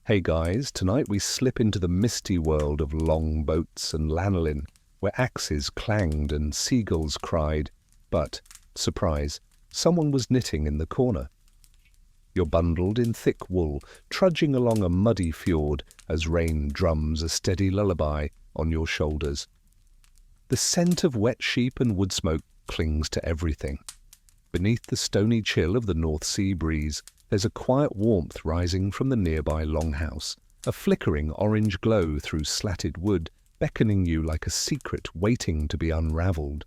Hey guys, tonight we slip into the misty world of long boats and lanolin, where axes clanged and seagulls cried. But, surprise, someone was knitting in the corner. You're bundled in thick wool, trudging along a muddy fjord as rain drums a steady lullaby on your shoulders. The scent of wet sheep and wood smoke clings to everything. Beneath the stony chill of the North Sea breeze, there's a quiet warmth rising from the nearby longhouse, a flickering orange glow through slatted wood, beckoning you like a secret waiting to be unravelled.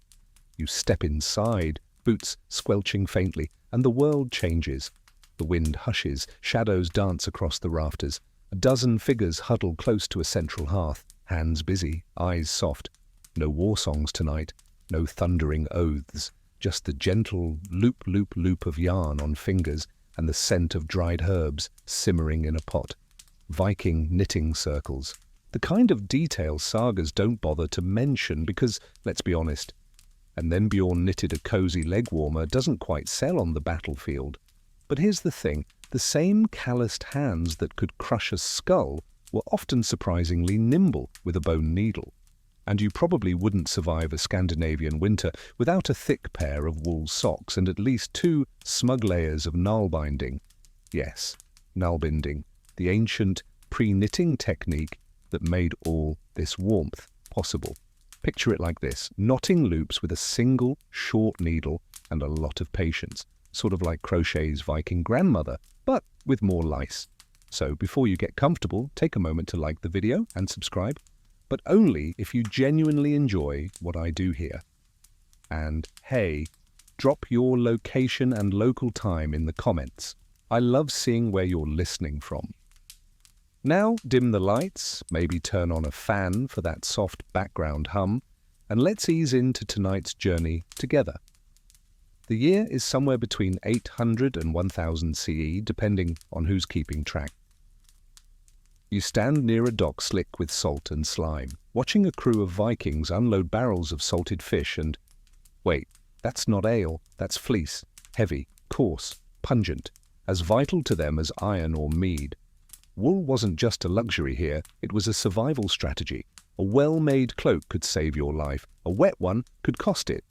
You step inside, boots squelching faintly, and the world changes. The wind hushes, shadows dance across the rafters. A dozen figures huddle close to a central hearth, hands busy, eyes soft. No war songs tonight, no thundering oaths, just the gentle loop-loop-loop of yarn on fingers and the scent of dried herbs simmering in a pot. Viking knitting circles. The kind of detail sagas don't bother to mention because, let's be honest, and then Bjorn knitted a cozy leg warmer doesn't quite sell on the battlefield. But here's the thing, the same calloused hands that could crush a skull were often surprisingly nimble with a bone needle. And you probably wouldn't survive a Scandinavian winter without a thick pair of wool socks and at least 2 smug layers of knallbinding. Yes, knallbinding, the ancient pre-knitting technique that made all this warmth possible. Picture it like this, knotting loops with a single short needle and a lot of patience, sort of like crochet's Viking grandmother, but with more lice. So before you get comfortable, take a moment to like the video and subscribe, but only if you genuinely enjoy what I do here. And hey, drop your location and local time in the comments. I love seeing where you're listening from. Now dim the lights, maybe turn on a fan for that soft background hum, and let's ease into tonight's journey together. The year is somewhere between 800 and 1000 CE, depending on who's keeping track. You stand near a dock slick with salt and slime, watching a crew of Vikings unload barrels of salted fish and... Wait, that's not ale, that's fleece, heavy, coarse, pungent, as vital to them as iron or mead. Wool wasn't just a luxury here, it was a survival strategy. A well-made cloak could save your life, a wet one could cost it.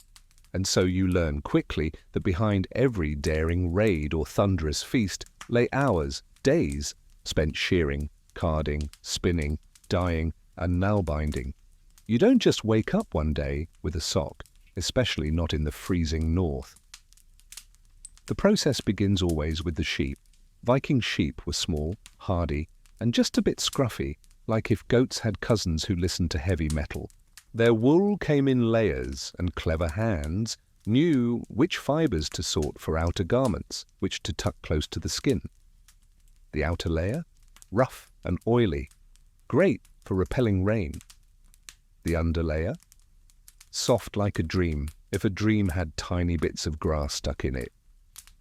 And so you learn quickly that behind every daring raid or thunderous feast lay hours, days, spent shearing, carding, spinning, dyeing, and knallbinding. You don't just wake up one day with a sock, especially not in the freezing north. The process begins always with the sheep. Viking sheep were small, hardy, and just a bit scruffy, like if goats had cousins who listened to heavy metal. Their wool came in layers, and clever hands knew which fibers to sort for outer garments, which to tuck close to the skin. The outer layer? Rough and oily, great for repelling rain. The underlayer? Soft like a dream, if a dream had tiny bits of grass stuck in it.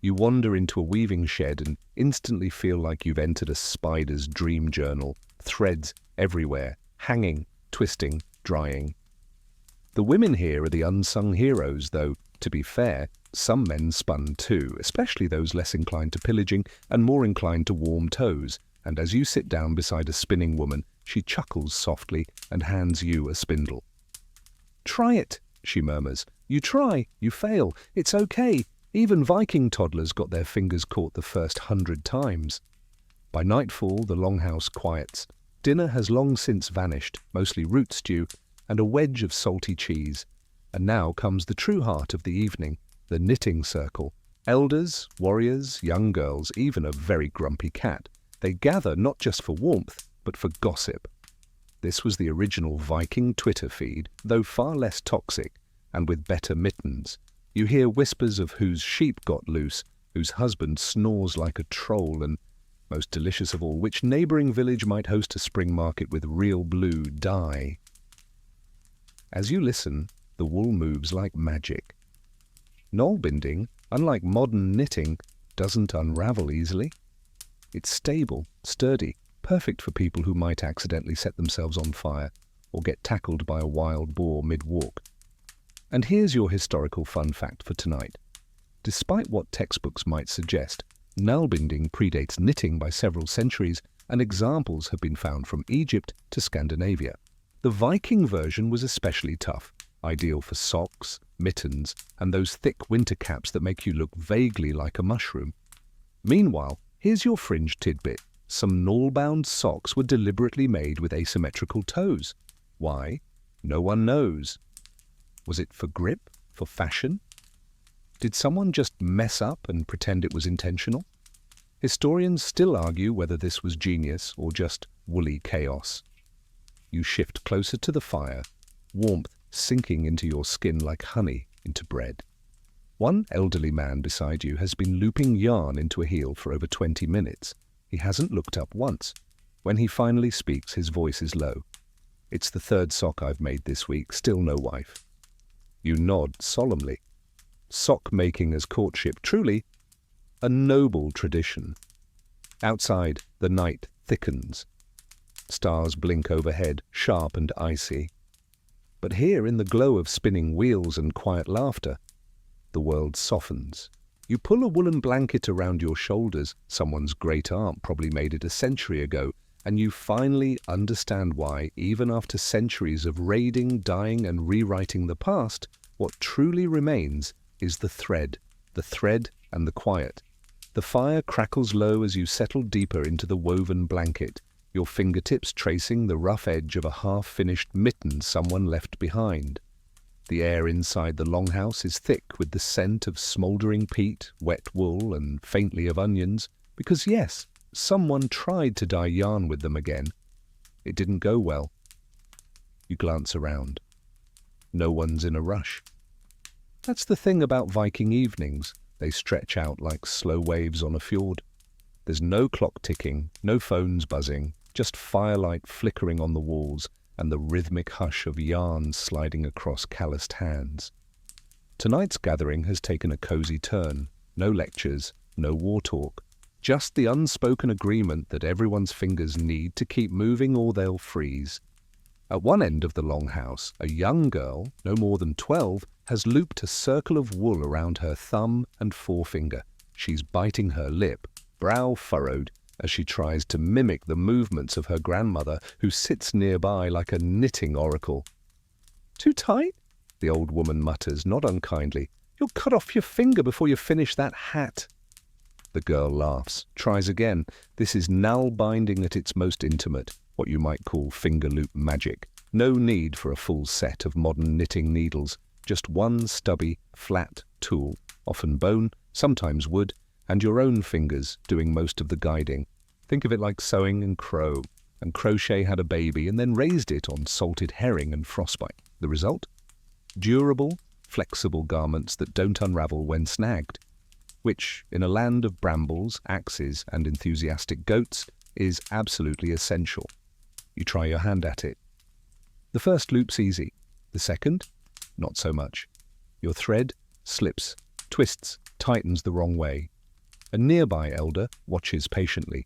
You wander into a weaving shed and instantly feel like you've entered a spider's dream journal, threads everywhere, hanging, twisting, drying. The women here are the unsung heroes, though, to be fair, some men spun too, especially those less inclined to pillaging and more inclined to warm toes. And as you sit down beside a spinning woman, she chuckles softly and hands you a spindle. "Try it," she murmurs. "You try, you fail. It's okay. Even Viking toddlers got their fingers caught the first 100 times." By nightfall, the longhouse quiets. Dinner has long since vanished, mostly root stew and a wedge of salty cheese. And now comes the true heart of the evening, the knitting circle. Elders, warriors, young girls, even a very grumpy cat. They gather not just for warmth, but for gossip. This was the original Viking Twitter feed, though far less toxic, and with better mittens. You hear whispers of whose sheep got loose, whose husband snores like a troll, and, most delicious of all, which neighbouring village might host a spring market with real blue dye. As you listen, the wool moves like magic. Knallbinding, unlike modern knitting, doesn't unravel easily. It's stable, sturdy, perfect for people who might accidentally set themselves on fire or get tackled by a wild boar mid-walk. And here's your historical fun fact for tonight. Despite what textbooks might suggest, knallbinding predates knitting by several centuries and examples have been found from Egypt to Scandinavia. The Viking version was especially tough, ideal for socks, mittens, and those thick winter caps that make you look vaguely like a mushroom. Meanwhile, here's your fringe tidbit. Some knoll-bound socks were deliberately made with asymmetrical toes. Why? No one knows. Was it for grip? For fashion? Did someone just mess up and pretend it was intentional? Historians still argue whether this was genius or just woolly chaos. You shift closer to the fire, warmth sinking into your skin like honey into bread. One elderly man beside you has been looping yarn into a heel for over 20 minutes. He hasn't looked up once. When he finally speaks, his voice is low. "It's the third sock I've made this week, still no wife." You nod solemnly. Sock making as courtship, truly a noble tradition. Outside, the night thickens. Stars blink overhead, sharp and icy. But here, in the glow of spinning wheels and quiet laughter, the world softens. You pull a woolen blanket around your shoulders, someone's great aunt probably made it a century ago, and you finally understand why, even after centuries of raiding, dying, and rewriting the past, what truly remains is the thread and the quiet. The fire crackles low as you settle deeper into the woven blanket, your fingertips tracing the rough edge of a half-finished mitten someone left behind. The air inside the longhouse is thick with the scent of smouldering peat, wet wool, and faintly of onions, because yes, someone tried to dye yarn with them again. It didn't go well. You glance around. No one's in a rush. That's the thing about Viking evenings. They stretch out like slow waves on a fjord. There's no clock ticking, no phones buzzing, just firelight flickering on the walls and the rhythmic hush of yarn sliding across calloused hands. Tonight's gathering has taken a cozy turn. No lectures, no war talk, just the unspoken agreement that everyone's fingers need to keep moving or they'll freeze. At one end of the longhouse, a young girl, no more than 12, has looped a circle of wool around her thumb and forefinger. She's biting her lip, brow furrowed, as she tries to mimic the movements of her grandmother, who sits nearby like a knitting oracle. "Too tight?" the old woman mutters, not unkindly. "You'll cut off your finger before you finish that hat." The girl laughs, tries again. This is nail binding at its most intimate, what you might call finger loop magic. No need for a full set of modern knitting needles, just one stubby, flat tool, often bone, sometimes wood, and your own fingers doing most of the guiding. Think of it like sewing and crochet had a baby and then raised it on salted herring and frostbite. The result? Durable, flexible garments that don't unravel when snagged, which, in a land of brambles, axes, and enthusiastic goats, is absolutely essential. You try your hand at it. The first loop's easy. The second? Not so much. Your thread slips, twists, tightens the wrong way. A nearby elder watches patiently.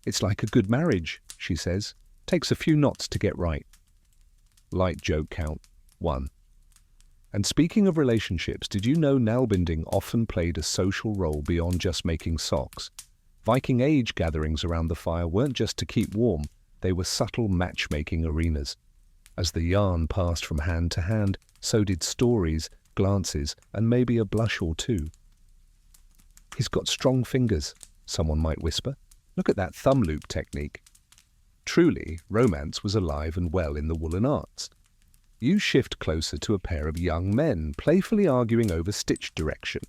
"It's like a good marriage," she says. "Takes a few knots to get right." Light joke count, 1. And speaking of relationships, did you know nail-binding often played a social role beyond just making socks? Viking Age gatherings around the fire weren't just to keep warm, they were subtle matchmaking arenas. As the yarn passed from hand to hand, so did stories, glances, and maybe a blush or two. "He's got strong fingers," someone might whisper. "Look at that thumb loop technique." Truly, romance was alive and well in the woolen arts. You shift closer to a pair of young men, playfully arguing over stitch direction.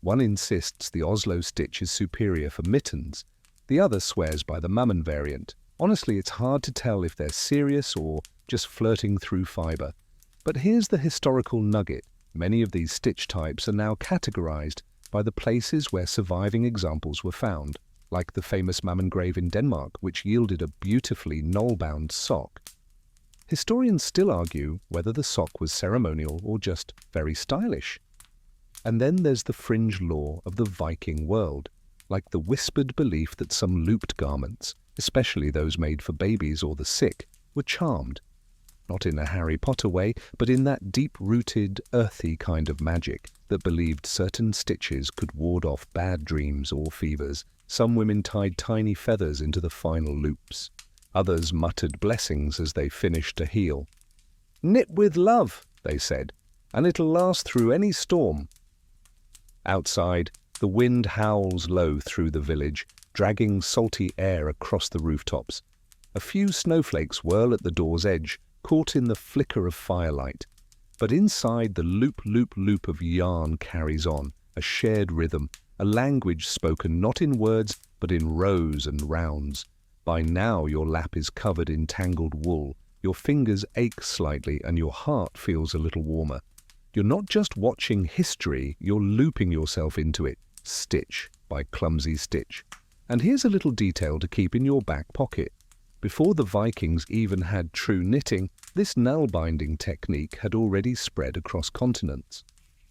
One insists the Oslo stitch is superior for mittens. The other swears by the Mammon variant. Honestly, it's hard to tell if they're serious or just flirting through fiber. But here's the historical nugget. Many of these stitch types are now categorized by the places where surviving examples were found, like the famous Mammon grave in Denmark, which yielded a beautifully knoll-bound sock. Historians still argue whether the sock was ceremonial or just very stylish. And then there's the fringe lore of the Viking world, like the whispered belief that some looped garments, especially those made for babies or the sick, were charmed. Not in a Harry Potter way, but in that deep-rooted, earthy kind of magic that believed certain stitches could ward off bad dreams or fevers, Some women tied tiny feathers into the final loops. Others muttered blessings as they finished a heel. "Knit with love," they said, "and it'll last through any storm." Outside, the wind howls low through the village, dragging salty air across the rooftops. A few snowflakes whirl at the door's edge, caught in the flicker of firelight. But inside, the loop of yarn carries on, a shared rhythm, a language spoken not in words but in rows and rounds. By now your lap is covered in tangled wool, your fingers ache slightly and your heart feels a little warmer. You're not just watching history, you're looping yourself into it, stitch by clumsy stitch. And here's a little detail to keep in your back pocket. Before the Vikings even had true knitting, this knell-binding technique had already spread across continents.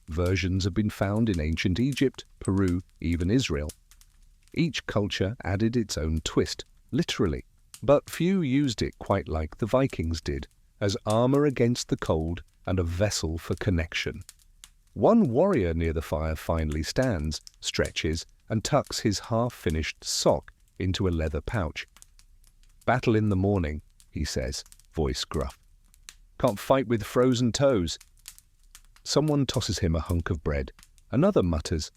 Versions have been found in ancient Egypt, Peru, even Israel. Each culture added its own twist, literally, but few used it quite like the Vikings did, as armor against the cold and a vessel for connection. One warrior near the fire finally stands, stretches, and tucks his half-finished sock into a leather pouch. "Battle in the morning," he says, voice gruff. "Can't fight with frozen toes." Someone tosses him a hunk of bread. Another mutters,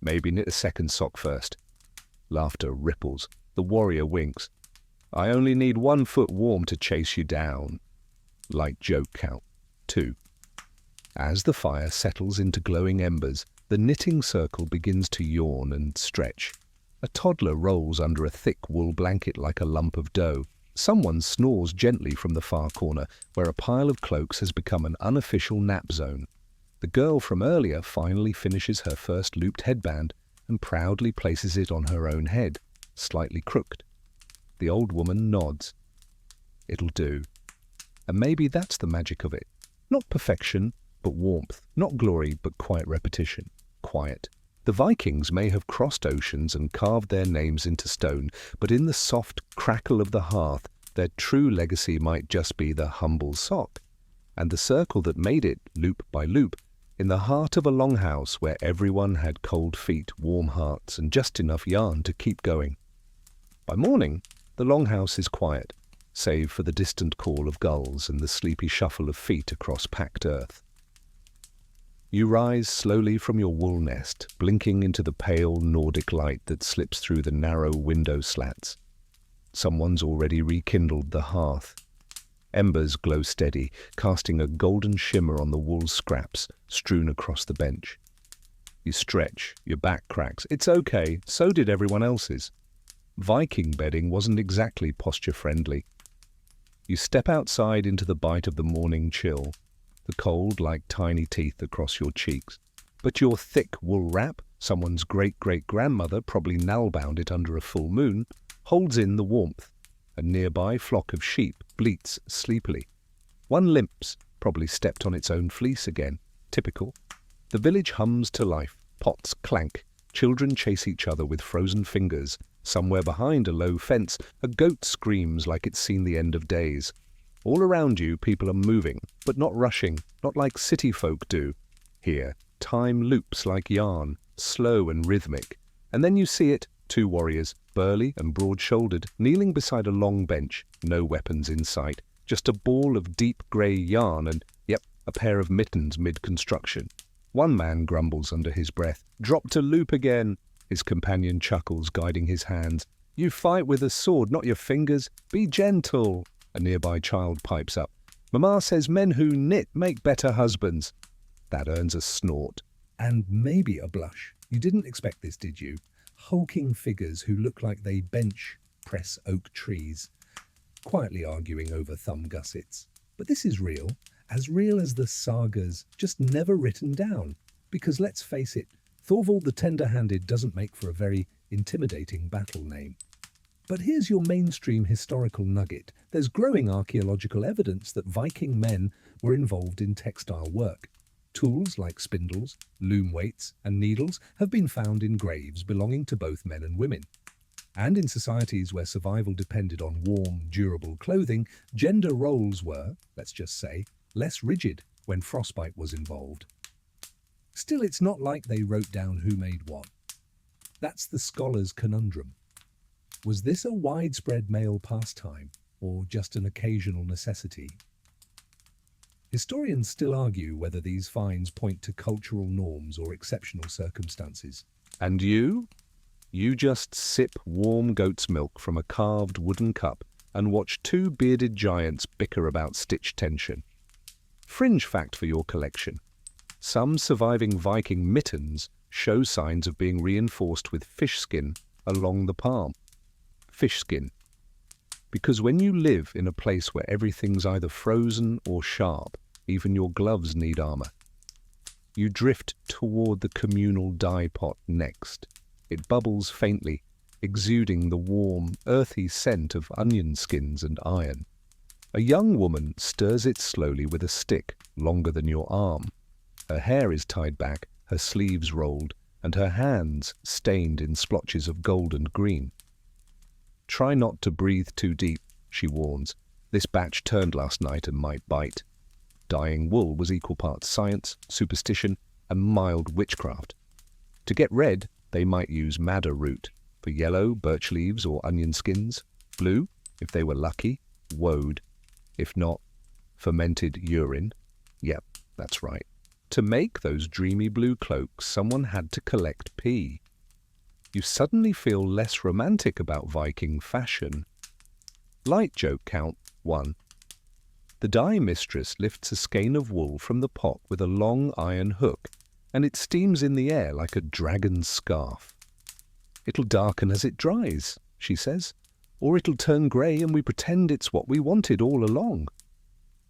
"Maybe knit a second sock first." Laughter ripples. The warrior winks. "I only need 1 foot warm to chase you down." Light joke count 2. As the fire settles into glowing embers, the knitting circle begins to yawn and stretch. A toddler rolls under a thick wool blanket like a lump of dough. Someone snores gently from the far corner, where a pile of cloaks has become an unofficial nap zone. The girl from earlier finally finishes her first looped headband and proudly places it on her own head, slightly crooked. The old woman nods. It'll do. And maybe that's the magic of it. Not perfection, but warmth. Not glory, but quiet repetition. Quiet. The Vikings may have crossed oceans and carved their names into stone, but in the soft crackle of the hearth, their true legacy might just be the humble sock, and the circle that made it, loop by loop, in the heart of a longhouse where everyone had cold feet, warm hearts, and just enough yarn to keep going. By morning, the longhouse is quiet, save for the distant call of gulls and the sleepy shuffle of feet across packed earth. You rise slowly from your wool nest, blinking into the pale Nordic light that slips through the narrow window slats. Someone's already rekindled the hearth. Embers glow steady, casting a golden shimmer on the wool scraps strewn across the bench. You stretch, your back cracks. It's okay, so did everyone else's. Viking bedding wasn't exactly posture-friendly. You step outside into the bite of the morning chill, the cold like tiny teeth across your cheeks. But your thick wool wrap, someone's great-great-grandmother probably knell-bound it under a full moon, holds in the warmth. A nearby flock of sheep bleats sleepily. One limps, probably stepped on its own fleece again. Typical. The village hums to life. Pots clank. Children chase each other with frozen fingers. Somewhere behind a low fence, a goat screams like it's seen the end of days. All around you, people are moving, but not rushing, not like city folk do. Here, time loops like yarn, slow and rhythmic. And then you see it, 2 warriors, burly and broad-shouldered, kneeling beside a long bench, no weapons in sight, just a ball of deep grey yarn and, a pair of mittens mid-construction. One man grumbles under his breath, "Drop to loop again." His companion chuckles, guiding his hands. "You fight with a sword, not your fingers. Be gentle." A nearby child pipes up. "Mama says men who knit make better husbands." That earns a snort. And maybe a blush. You didn't expect this, did you? Hulking figures who look like they bench press oak trees, quietly arguing over thumb gussets. But this is real as the sagas, just never written down. Because let's face it, Thorvald the Tender-Handed doesn't make for a very intimidating battle name. But here's your mainstream historical nugget. There's growing archaeological evidence that Viking men were involved in textile work. Tools like spindles, loom weights, and needles have been found in graves belonging to both men and women. And in societies where survival depended on warm, durable clothing, gender roles were, let's just say, less rigid when frostbite was involved. Still, it's not like they wrote down who made what. That's the scholar's conundrum. Was this a widespread male pastime, or just an occasional necessity? Historians still argue whether these finds point to cultural norms or exceptional circumstances. And you? You just sip warm goat's milk from a carved wooden cup and watch two bearded giants bicker about stitch tension. Fringe fact for your collection. Some surviving Viking mittens show signs of being reinforced with fish skin along the palm. Fish skin. Because when you live in a place where everything's either frozen or sharp, even your gloves need armor. You drift toward the communal dye pot next. It bubbles faintly, exuding the warm, earthy scent of onion skins and iron. A young woman stirs it slowly with a stick longer than your arm. Her hair is tied back, her sleeves rolled, and her hands stained in splotches of gold and green. Try not to breathe too deep, she warns. This batch turned last night and might bite. Dyeing wool was equal parts science, superstition, and mild witchcraft. To get red, they might use madder root. For yellow, birch leaves or onion skins. Blue, if they were lucky, woad. If not, fermented urine. Yep, that's right. To make those dreamy blue cloaks, someone had to collect pee. You suddenly feel less romantic about Viking fashion. Light joke count 1. The dye mistress lifts a skein of wool from the pot with a long iron hook, and it steams in the air like a dragon's scarf. It'll darken as it dries, she says, or it'll turn grey and we pretend it's what we wanted all along.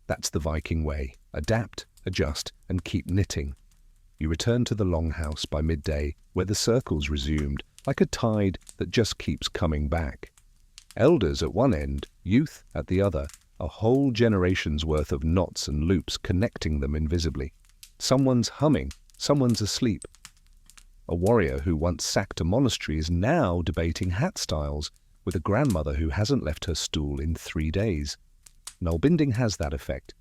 That's the Viking way. Adapt, adjust, and keep knitting. You return to the longhouse by midday, where the circle's resumed, like a tide that just keeps coming back. Elders at one end, youth at the other, a whole generation's worth of knots and loops connecting them invisibly. Someone's humming, someone's asleep. A warrior who once sacked a monastery is now debating hat styles with a grandmother who hasn't left her stool in 3 days. Nullbinding has that effect.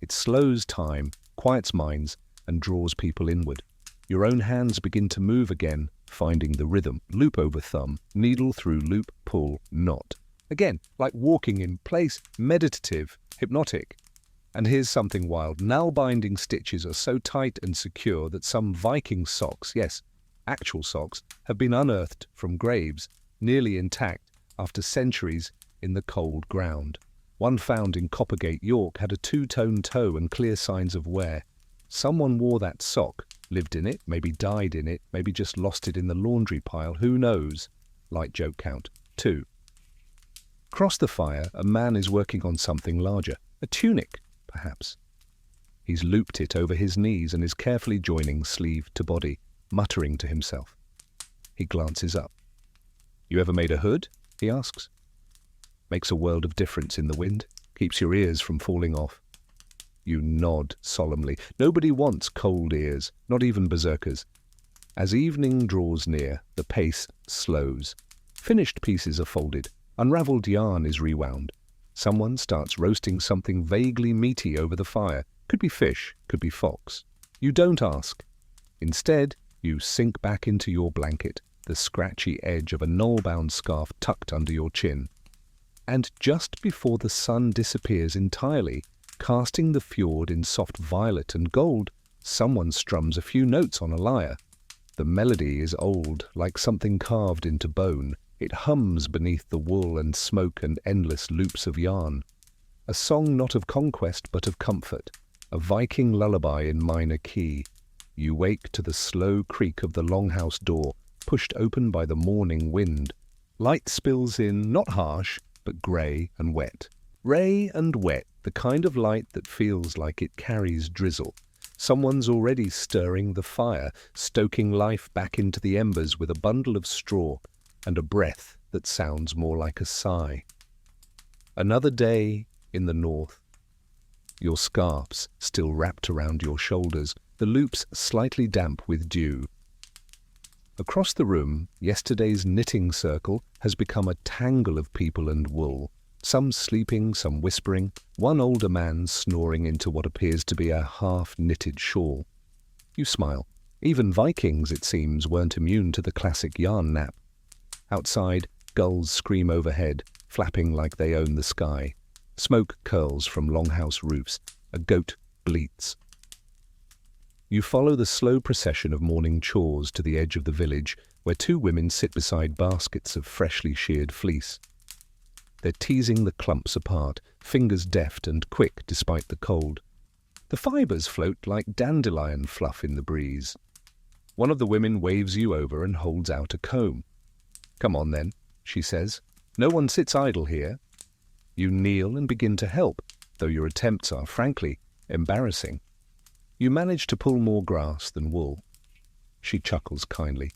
It slows time, quiets minds, and draws people inward. Your own hands begin to move again, finding the rhythm. Loop over thumb, needle through loop, pull, knot. Again, like walking in place, meditative, hypnotic. And here's something wild. Nail-binding stitches are so tight and secure that some Viking socks, yes, actual socks, have been unearthed from graves, nearly intact after centuries in the cold ground. One found in Coppergate, York, had a two-tone toe and clear signs of wear. Someone wore that sock, lived in it, maybe died in it, maybe just lost it in the laundry pile, who knows? Light joke count 2. Across the fire, a man is working on something larger, a tunic, perhaps. He's looped it over his knees and is carefully joining sleeve to body, muttering to himself. He glances up. You ever made a hood? He asks. Makes a world of difference in the wind, keeps your ears from falling off. You nod solemnly. Nobody wants cold ears, not even berserkers. As evening draws near, the pace slows. Finished pieces are folded. Unraveled yarn is rewound. Someone starts roasting something vaguely meaty over the fire. Could be fish, could be fox. You don't ask. Instead, you sink back into your blanket, the scratchy edge of a knoll-bound scarf tucked under your chin. And just before the sun disappears entirely, casting the fjord in soft violet and gold, someone strums a few notes on a lyre. The melody is old, like something carved into bone. It hums beneath the wool and smoke and endless loops of yarn. A song not of conquest but of comfort, a Viking lullaby in minor key. You wake to the slow creak of the longhouse door, pushed open by the morning wind. Light spills in, not harsh, but grey and wet. Grey and wet, the kind of light that feels like it carries drizzle. Someone's already stirring the fire, stoking life back into the embers with a bundle of straw and a breath that sounds more like a sigh. Another day in the north. Your scarves still wrapped around your shoulders, the loops slightly damp with dew. Across the room, yesterday's knitting circle has become a tangle of people and wool. Some sleeping, some whispering, one older man snoring into what appears to be a half-knitted shawl. You smile. Even Vikings, it seems, weren't immune to the classic yarn nap. Outside, gulls scream overhead, flapping like they own the sky. Smoke curls from longhouse roofs. A goat bleats. You follow the slow procession of morning chores to the edge of the village, where two women sit beside baskets of freshly sheared fleece. They're teasing the clumps apart, fingers deft and quick despite the cold. The fibres float like dandelion fluff in the breeze. One of the women waves you over and holds out a comb. "Come on then," she says. "No one sits idle here." You kneel and begin to help, though your attempts are, frankly, embarrassing. You manage to pull more grass than wool. She chuckles kindly.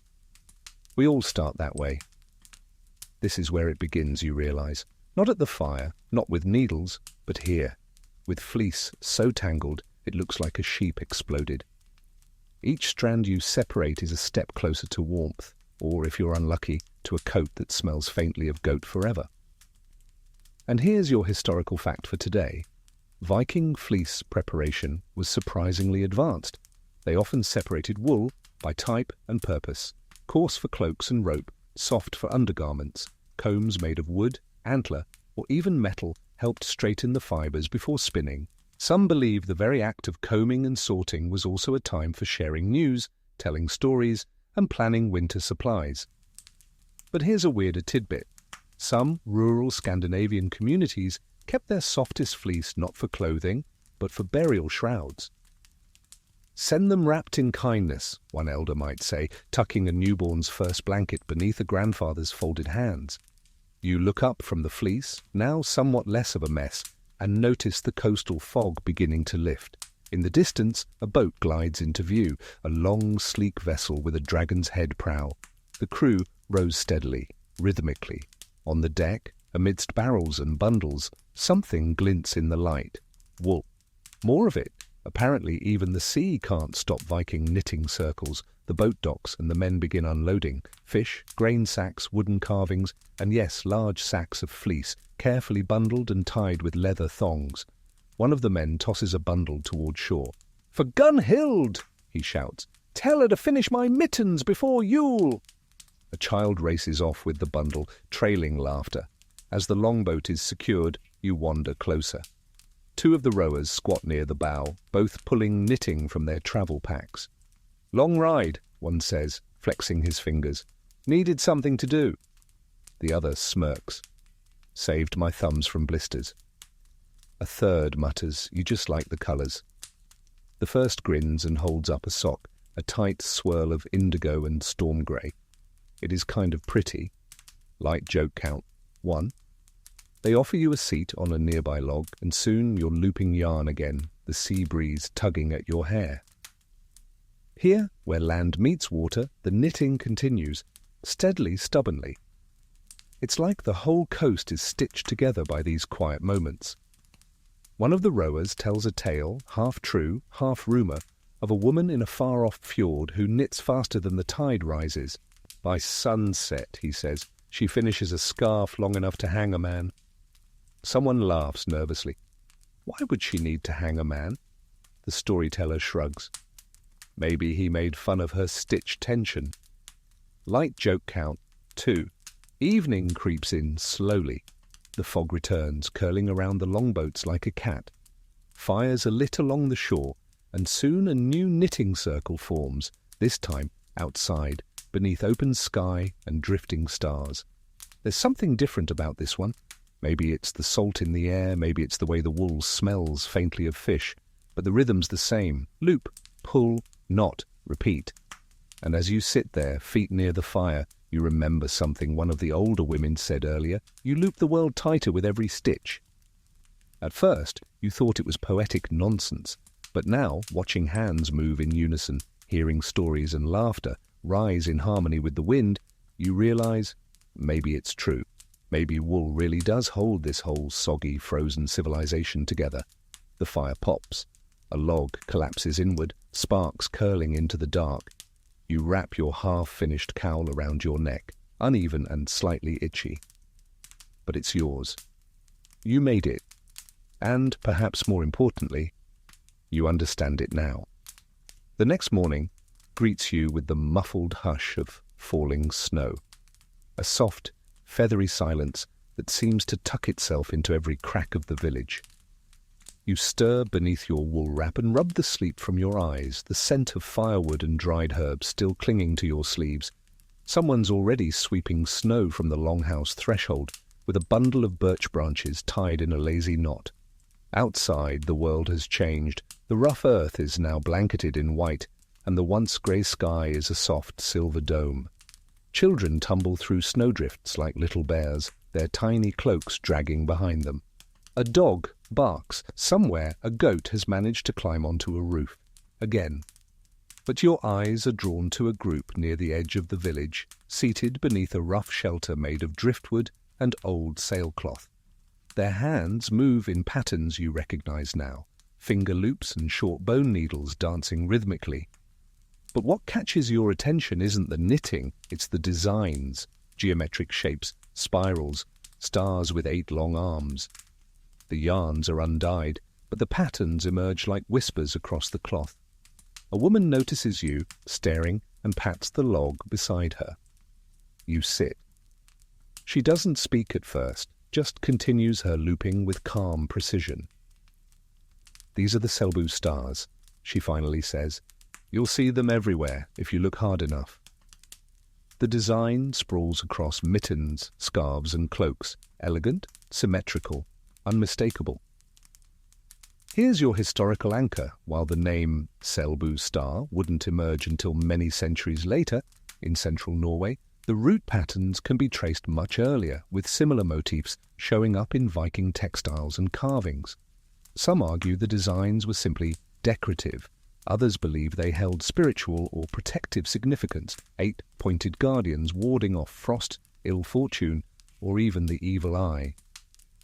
We all start that way. This is where it begins, you realize. Not at the fire, not with needles, but here, with fleece so tangled it looks like a sheep exploded. Each strand you separate is a step closer to warmth, or, if you're unlucky, to a coat that smells faintly of goat forever. And here's your historical fact for today. Viking fleece preparation was surprisingly advanced. They often separated wool by type and purpose, coarse for cloaks and rope, soft for undergarments. Combs made of wood, antler, or even metal helped straighten the fibers before spinning. Some believe the very act of combing and sorting was also a time for sharing news, telling stories, and planning winter supplies. But here's a weirder tidbit. Some rural Scandinavian communities kept their softest fleece not for clothing, but for burial shrouds. "Send them wrapped in kindness," one elder might say, tucking a newborn's first blanket beneath a grandfather's folded hands. You look up from the fleece, now somewhat less of a mess, and notice the coastal fog beginning to lift. In the distance, a boat glides into view, a long, sleek vessel with a dragon's head prow. The crew rows steadily, rhythmically. On the deck, amidst barrels and bundles, something glints in the light. Wool. More of it. Apparently even the sea can't stop Viking knitting circles. The boat docks and the men begin unloading. Fish, grain sacks, wooden carvings, and yes, large sacks of fleece, carefully bundled and tied with leather thongs. One of the men tosses a bundle toward shore. "For Gunhild!" he shouts. "Tell her to finish my mittens before Yule!" A child races off with the bundle, trailing laughter. As the longboat is secured, you wander closer. Two of the rowers squat near the bow, both pulling knitting from their travel packs. "Long ride," one says, flexing his fingers. "Needed something to do." The other smirks. "Saved my thumbs from blisters." A third mutters, "You just like the colours." The first grins and holds up a sock, a tight swirl of indigo and storm grey. It is kind of pretty. Light joke count, 1. They offer you a seat on a nearby log, and soon you're looping yarn again, the sea breeze tugging at your hair. Here, where land meets water, the knitting continues, steadily, stubbornly. It's like the whole coast is stitched together by these quiet moments. One of the rowers tells a tale, half true, half rumour, of a woman in a far-off fjord who knits faster than the tide rises. By sunset, he says, she finishes a scarf long enough to hang a man. Someone laughs nervously. Why would she need to hang a man? The storyteller shrugs. Maybe he made fun of her stitch tension. Light joke count, 2. Evening creeps in slowly. The fog returns, curling around the longboats like a cat. Fires are lit along the shore, and soon a new knitting circle forms, this time outside, beneath open sky and drifting stars. There's something different about this one. Maybe it's the salt in the air, maybe it's the way the wool smells faintly of fish, but the rhythm's the same. Loop, pull, knot, repeat. And as you sit there, feet near the fire, you remember something one of the older women said earlier. You loop the world tighter with every stitch. At first, you thought it was poetic nonsense, but now, watching hands move in unison, hearing stories and laughter rise in harmony with the wind, you realize maybe it's true. Maybe wool really does hold this whole soggy, frozen civilization together. The fire pops. A log collapses inward, sparks curling into the dark. You wrap your half-finished cowl around your neck, uneven and slightly itchy. But it's yours. You made it. And, perhaps more importantly, you understand it now. The next morning, greets you with the muffled hush of falling snow. A soft, feathery silence that seems to tuck itself into every crack of the village. You stir beneath your wool wrap and rub the sleep from your eyes, the scent of firewood and dried herbs still clinging to your sleeves. Someone's already sweeping snow from the longhouse threshold with a bundle of birch branches tied in a lazy knot. Outside, the world has changed. The rough earth is now blanketed in white, and the once grey sky is a soft silver dome. Children tumble through snowdrifts like little bears, their tiny cloaks dragging behind them. A dog barks. Somewhere a goat has managed to climb onto a roof. Again. But your eyes are drawn to a group near the edge of the village, seated beneath a rough shelter made of driftwood and old sailcloth. Their hands move in patterns you recognize now, finger loops and short bone needles dancing rhythmically. But what catches your attention isn't the knitting, it's the designs, geometric shapes, spirals, stars with 8 long arms. The yarns are undyed, but the patterns emerge like whispers across the cloth. A woman notices you, staring, and pats the log beside her. You sit. She doesn't speak at first, just continues her looping with calm precision. "These are the Selbu stars," she finally says. "You'll see them everywhere if you look hard enough." The design sprawls across mittens, scarves and cloaks, elegant, symmetrical, unmistakable. Here's your historical anchor. While the name Selbu star wouldn't emerge until many centuries later, in central Norway, the root patterns can be traced much earlier, with similar motifs showing up in Viking textiles and carvings. Some argue the designs were simply decorative. Others believe they held spiritual or protective significance, 8 pointed guardians warding off frost, ill fortune, or even the evil eye.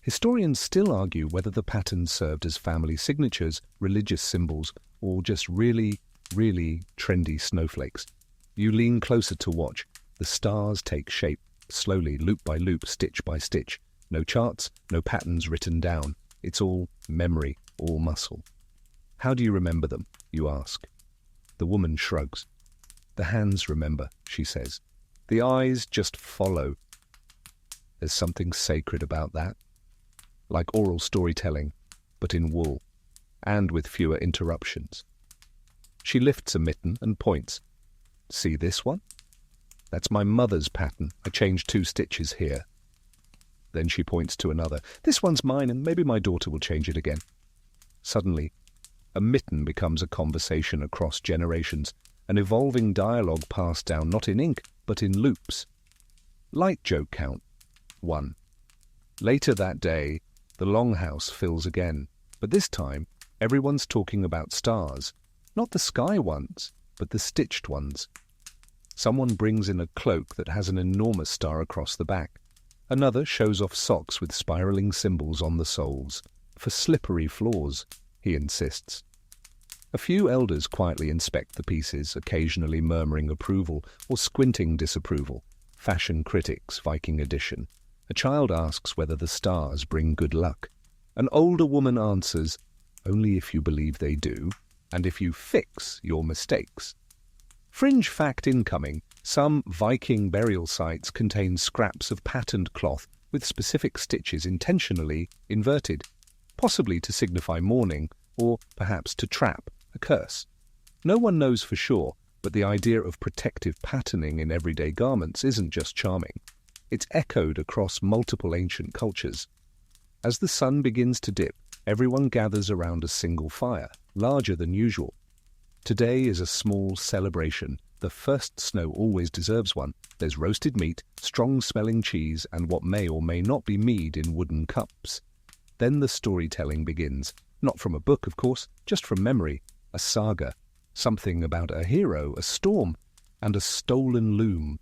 Historians still argue whether the patterns served as family signatures, religious symbols, or just really, really trendy snowflakes. You lean closer to watch. The stars take shape, slowly, loop by loop, stitch by stitch. No charts, no patterns written down. It's all memory, all muscle. "How do you remember them?" you ask. The woman shrugs. "The hands remember," she says. "The eyes just follow." There's something sacred about that. Like oral storytelling, but in wool, and with fewer interruptions. She lifts a mitten and points. "See this one? That's my mother's pattern. I changed 2 stitches here." Then she points to another. "This one's mine, and maybe my daughter will change it again." Suddenly, a mitten becomes a conversation across generations, an evolving dialogue passed down not in ink, but in loops. Light joke count, 1. Later that day, the longhouse fills again, but this time everyone's talking about stars, not the sky ones, but the stitched ones. Someone brings in a cloak that has an enormous star across the back. Another shows off socks with spiraling symbols on the soles. "For slippery floors," he insists. A few elders quietly inspect the pieces, occasionally murmuring approval or squinting disapproval. Fashion critics, Viking edition. A child asks whether the stars bring good luck. An older woman answers, "Only if you believe they do, and if you fix your mistakes." Fringe fact incoming: some Viking burial sites contain scraps of patterned cloth with specific stitches intentionally inverted, possibly to signify mourning, or perhaps to trap a curse. No one knows for sure, but the idea of protective patterning in everyday garments isn't just charming. It's echoed across multiple ancient cultures. As the sun begins to dip, everyone gathers around a single fire, larger than usual. Today is a small celebration. The first snow always deserves one. There's roasted meat, strong-smelling cheese, and what may or may not be mead in wooden cups. Then the storytelling begins. Not from a book, of course, just from memory. A saga. Something about a hero, a storm, and a stolen loom.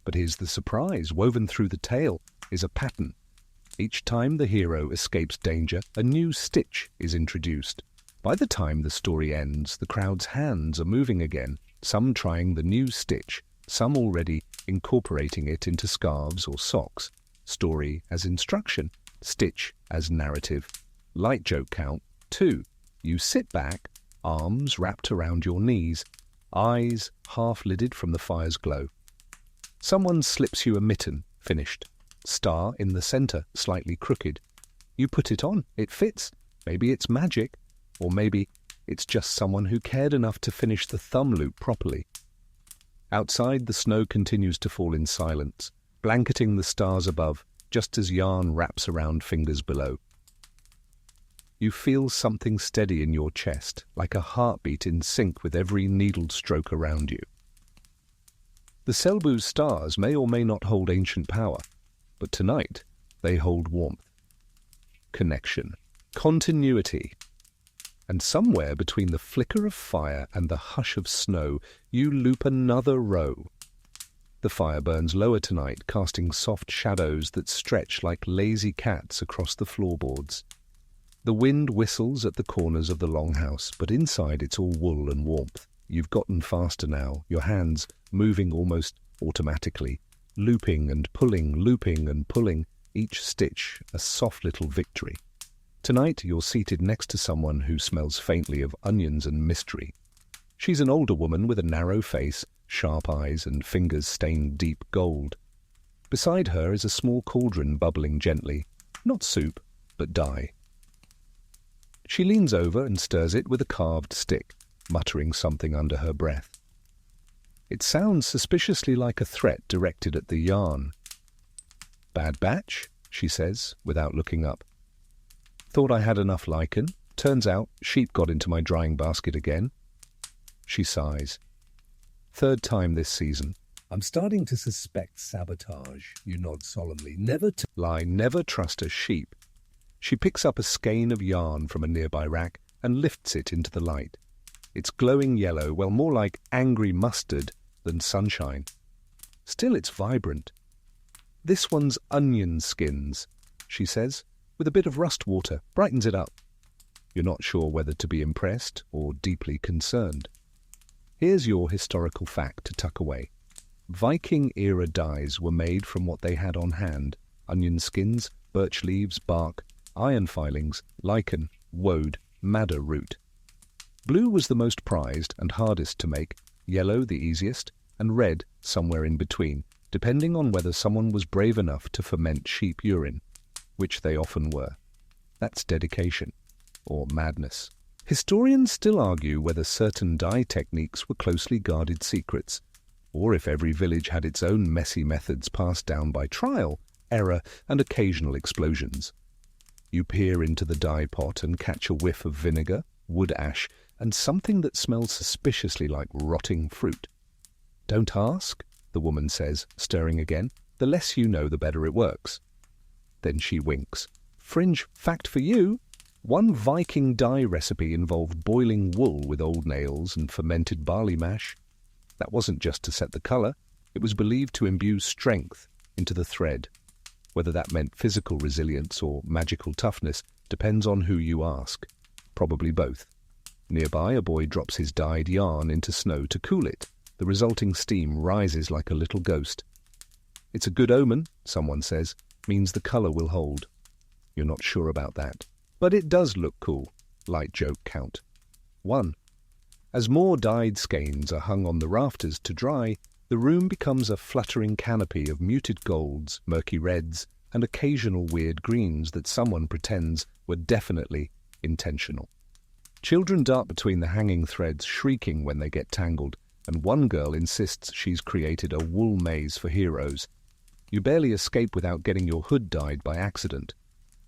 But here's the surprise. Woven through the tale is a pattern. Each time the hero escapes danger, a new stitch is introduced. By the time the story ends, the crowd's hands are moving again, some trying the new stitch, some already incorporating it into scarves or socks. Story as instruction, stitch as narrative. Light joke count, 2. You sit back, arms wrapped around your knees, eyes half-lidded from the fire's glow. Someone slips you a mitten, finished. Star in the center, slightly crooked. You put it on, it fits. Maybe it's magic, or maybe it's just someone who cared enough to finish the thumb loop properly. Outside, the snow continues to fall in silence, blanketing the stars above, just as yarn wraps around fingers below. You feel something steady in your chest, like a heartbeat in sync with every needled stroke around you. The Selbu's stars may or may not hold ancient power, but tonight they hold warmth, connection, continuity. And somewhere between the flicker of fire and the hush of snow, you loop another row. The fire burns lower tonight, casting soft shadows that stretch like lazy cats across the floorboards. The wind whistles at the corners of the longhouse, but inside it's all wool and warmth. You've gotten faster now, your hands moving almost automatically, looping and pulling, each stitch a soft little victory. Tonight you're seated next to someone who smells faintly of onions and mystery. She's an older woman with a narrow face, sharp eyes and fingers stained deep gold. Beside her is a small cauldron bubbling gently, not soup, but dye. She leans over and stirs it with a carved stick, muttering something under her breath. It sounds suspiciously like a threat directed at the yarn. "Bad batch?" she says, without looking up. "Thought I had enough lichen. Turns out sheep got into my drying basket again." She sighs. "Third time this season. I'm starting to suspect sabotage," you nod solemnly. Never trust a sheep." She picks up a skein of yarn from a nearby rack and lifts it into the light. It's glowing yellow, well, more like angry mustard than sunshine. Still, it's vibrant. "This one's onion skins," she says, with a bit of rust water, brightens it up. You're not sure whether to be impressed or deeply concerned. Here's your historical fact to tuck away. Viking-era dyes were made from what they had on hand: onion skins, birch leaves, bark, iron filings, lichen, woad, madder root. Blue was the most prized and hardest to make, yellow the easiest, and red somewhere in between, depending on whether someone was brave enough to ferment sheep urine, which they often were. That's dedication, or madness. Historians still argue whether certain dye techniques were closely guarded secrets, or if every village had its own messy methods passed down by trial, error, and occasional explosions. You peer into the dye pot and catch a whiff of vinegar, wood ash, and something that smells suspiciously like rotting fruit. "Don't ask," the woman says, stirring again. "The less you know, the better it works." Then she winks. "Fringe fact for you. One Viking dye recipe involved boiling wool with old nails and fermented barley mash. That wasn't just to set the colour. It was believed to imbue strength into the thread. Whether that meant physical resilience or magical toughness depends on who you ask. Probably both. Nearby, a boy drops his dyed yarn into snow to cool it. The resulting steam rises like a little ghost. "It's a good omen," someone says. "Means the colour will hold." You're not sure about that. But it does look cool. Light joke count. 1. As more dyed skeins are hung on the rafters to dry, the room becomes a fluttering canopy of muted golds, murky reds, and occasional weird greens that someone pretends were definitely intentional. Children dart between the hanging threads, shrieking when they get tangled, and one girl insists she's created a wool maze for heroes. You barely escape without getting your hood dyed by accident.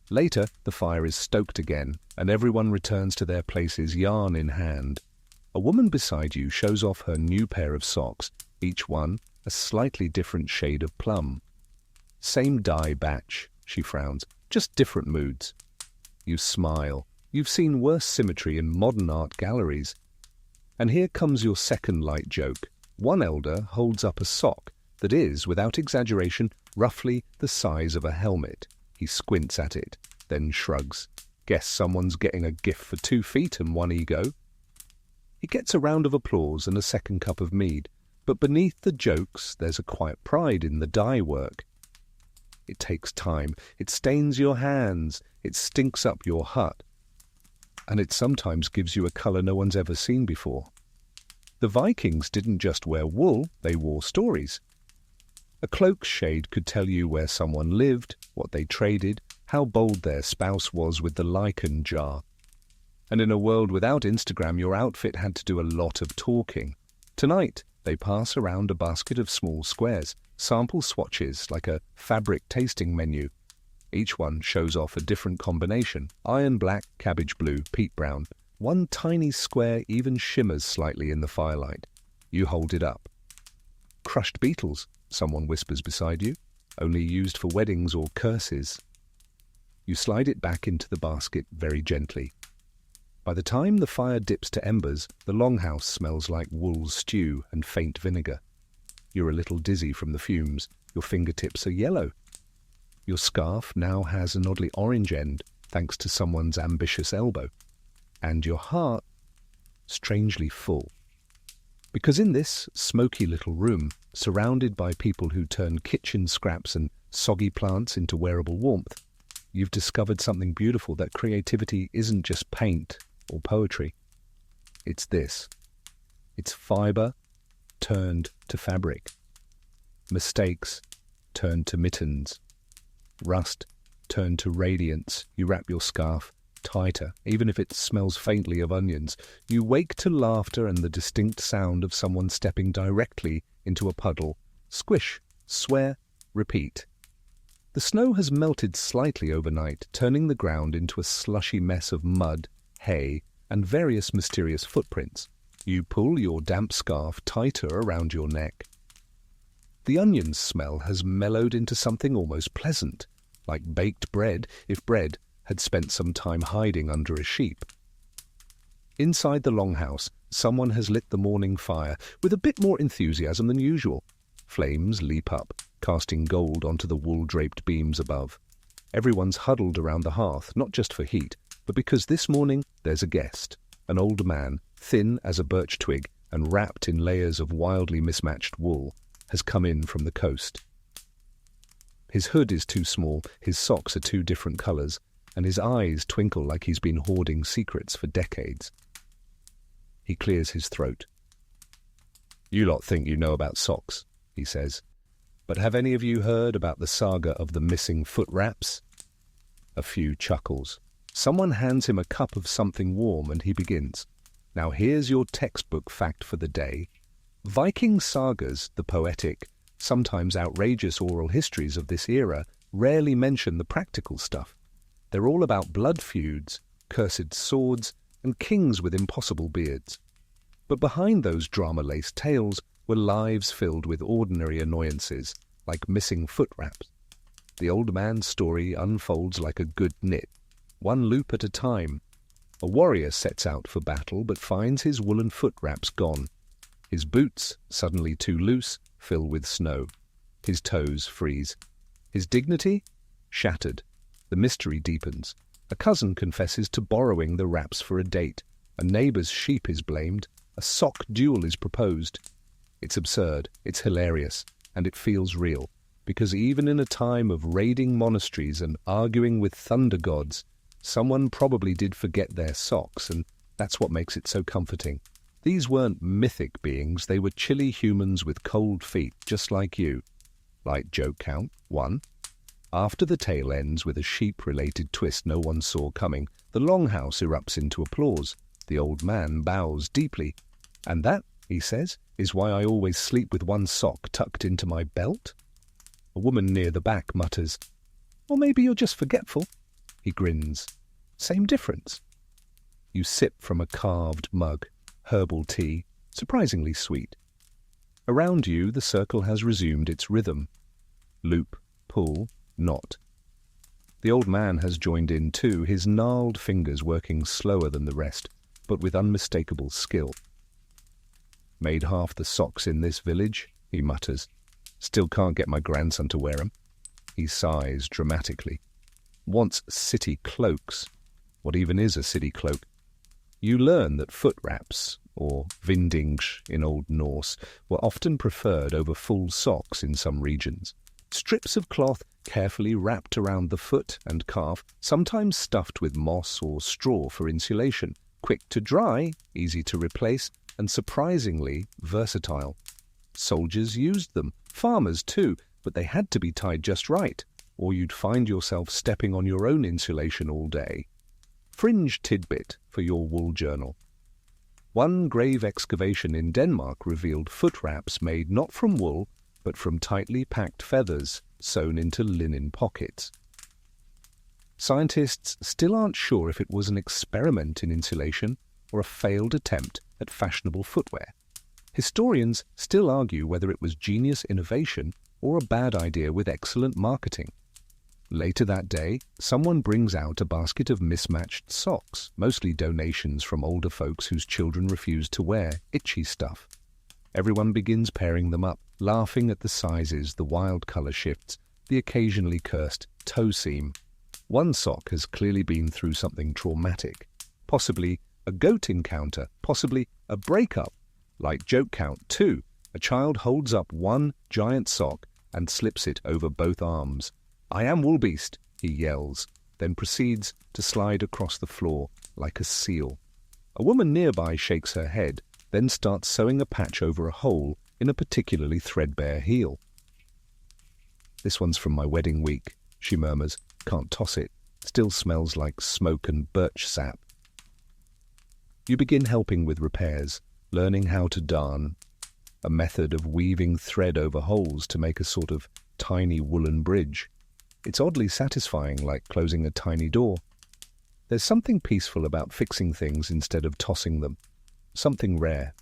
Later, the fire is stoked again, and everyone returns to their places, yarn in hand. A woman beside you shows off her new pair of socks, each one a slightly different shade of plum. "Same dye batch," she frowns, "just different moods." You smile. You've seen worse symmetry in modern art galleries. And here comes your second light joke. One elder holds up a sock that is, without exaggeration, roughly the size of a helmet. He squints at it, then shrugs. Guess someone's getting a gift for 2 feet and 1 ego. He gets a round of applause and a second cup of mead, but beneath the jokes there's a quiet pride in the dye work. It takes time, it stains your hands, it stinks up your hut, and it sometimes gives you a colour no one's ever seen before. The Vikings didn't just wear wool, they wore stories. A cloak's shade could tell you where someone lived, what they traded, how bold their spouse was with the lichen jar. And in a world without Instagram, your outfit had to do a lot of talking. Tonight, they pass around a basket of small squares, sample swatches like a fabric tasting menu. Each one shows off a different combination: iron black, cabbage blue, peat brown. One tiny square even shimmers slightly in the firelight. You hold it up. Crushed beetles, someone whispers beside you, only used for weddings or curses. You slide it back into the basket very gently. By the time the fire dips to embers, the longhouse smells like wool stew and faint vinegar. You're a little dizzy from the fumes. Your fingertips are yellow. Your scarf now has an oddly orange end, thanks to someone's ambitious elbow. And your heart, strangely full. Because in this smoky little room, surrounded by people who turn kitchen scraps and soggy plants into wearable warmth, you've discovered something beautiful: that creativity isn't just paint or poetry. It's this. It's fiber turned to fabric. Mistakes turned to mittens. Rust turned to radiance. You wrap your scarf tighter, even if it smells faintly of onions. You wake to laughter and the distinct sound of someone stepping directly into a puddle. Squish, swear, repeat. The snow has melted slightly overnight, turning the ground into a slushy mess of mud, hay, and various mysterious footprints. You pull your damp scarf tighter around your neck. The onion smell has mellowed into something almost pleasant, like baked bread if bread had spent some time hiding under a sheep. Inside the longhouse, someone has lit the morning fire with a bit more enthusiasm than usual. Flames leap up, casting gold onto the wool-draped beams above. Everyone's huddled around the hearth, not just for heat, but because this morning there's a guest, an old man, thin as a birch twig and wrapped in layers of wildly mismatched wool, has come in from the coast. His hood is too small, his socks are two different colours, and his eyes twinkle like he's been hoarding secrets for decades. He clears his throat. "You lot think you know about socks," he says, "but have any of you heard about the saga of the missing foot wraps?" A few chuckles. Someone hands him a cup of something warm and he begins. "Now here's your textbook fact for the day. Viking sagas, the poetic, sometimes outrageous oral histories of this era, rarely mention the practical stuff. They're all about blood feuds, cursed swords, and kings with impossible beards. But behind those drama-laced tales were lives filled with ordinary annoyances, like missing foot wraps. The old man's story unfolds like a good knit, one loop at a time. A warrior sets out for battle but finds his woolen foot wraps gone. His boots, suddenly too loose, fill with snow. His toes freeze. His dignity? Shattered. The mystery deepens. A cousin confesses to borrowing the wraps for a date. A neighbour's sheep is blamed. A sock duel is proposed. It's absurd, it's hilarious, and it feels real, because even in a time of raiding monasteries and arguing with thunder gods, someone probably did forget their socks, and that's what makes it so comforting. These weren't mythic beings, they were chilly humans with cold feet, just like you. Light joke count, 1. After the tale ends with a sheep-related twist no one saw coming, the longhouse erupts into applause. The old man bows deeply. "And that," he says, "is why I always sleep with one sock tucked into my belt?" A woman near the back mutters, "Or maybe you're just forgetful." He grins. "Same difference." You sip from a carved mug, herbal tea, surprisingly sweet. Around you, the circle has resumed its rhythm. Loop, pull, knot. The old man has joined in too, his gnarled fingers working slower than the rest, but with unmistakable skill. "Made half the socks in this village," he mutters. "Still can't get my grandson to wear 'em." He sighs dramatically. "Wants city cloaks." What even is a city cloak? You learn that foot wraps, or vindings in Old Norse, were often preferred over full socks in some regions. Strips of cloth carefully wrapped around the foot and calf, sometimes stuffed with moss or straw for insulation. Quick to dry, easy to replace, and surprisingly versatile. Soldiers used them, farmers too, but they had to be tied just right, or you'd find yourself stepping on your own insulation all day. Fringe tidbit for your wool journal. One grave excavation in Denmark revealed foot wraps made not from wool, but from tightly packed feathers sewn into linen pockets. Scientists still aren't sure if it was an experiment in insulation or a failed attempt at fashionable footwear. Historians still argue whether it was genius innovation or a bad idea with excellent marketing. Later that day, someone brings out a basket of mismatched socks, mostly donations from older folks whose children refused to wear itchy stuff. Everyone begins pairing them up, laughing at the sizes, the wild color shifts, the occasionally cursed toe seam. One sock has clearly been through something traumatic, possibly a goat encounter, possibly a breakup. Like joke count 2, a child holds up one giant sock and slips it over both arms. "I am Woolbeast," he yells, then proceeds to slide across the floor like a seal. A woman nearby shakes her head, then starts sewing a patch over a hole in a particularly threadbare heel. "This one's from my wedding week," she murmurs. "Can't toss it. Still smells like smoke and birch sap." You begin helping with repairs, learning how to darn, a method of weaving thread over holes to make a sort of tiny woolen bridge. It's oddly satisfying, like closing a tiny door. There's something peaceful about fixing things instead of tossing them, something rare.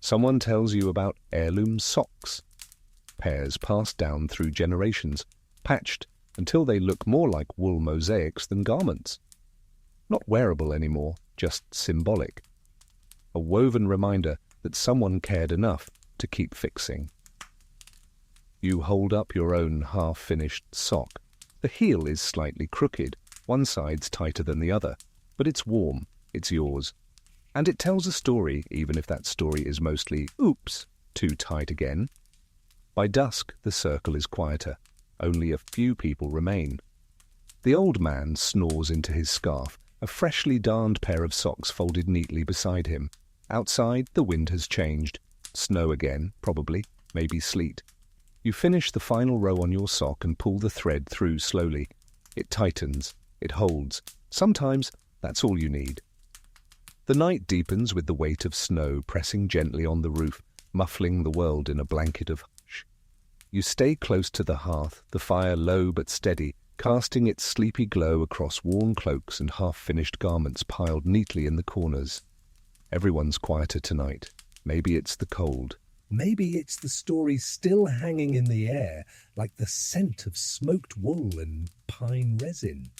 Someone tells you about heirloom socks, pairs passed down through generations, patched until they look more like wool mosaics than garments. Not wearable anymore, just symbolic. A woven reminder that someone cared enough to keep fixing. You hold up your own half-finished sock. The heel is slightly crooked, one side's tighter than the other, but it's warm, it's yours. And it tells a story, even if that story is mostly, "Oops, too tight again." By dusk, the circle is quieter. Only a few people remain. The old man snores into his scarf, a freshly darned pair of socks folded neatly beside him. Outside, the wind has changed. Snow again, probably, maybe sleet. You finish the final row on your sock and pull the thread through slowly. It tightens, it holds. Sometimes that's all you need. The night deepens with the weight of snow pressing gently on the roof, muffling the world in a blanket of hush. You stay close to the hearth, the fire low but steady, casting its sleepy glow across worn cloaks and half-finished garments piled neatly in the corners. Everyone's quieter tonight. Maybe it's the cold. Maybe it's the story still hanging in the air, like the scent of smoked wool and pine resin.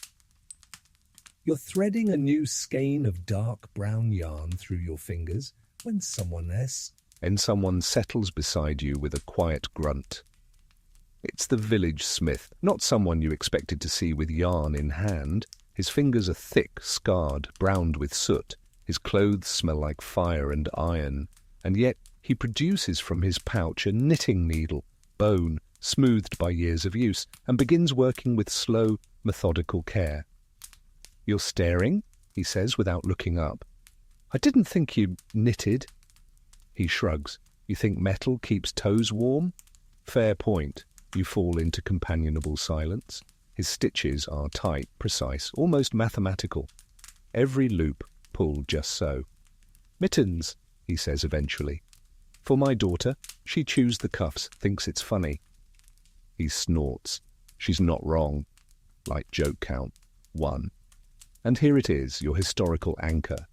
You're threading a new skein of dark brown yarn through your fingers when someone settles beside you with a quiet grunt. It's the village smith, not someone you expected to see with yarn in hand. His fingers are thick, scarred, browned with soot. His clothes smell like fire and iron, and yet he produces from his pouch a knitting needle, bone, smoothed by years of use, and begins working with slow, methodical care. "You're staring?" he says without looking up. "I didn't think you knitted." He shrugs. "You think metal keeps toes warm?" Fair point. You fall into companionable silence. His stitches are tight, precise, almost mathematical. Every loop pulled just so. "Mittens," he says eventually. "For my daughter. She chews the cuffs, thinks it's funny." He snorts. She's not wrong. Like joke count 1. And here it is, your historical anchor.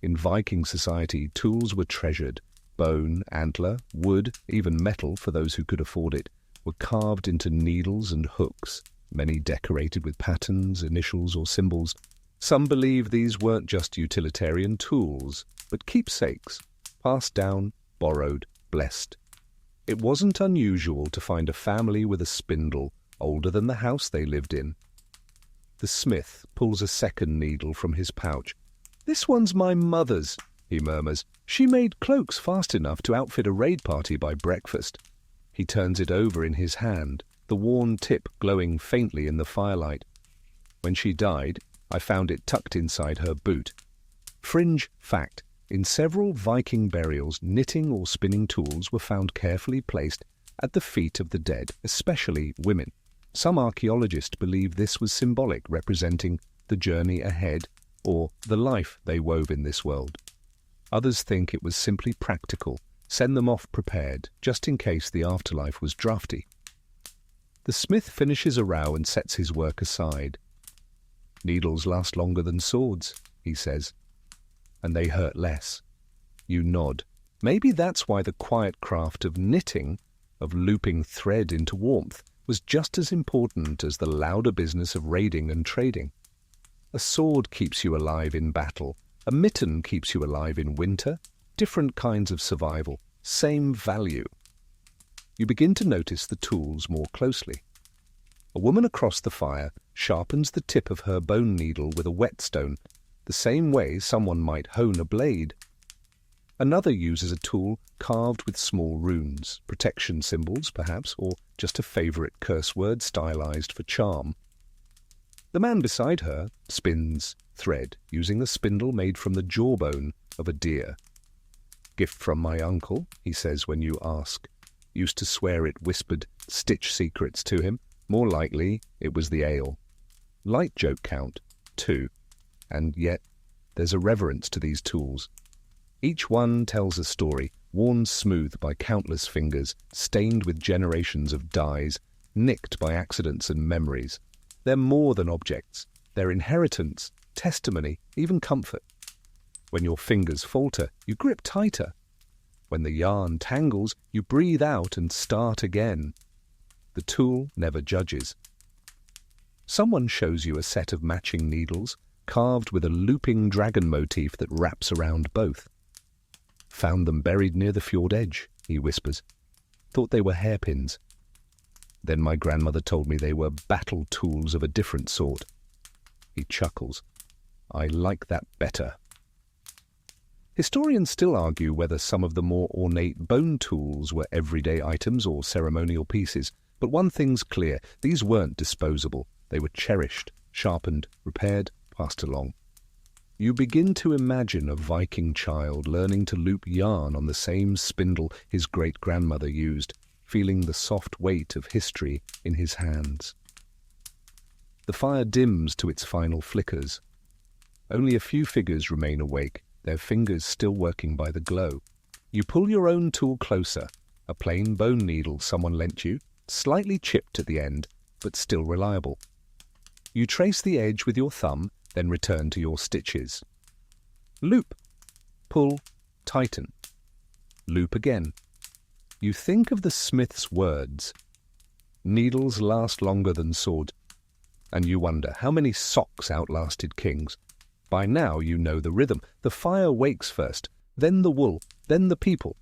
In Viking society, tools were treasured. Bone, antler, wood, even metal for those who could afford it, were carved into needles and hooks, many decorated with patterns, initials, or symbols. Some believe these weren't just utilitarian tools, but keepsakes, passed down, borrowed, blessed. It wasn't unusual to find a family with a spindle older than the house they lived in. The smith pulls a second needle from his pouch. "This one's my mother's," he murmurs. "She made cloaks fast enough to outfit a raid party by breakfast." He turns it over in his hand, the worn tip glowing faintly in the firelight. "When she died, I found it tucked inside her boot." Fringe fact, In several Viking burials, knitting or spinning tools were found carefully placed at the feet of the dead, especially women. Some archaeologists believe this was symbolic, representing the journey ahead or the life they wove in this world. Others think it was simply practical, send them off prepared, just in case the afterlife was drafty. The smith finishes a row and sets his work aside. "Needles last longer than swords," he says, "and they hurt less." You nod. Maybe that's why the quiet craft of knitting, of looping thread into warmth, was just as important as the louder business of raiding and trading. A sword keeps you alive in battle. A mitten keeps you alive in winter. Different kinds of survival, same value. You begin to notice the tools more closely. A woman across the fire sharpens the tip of her bone needle with a whetstone, the same way someone might hone a blade. Another uses a tool carved with small runes, protection symbols perhaps, or just a favorite curse word stylized for charm. The man beside her spins thread using a spindle made from the jawbone of a deer. "Gift from my uncle," he says when you ask. Used to swear it whispered stitch secrets to him. More likely it was the ale. Light joke count, too. And yet there's a reverence to these tools. Each one tells a story, worn smooth by countless fingers, stained with generations of dyes, nicked by accidents and memories. They're more than objects. They're inheritance, testimony, even comfort. When your fingers falter, you grip tighter. When the yarn tangles, you breathe out and start again. The tool never judges. Someone shows you a set of matching needles, carved with a looping dragon motif that wraps around both. "Found them buried near the fjord edge," he whispers. "Thought they were hairpins. Then my grandmother told me they were battle tools of a different sort." He chuckles. "I like that better." Historians still argue whether some of the more ornate bone tools were everyday items or ceremonial pieces, but one thing's clear, these weren't disposable. They were cherished, sharpened, repaired, passed along. You begin to imagine a Viking child learning to loop yarn on the same spindle his great-grandmother used, feeling the soft weight of history in his hands. The fire dims to its final flickers. Only a few figures remain awake, their fingers still working by the glow. You pull your own tool closer, a plain bone needle someone lent you, slightly chipped at the end, but still reliable. You trace the edge with your thumb, then return to your stitches. Loop, pull, tighten. Loop again. You think of the smith's words. Needles last longer than swords. And you wonder how many socks outlasted kings. By now you know the rhythm. The fire wakes first, then the wool, then the people.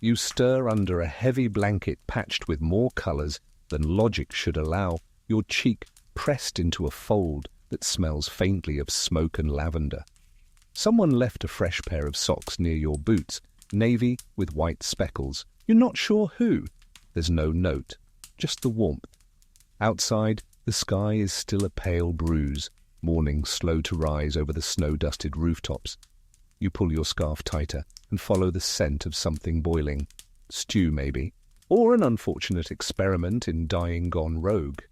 You stir under a heavy blanket patched with more colours than logic should allow, your cheek pressed into a fold that smells faintly of smoke and lavender. Someone left a fresh pair of socks near your boots, navy with white speckles. You're not sure who. There's no note, just the warmth. Outside, the sky is still a pale bruise, morning slow to rise over the snow-dusted rooftops. You pull your scarf tighter and follow the scent of something boiling. Stew, maybe, or an unfortunate experiment in dyeing gone rogue.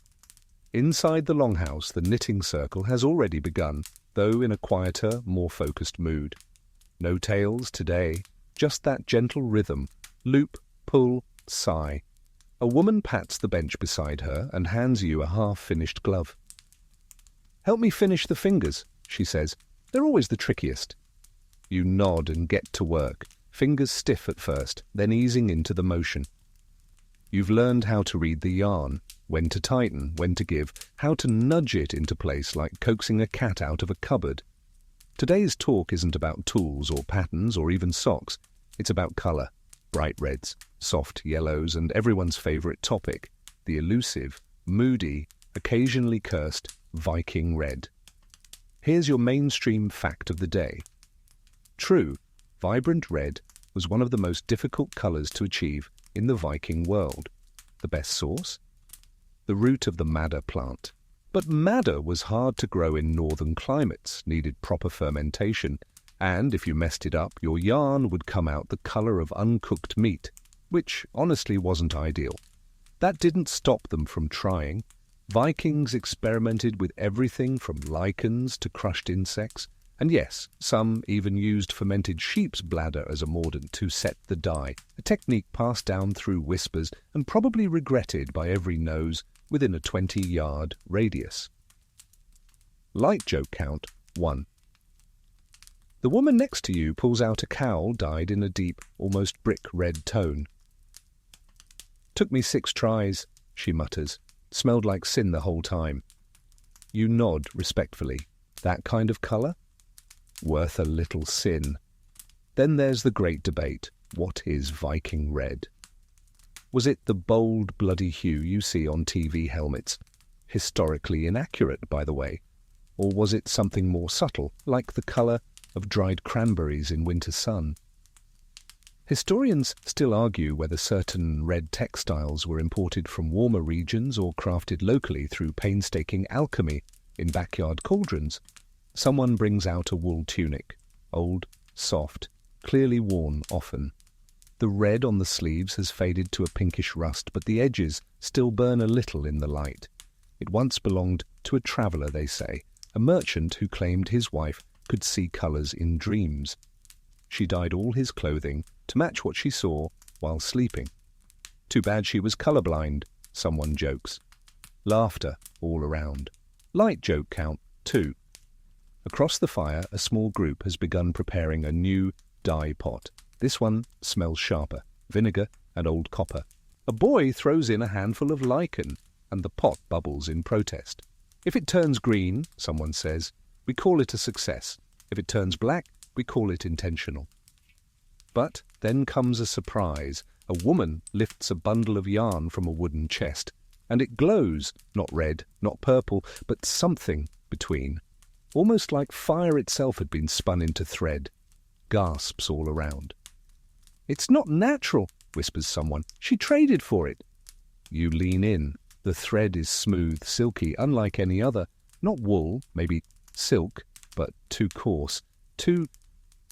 Inside the longhouse, the knitting circle has already begun, though in a quieter, more focused mood. No tales today, just that gentle rhythm, loop, pull, sigh. A woman pats the bench beside her and hands you a half-finished glove. "Help me finish the fingers," she says. "They're always the trickiest." You nod and get to work, fingers stiff at first, then easing into the motion. You've learned how to read the yarn, when to tighten, when to give, how to nudge it into place like coaxing a cat out of a cupboard. Today's talk isn't about tools or patterns or even socks. It's about colour, bright reds, soft yellows, and everyone's favourite topic, the elusive, moody, occasionally cursed Viking red. Here's your mainstream fact of the day. True, vibrant red was one of the most difficult colours to achieve in the Viking world. The best source? The root of the madder plant. But madder was hard to grow in northern climates, needed proper fermentation, And if you messed it up, your yarn would come out the colour of uncooked meat, which honestly wasn't ideal. That didn't stop them from trying. Vikings experimented with everything from lichens to crushed insects, and yes, some even used fermented sheep's bladder as a mordant to set the dye, a technique passed down through whispers and probably regretted by every nose within a 20-yard radius. Light joke count 1. The woman next to you pulls out a cowl dyed in a deep, almost brick-red tone. "Took me 6 tries," she mutters. "Smelled like sin the whole time." You nod respectfully. That kind of colour? Worth a little sin. Then there's the great debate. What is Viking red? Was it the bold, bloody hue you see on TV helmets? Historically inaccurate, by the way. Or was it something more subtle, like the colour of dried cranberries in winter sun? Historians still argue whether certain red textiles were imported from warmer regions or crafted locally through painstaking alchemy in backyard cauldrons. Someone brings out a wool tunic, old, soft, clearly worn often. The red on the sleeves has faded to a pinkish rust, but the edges still burn a little in the light. It once belonged to a traveller, they say, a merchant who claimed his wife could see colours in dreams. She dyed all his clothing to match what she saw while sleeping. Too bad she was colourblind, someone jokes. Laughter all around. Light joke count 2. Across the fire, a small group has begun preparing a new dye pot. This one smells sharper, vinegar and old copper. A boy throws in a handful of lichen, and the pot bubbles in protest. If it turns green, someone says, we call it a success. If it turns black, we call it intentional. But then comes a surprise. A woman lifts a bundle of yarn from a wooden chest, and it glows, not red, not purple, but something between. Almost like fire itself had been spun into thread. Gasps all around. "It's not natural," whispers someone. "She traded for it." You lean in. The thread is smooth, silky, unlike any other. Not wool, maybe silk, but too coarse. Too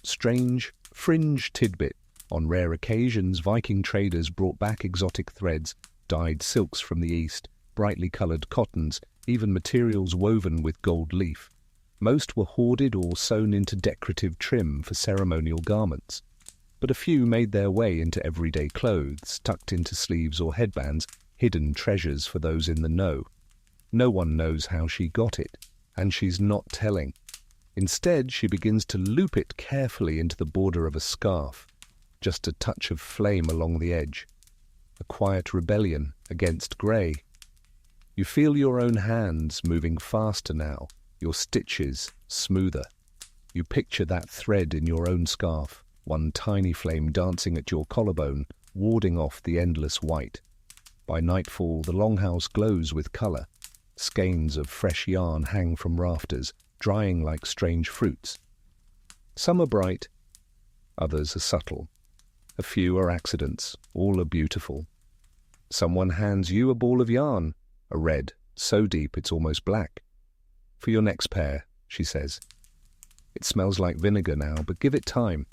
strange, fringe tidbit. On rare occasions, Viking traders brought back exotic threads, dyed silks from the east, brightly coloured cottons, even materials woven with gold leaf. Most were hoarded or sewn into decorative trim for ceremonial garments. But a few made their way into everyday clothes, tucked into sleeves or headbands, hidden treasures for those in the know. No one knows how she got it, and she's not telling. Instead, she begins to loop it carefully into the border of a scarf, just a touch of flame along the edge. A quiet rebellion against grey. You feel your own hands moving faster now, your stitches smoother. You picture that thread in your own scarf, one tiny flame dancing at your collarbone, warding off the endless white. By nightfall, the longhouse glows with colour. Skeins of fresh yarn hang from rafters, drying like strange fruits. Some are bright, others are subtle. A few are accidents, all are beautiful. Someone hands you a ball of yarn, a red, so deep it's almost black. "For your next pair," she says. "It smells like vinegar now, but give it time."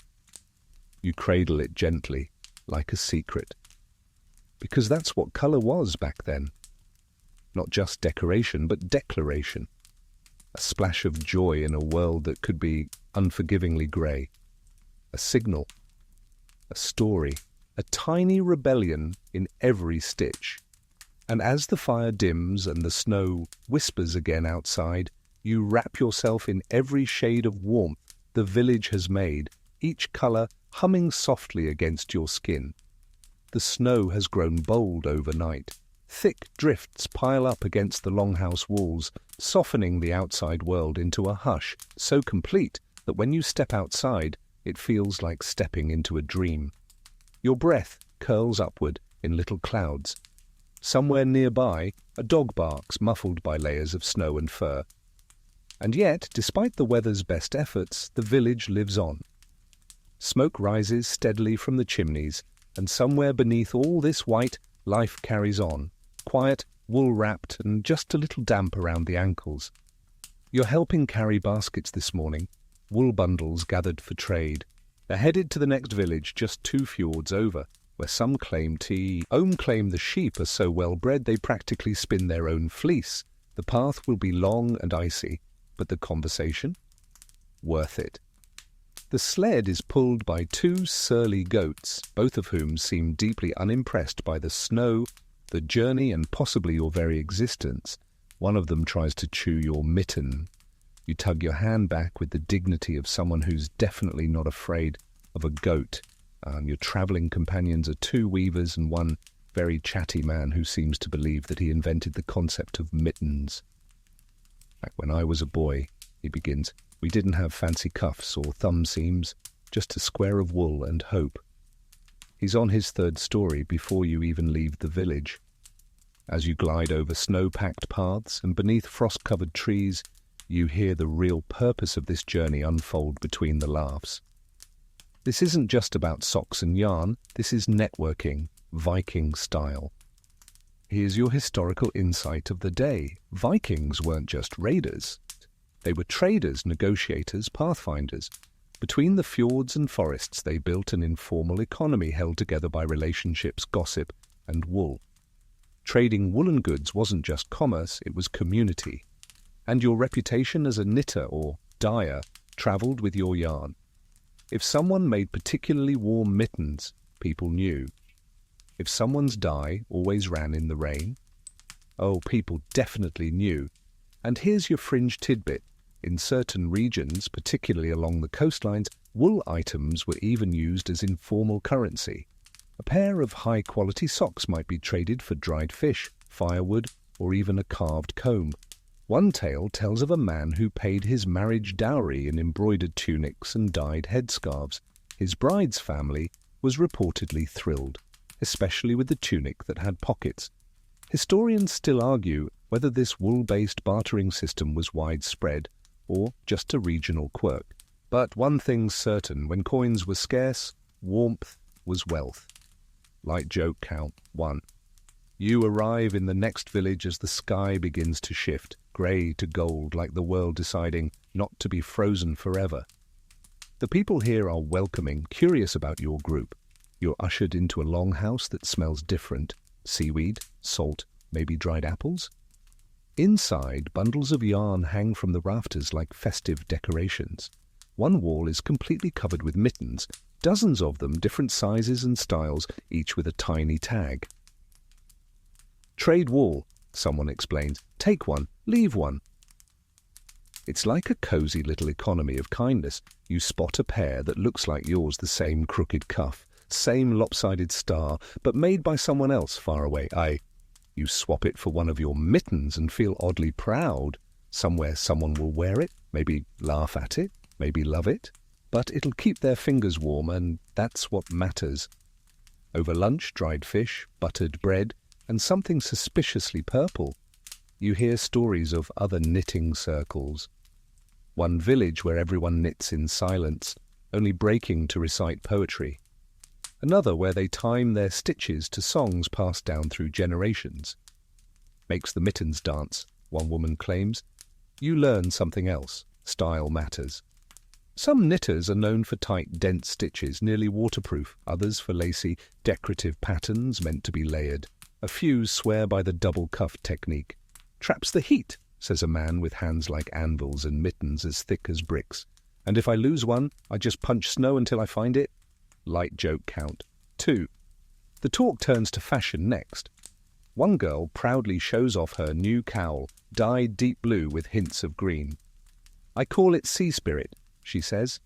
You cradle it gently, like a secret. Because that's what colour was back then. Not just decoration, but declaration. A splash of joy in a world that could be unforgivingly grey. A signal. A story. A tiny rebellion in every stitch. And as the fire dims and the snow whispers again outside, you wrap yourself in every shade of warmth the village has made, each colour humming softly against your skin. The snow has grown bold overnight. Thick drifts pile up against the longhouse walls, softening the outside world into a hush so complete that when you step outside, it feels like stepping into a dream. Your breath curls upward in little clouds. Somewhere nearby, a dog barks, muffled by layers of snow and fur. And yet, despite the weather's best efforts, the village lives on. Smoke rises steadily from the chimneys, and somewhere beneath all this white, life carries on, quiet, wool-wrapped, and just a little damp around the ankles. You're helping carry baskets this morning. wool bundles gathered for trade. They're headed to the next village just 2 fjords over, where some claim the sheep are so well bred they practically spin their own fleece. The path will be long and icy, but the conversation? Worth it. The sled is pulled by 2 surly goats, both of whom seem deeply unimpressed by the snow, the journey, and possibly your very existence. One of them tries to chew your mitten. You tug your hand back with the dignity of someone who's definitely not afraid of a goat. Your travelling companions are 2 weavers and 1 very chatty man who seems to believe that he invented the concept of mittens. Back when I was a boy, he begins, we didn't have fancy cuffs or thumb seams, just a square of wool and hope. He's on his 3rd story before you even leave the village. As you glide over snow-packed paths and beneath frost-covered trees, you hear the real purpose of this journey unfold between the laughs. This isn't just about socks and yarn, this is networking, Viking style. Here's your historical insight of the day. Vikings weren't just raiders. They were traders, negotiators, pathfinders. Between the fjords and forests they built an informal economy held together by relationships, gossip, and wool. Trading woolen goods wasn't just commerce, it was community. And your reputation as a knitter or dyer travelled with your yarn. If someone made particularly warm mittens, people knew. If someone's dye always ran in the rain, people definitely knew. And here's your fringe tidbit. In certain regions, particularly along the coastlines, wool items were even used as informal currency. A pair of high-quality socks might be traded for dried fish, firewood, or even a carved comb. One tale tells of a man who paid his marriage dowry in embroidered tunics and dyed headscarves. His bride's family was reportedly thrilled, especially with the tunic that had pockets. Historians still argue whether this wool-based bartering system was widespread or just a regional quirk. But one thing's certain, when coins were scarce, warmth was wealth. Light joke count 1. You arrive in the next village as the sky begins to shift, grey to gold, like the world deciding not to be frozen forever. The people here are welcoming, curious about your group. You're ushered into a longhouse that smells different. Seaweed, salt, maybe dried apples. Inside, bundles of yarn hang from the rafters like festive decorations. One wall is completely covered with mittens, dozens of them, different sizes and styles, each with a tiny tag. Trade wool, someone explains. Take one, leave one. It's like a cozy little economy of kindness. You spot a pair that looks like yours, the same crooked cuff, same lopsided star, but made by someone else far away. You swap it for one of your mittens and feel oddly proud. Somewhere someone will wear it, maybe laugh at it, maybe love it, but it'll keep their fingers warm, and that's what matters. Over lunch, dried fish, buttered bread, and something suspiciously purple. You hear stories of other knitting circles. One village where everyone knits in silence, only breaking to recite poetry. Another where they time their stitches to songs passed down through generations. Makes the mittens dance, one woman claims. You learn something else. Style matters. Some knitters are known for tight, dense stitches, nearly waterproof, others for lacy, decorative patterns meant to be layered. A few swear by the double cuff technique. Traps the heat, says a man with hands like anvils and mittens as thick as bricks. And if I lose one, I just punch snow until I find it. Light joke count 2. The talk turns to fashion next. One girl proudly shows off her new cowl, dyed deep blue with hints of green. I call it sea spirit, she says.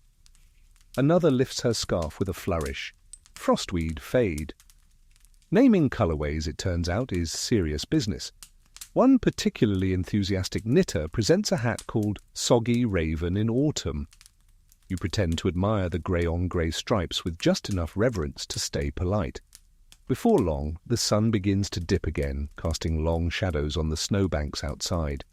Another lifts her scarf with a flourish. Frostweed fade. Naming colourways, it turns out, is serious business. One particularly enthusiastic knitter presents a hat called Soggy Raven in Autumn. You pretend to admire the grey-on-grey stripes with just enough reverence to stay polite. Before long, the sun begins to dip again, casting long shadows on the snowbanks outside.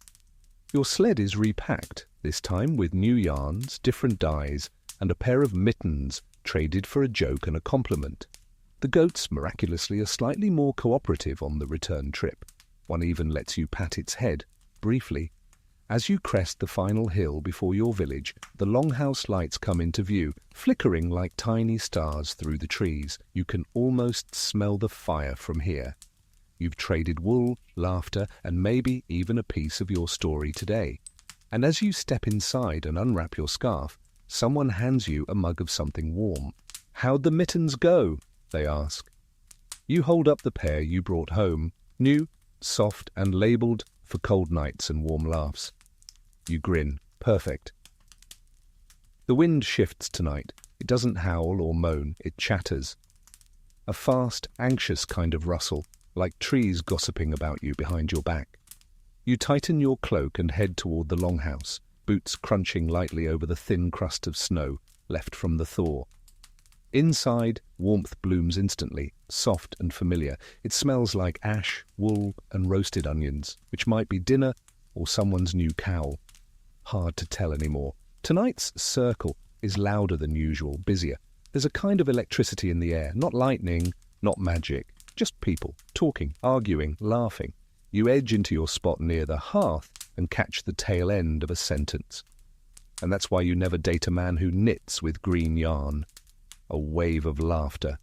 Your sled is repacked, this time with new yarns, different dyes, and a pair of mittens traded for a joke and a compliment. The goats, miraculously, are slightly more cooperative on the return trip. One even lets you pat its head, briefly. As you crest the final hill before your village, the longhouse lights come into view, flickering like tiny stars through the trees. You can almost smell the fire from here. You've traded wool, laughter, and maybe even a piece of your story today. And as you step inside and unwrap your scarf, someone hands you a mug of something warm. "How'd the mittens go?" they ask. You hold up the pair you brought home, new, soft, and labelled for cold nights and warm laughs. You grin. Perfect. The wind shifts tonight. It doesn't howl or moan, it chatters. A fast, anxious kind of rustle, like trees gossiping about you behind your back. You tighten your cloak and head toward the longhouse, boots crunching lightly over the thin crust of snow left from the thaw. Inside, warmth blooms instantly, soft and familiar. It smells like ash, wool, and roasted onions, which might be dinner or someone's new cowl. Hard to tell anymore. Tonight's circle is louder than usual, busier. There's a kind of electricity in the air, not lightning, not magic, just people, talking, arguing, laughing. You edge into your spot near the hearth and catch the tail end of a sentence. And that's why you never date a man who knits with green yarn. A wave of laughter.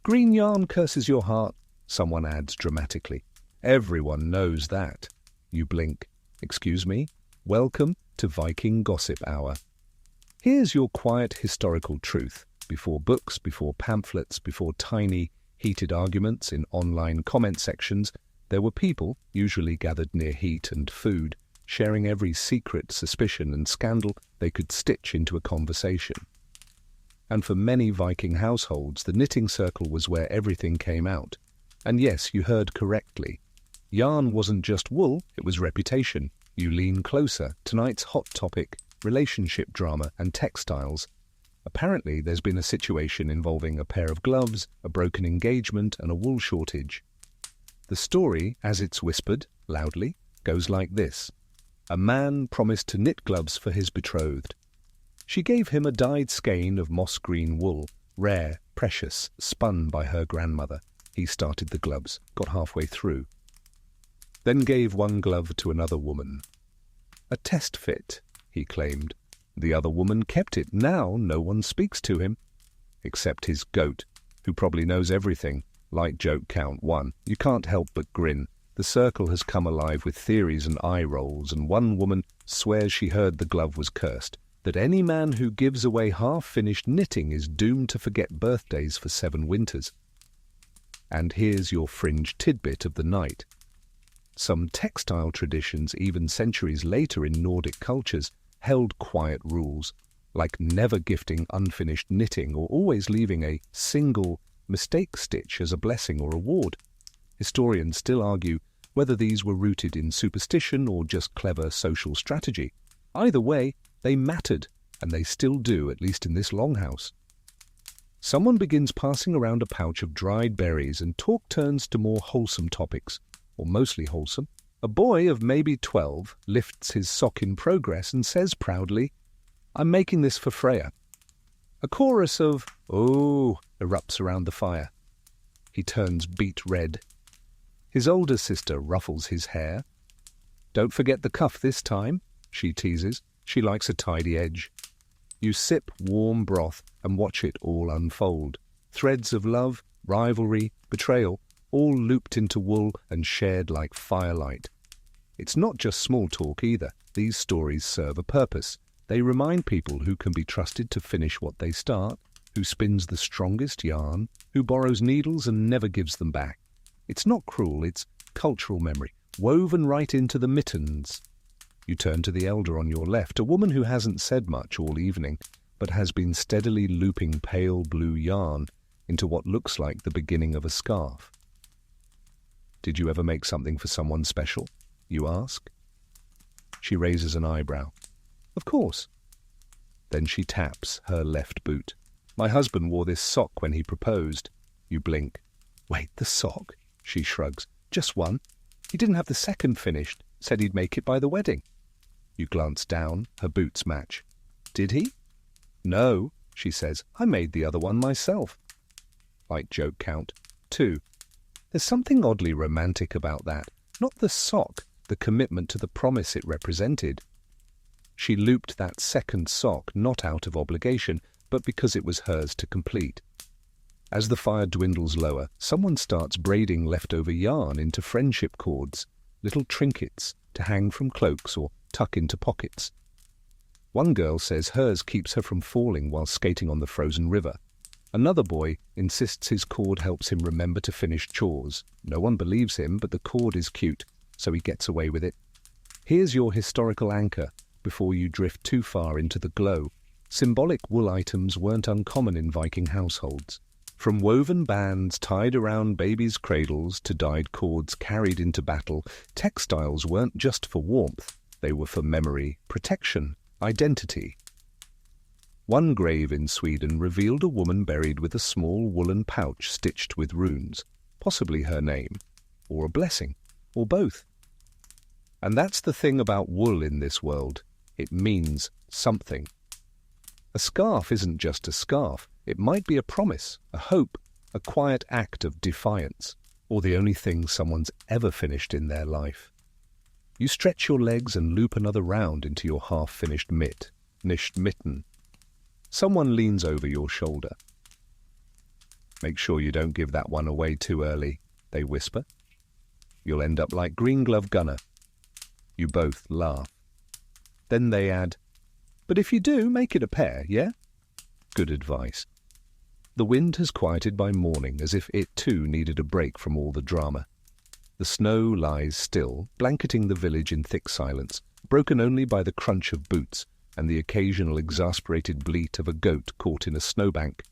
"Green yarn curses your heart," someone adds dramatically. "Everyone knows that." You blink. "Excuse me? Welcome to Viking Gossip Hour." Here's your quiet historical truth. Before books, before pamphlets, before tiny, heated arguments in online comment sections, there were people, usually gathered near heat and food, sharing every secret, suspicion and scandal they could stitch into a conversation. And for many Viking households, the knitting circle was where everything came out. And yes, you heard correctly. Yarn wasn't just wool, it was reputation. You lean closer. Tonight's hot topic, relationship drama and textiles. Apparently, there's been a situation involving a pair of gloves, a broken engagement, and a wool shortage. The story, as it's whispered, loudly, goes like this. A man promised to knit gloves for his betrothed. She gave him a dyed skein of moss-green wool, rare, precious, spun by her grandmother. He started the gloves, got halfway through. Then gave one glove to another woman. "A test fit," he claimed. The other woman kept it. Now no one speaks to him, except his goat, who probably knows everything. Light joke count 1. You can't help but grin. The circle has come alive with theories and eye rolls, and one woman swears she heard the glove was cursed, that any man who gives away half-finished knitting is doomed to forget birthdays for 7 winters. And here's your fringe tidbit of the night. Some textile traditions, even centuries later in Nordic cultures, held quiet rules, like never gifting unfinished knitting or always leaving a single mistake stitch as a blessing or reward. Historians still argue whether these were rooted in superstition or just clever social strategy. Either way, they mattered, and they still do, at least in this longhouse. Someone begins passing around a pouch of dried berries, and talk turns to more wholesome topics, or mostly wholesome. A boy of maybe 12 lifts his sock in progress and says proudly, "I'm making this for Freya." A chorus of "oh" erupts around the fire. He turns beet red. His older sister ruffles his hair. "Don't forget the cuff this time," she teases. She likes a tidy edge. You sip warm broth and watch it all unfold. Threads of love, rivalry, betrayal, all looped into wool and shared like firelight. It's not just small talk either. These stories serve a purpose. They remind people who can be trusted to finish what they start, who spins the strongest yarn, who borrows needles and never gives them back. It's not cruel, it's cultural memory, woven right into the mittens. You turn to the elder on your left, a woman who hasn't said much all evening, but has been steadily looping pale blue yarn into what looks like the beginning of a scarf. "Did you ever make something for someone special?" you ask. She raises an eyebrow. "Of course." Then she taps her left boot. "My husband wore this sock when he proposed." You blink. "Wait, the sock?" She shrugs. "Just one. He didn't have the second finished. Said he'd make it by the wedding." You glance down. Her boots match. "Did he?" "No," she says. "I made the other one myself." Light joke count 2. There's something oddly romantic about that. Not the sock, the commitment to the promise it represented. She looped that second sock not out of obligation, but because it was hers to complete. As the fire dwindles lower, someone starts braiding leftover yarn into friendship cords, little trinkets to hang from cloaks or tuck into pockets. One girl says hers keeps her from falling while skating on the frozen river. Another boy insists his cord helps him remember to finish chores. No one believes him, but the cord is cute, so he gets away with it. Here's your historical anchor before you drift too far into the glow. Symbolic wool items weren't uncommon in Viking households. From woven bands tied around babies' cradles to dyed cords carried into battle, textiles weren't just for warmth. They were for memory, protection, identity. One grave in Sweden revealed a woman buried with a small woolen pouch stitched with runes, possibly her name, or a blessing, or both. And that's the thing about wool in this world. It means something. A scarf isn't just a scarf. It might be a promise, a hope, a quiet act of defiance, or the only thing someone's ever finished in their life. You stretch your legs and loop another round into your half-finished mitten. Someone leans over your shoulder. "Make sure you don't give that one away too early," they whisper. "You'll end up like Green Glove Gunner." You both laugh. Then they add, "But if you do, make it a pair, yeah?" Good advice. The wind has quieted by morning, as if it too needed a break from all the drama. The snow lies still, blanketing the village in thick silence, broken only by the crunch of boots and the occasional exasperated bleat of a goat caught in a snowbank.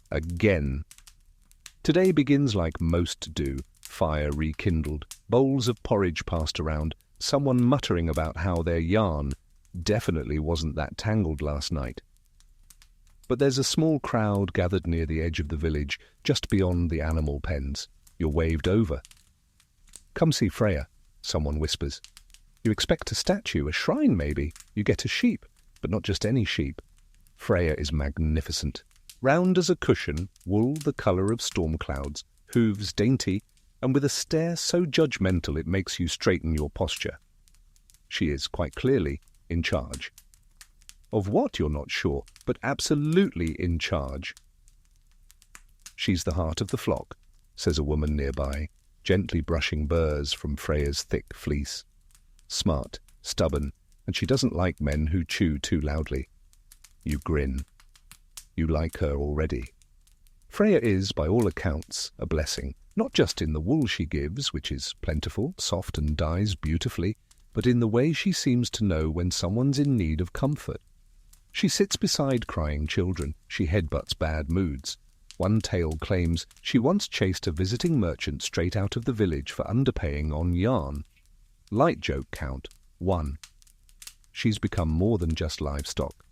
Again. Today begins like most do, fire rekindled, bowls of porridge passed around, someone muttering about how their yarn definitely wasn't that tangled last night. But there's a small crowd gathered near the edge of the village, just beyond the animal pens. You're waved over. "Come see Freya," someone whispers. You expect a statue, a shrine maybe. You get a sheep, but not just any sheep. Freya is magnificent. Round as a cushion, wool the colour of storm clouds, hooves dainty, and with a stare so judgmental it makes you straighten your posture. She is, quite clearly, in charge. Of what, you're not sure, but absolutely in charge. "She's the heart of the flock," says a woman nearby, gently brushing burrs from Freya's thick fleece. Smart, stubborn, and she doesn't like men who chew too loudly. You grin. You like her already. Freya is, by all accounts, a blessing, not just in the wool she gives, which is plentiful, soft and dyes beautifully, but in the way she seems to know when someone's in need of comfort. She sits beside crying children. She headbutts bad moods. One tale claims she once chased a visiting merchant straight out of the village for underpaying on yarn. Light joke count, 1. She's become more than just livestock.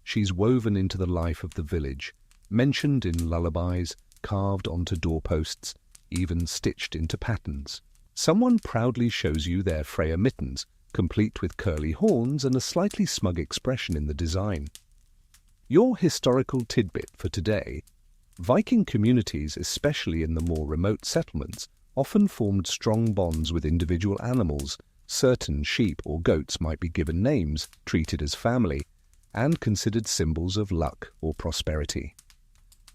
She's woven into the life of the village, mentioned in lullabies, carved onto doorposts, even stitched into patterns. Someone proudly shows you their Freya mittens, complete with curly horns and a slightly smug expression in the design. Your historical tidbit for today: Viking communities, especially in the more remote settlements, often formed strong bonds with individual animals. Certain sheep or goats might be given names, treated as family, and considered symbols of luck or prosperity.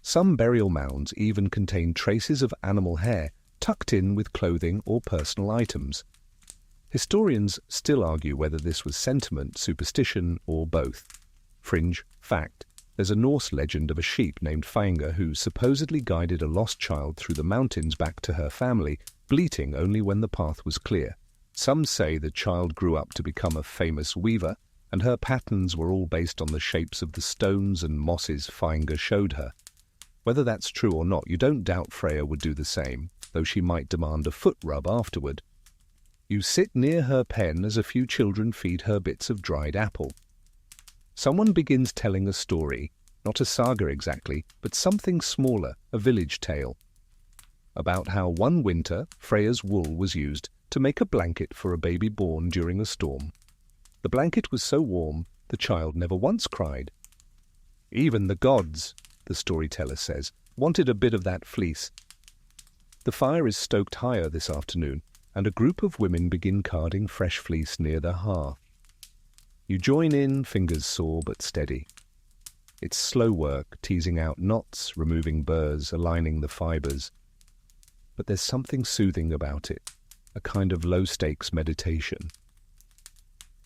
Some burial mounds even contain traces of animal hair tucked in with clothing or personal items. Historians still argue whether this was sentiment, superstition, or both. Fringe fact: there's a Norse legend of a sheep named Finger who supposedly guided a lost child through the mountains back to her family, bleating only when the path was clear. Some say the child grew up to become a famous weaver, and her patterns were all based on the shapes of the stones and mosses Finger showed her. Whether that's true or not, you don't doubt Freya would do the same, though she might demand a foot rub afterward. You sit near her pen as a few children feed her bits of dried apple. Someone begins telling a story, not a saga exactly, but something smaller, a village tale, about how one winter Freya's wool was used to make a blanket for a baby born during a storm. The blanket was so warm, the child never once cried. Even the gods, the storyteller says, wanted a bit of that fleece. The fire is stoked higher this afternoon, and a group of women begin carding fresh fleece near the hearth. You join in, fingers sore but steady. It's slow work, teasing out knots, removing burrs, aligning the fibers. But there's something soothing about it, a kind of low-stakes meditation.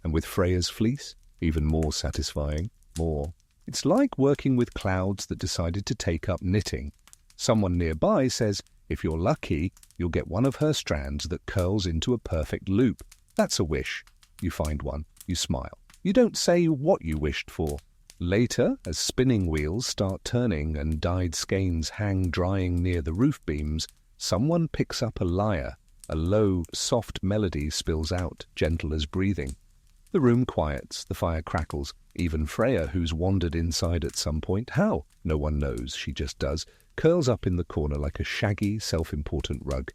And with Freya's fleece, even more satisfying, more. It's like working with clouds that decided to take up knitting. Someone nearby says, if you're lucky, you'll get one of her strands that curls into a perfect loop. That's a wish. You find one. You smile. You don't say what you wished for. Later, as spinning wheels start turning and dyed skeins hang drying near the roof beams, someone picks up a lyre. A low, soft melody spills out, gentle as breathing. The room quiets, the fire crackles. Even Freya, who's wandered inside at some point, how? No one knows, she just does, curls up in the corner like a shaggy, self-important rug.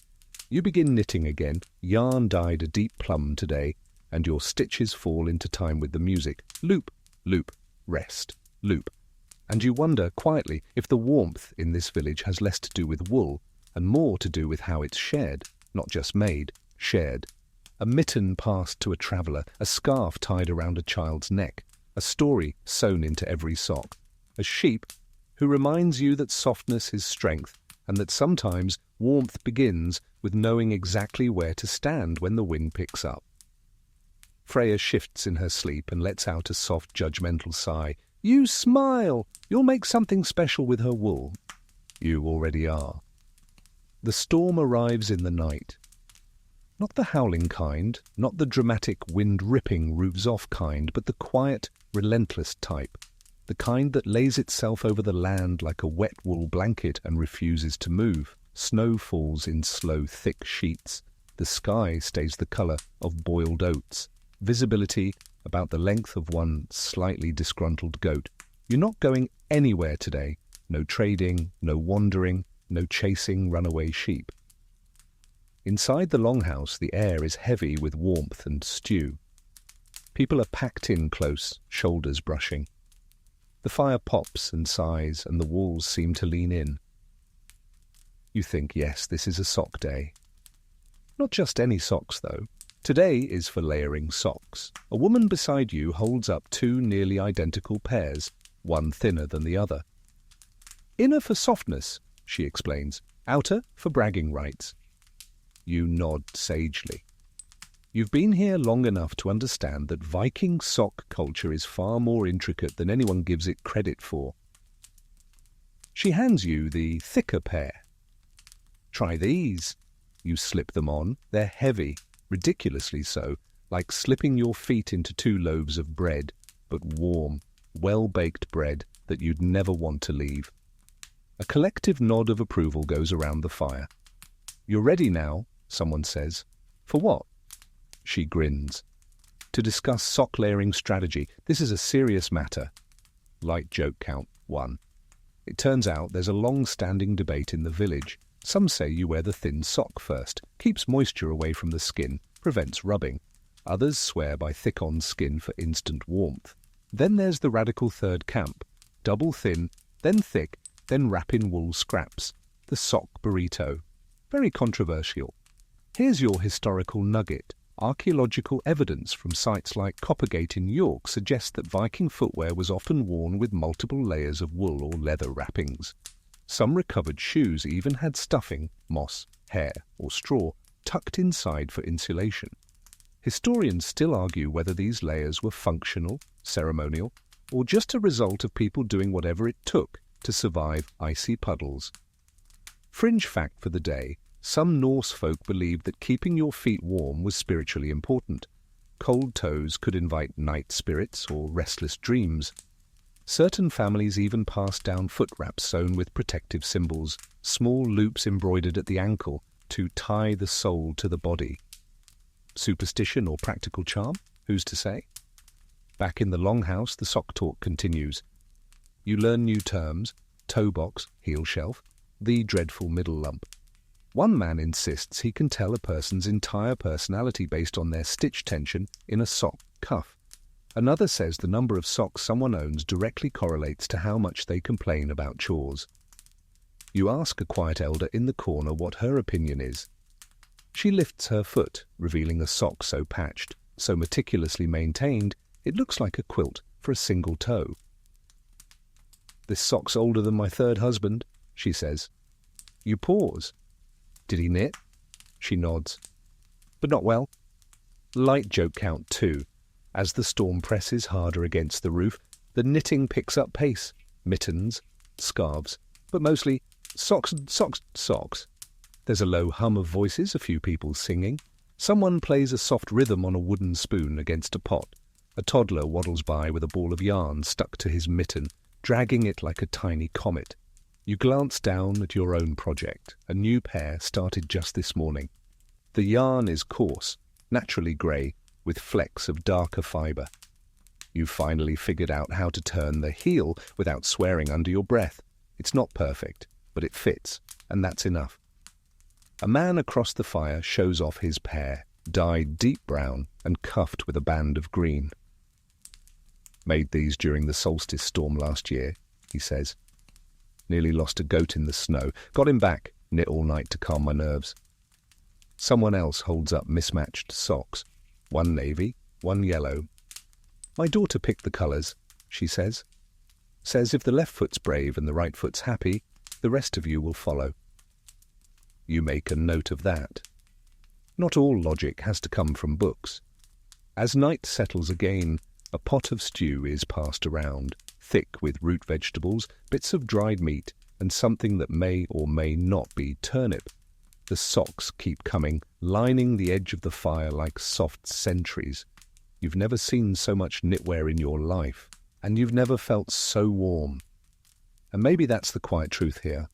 You begin knitting again, yarn dyed a deep plum today, and your stitches fall into time with the music. Loop, loop, rest, loop. And you wonder, quietly, if the warmth in this village has less to do with wool and more to do with how it's shared, not just made, shared. A mitten passed to a traveller, a scarf tied around a child's neck, a story sewn into every sock, a sheep who reminds you that softness is strength and that sometimes warmth begins with knowing exactly where to stand when the wind picks up. Freya shifts in her sleep and lets out a soft, judgmental sigh. You smile! You'll make something special with her wool. You already are. The storm arrives in the night. Not the howling kind, not the dramatic wind-ripping roofs-off kind, but the quiet, relentless type. The kind that lays itself over the land like a wet wool blanket and refuses to move. Snow falls in slow, thick sheets. The sky stays the colour of boiled oats. Visibility about the length of one slightly disgruntled goat. You're not going anywhere today. No trading, no wandering, no chasing runaway sheep. Inside the longhouse, the air is heavy with warmth and stew. People are packed in close, shoulders brushing. The fire pops and sighs, and the walls seem to lean in. You think, yes, this is a sock day. Not just any socks, though. Today is for layering socks. A woman beside you holds up two nearly identical pairs, one thinner than the other. Inner for softness, she explains. Outer for bragging rights. You nod sagely. You've been here long enough to understand that Viking sock culture is far more intricate than anyone gives it credit for. She hands you the thicker pair. Try these. You slip them on. They're heavy, ridiculously so, like slipping your feet into two loaves of bread, but warm, well-baked bread that you'd never want to leave. A collective nod of approval goes around the fire. You're ready now, someone says. For what? She grins. To discuss sock layering strategy. This is a serious matter. Light joke count 1. It turns out there's a long-standing debate in the village. Some say you wear the thin sock first. Keeps moisture away from the skin, prevents rubbing. Others swear by thick-on skin for instant warmth. Then there's the radical third camp. Double thin, then thick, then wrap in wool scraps. The sock burrito. Very controversial. Here's your historical nugget. Archaeological evidence from sites like Coppergate in York suggests that Viking footwear was often worn with multiple layers of wool or leather wrappings. Some recovered shoes even had stuffing, moss, hair, or straw tucked inside for insulation. Historians still argue whether these layers were functional, ceremonial, or just a result of people doing whatever it took to survive icy puddles. Fringe fact for the day. Some Norse folk believed that keeping your feet warm was spiritually important. Cold toes could invite night spirits or restless dreams. Certain families even passed down foot wraps sewn with protective symbols, small loops embroidered at the ankle to tie the soul to the body. Superstition or practical charm? Who's to say? Back in the longhouse, the sock talk continues. You learn new terms: toe box, heel shelf, the dreadful middle lump. One man insists he can tell a person's entire personality based on their stitch tension in a sock cuff. Another says the number of socks someone owns directly correlates to how much they complain about chores. You ask a quiet elder in the corner what her opinion is. She lifts her foot, revealing a sock so patched, so meticulously maintained, it looks like a quilt for a single toe. "This sock's older than my third husband," she says. You pause. "Did he knit?" She nods. "But not well." Light joke count 2. As the storm presses harder against the roof, the knitting picks up pace. Mittens, scarves, but mostly socks, socks, socks. There's a low hum of voices, a few people singing. Someone plays a soft rhythm on a wooden spoon against a pot. A toddler waddles by with a ball of yarn stuck to his mitten, dragging it like a tiny comet. You glance down at your own project, a new pair started just this morning. The yarn is coarse, naturally grey, with flecks of darker fibre. You've finally figured out how to turn the heel without swearing under your breath. It's not perfect, but it fits, and that's enough. A man across the fire shows off his pair, dyed deep brown and cuffed with a band of green. "Made these during the solstice storm last year," he says. "Nearly lost a goat in the snow. Got him back, knit all night to calm my nerves." Someone else holds up mismatched socks. One navy, one yellow. "My daughter picked the colours," she says. "Says if the left foot's brave and the right foot's happy, the rest of you will follow." You make a note of that. Not all logic has to come from books. As night settles again, a pot of stew is passed around, thick with root vegetables, bits of dried meat, and something that may or may not be turnip. The socks keep coming, lining the edge of the fire like soft sentries. You've never seen so much knitwear in your life, and you've never felt so warm. And maybe that's the quiet truth here.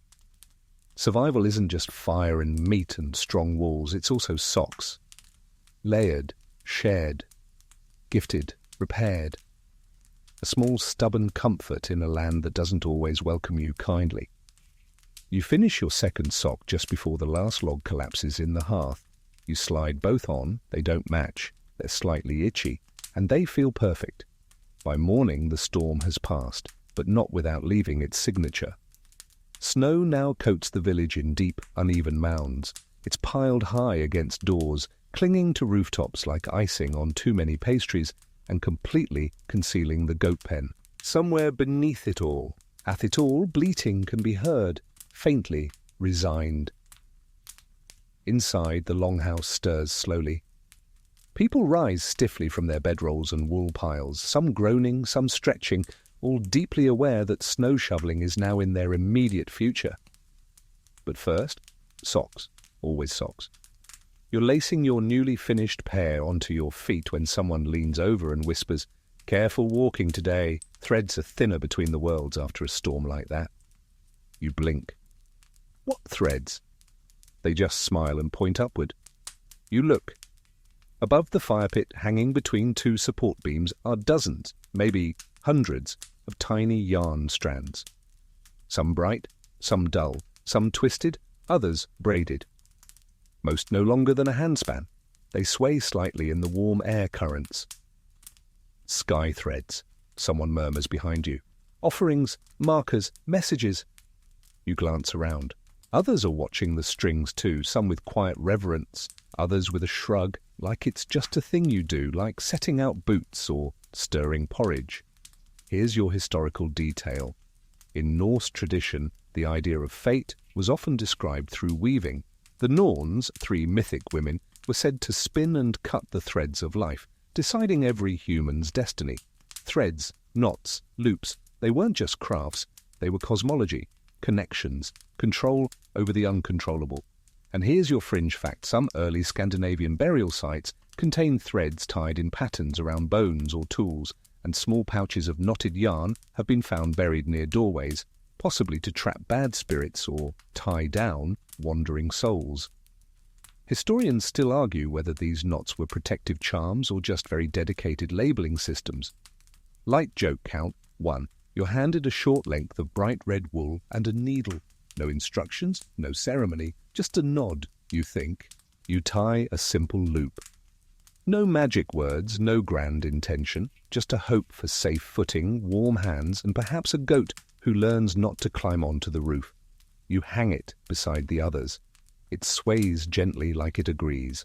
Survival isn't just fire and meat and strong walls, it's also socks. Layered, shared, gifted, repaired. A small stubborn comfort in a land that doesn't always welcome you kindly. You finish your second sock just before the last log collapses in the hearth. You slide both on, they don't match, they're slightly itchy, and they feel perfect. By morning the storm has passed, but not without leaving its signature. Snow now coats the village in deep, uneven mounds. It's piled high against doors, clinging to rooftops like icing on too many pastries, and completely concealing the goat pen. Somewhere beneath it all, bleating can be heard, faintly, resigned. Inside, the longhouse stirs slowly. People rise stiffly from their bedrolls and wool piles, some groaning, some stretching, all deeply aware that snow shoveling is now in their immediate future. But first, socks, always socks. You're lacing your newly finished pair onto your feet when someone leans over and whispers, "Careful walking today. Threads are thinner between the worlds after a storm like that." You blink. "What threads?" They just smile and point upward. You look. Above the fire pit, hanging between two support beams, are dozens, maybe hundreds, of tiny yarn strands. Some bright, some dull, some twisted, others braided. Most no longer than a handspan. They sway slightly in the warm air currents. "Sky threads," someone murmurs behind you. "Offerings, markers, messages." You glance around. Others are watching the strings too, some with quiet reverence, others with a shrug, like it's just a thing you do, like setting out boots or stirring porridge. Here's your historical detail. In Norse tradition, the idea of fate was often described through weaving. The Norns, 3 mythic women, were said to spin and cut the threads of life, deciding every human's destiny. Threads, knots, loops, they weren't just crafts, they were cosmology, connections, control over the uncontrollable. And here's your fringe fact: some early Scandinavian burial sites contain threads tied in patterns around bones or tools, and small pouches of knotted yarn have been found buried near doorways, possibly to trap bad spirits or tie down wandering souls. Historians still argue whether these knots were protective charms or just very dedicated labelling systems. Light joke count 1. You're handed a short length of bright red wool and a needle. No instructions, no ceremony, just a nod, you think. You tie a simple loop. No magic words, no grand intention, just a hope for safe footing, warm hands, and perhaps a goat who learns not to climb onto the roof. You hang it beside the others. It sways gently like it agrees.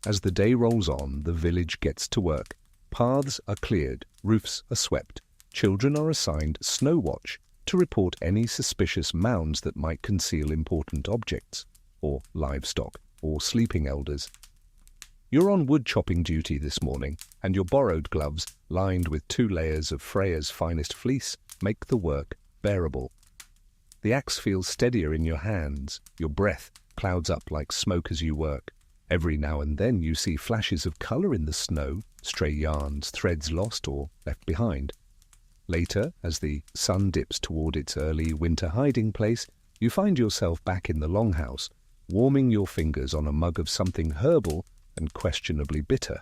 As the day rolls on, the village gets to work. Paths are cleared, roofs are swept. Children are assigned snow watch to report any suspicious mounds that might conceal important objects, or livestock, or sleeping elders. You're on wood chopping duty this morning, and your borrowed gloves, lined with 2 layers of Freya's finest fleece, make the work bearable. The axe feels steadier in your hands. Your breath clouds up like smoke as you work. Every now and then you see flashes of colour in the snow, stray yarns, threads lost or left behind. Later, as the sun dips toward its early winter hiding place, you find yourself back in the longhouse, warming your fingers on a mug of something herbal and questionably bitter.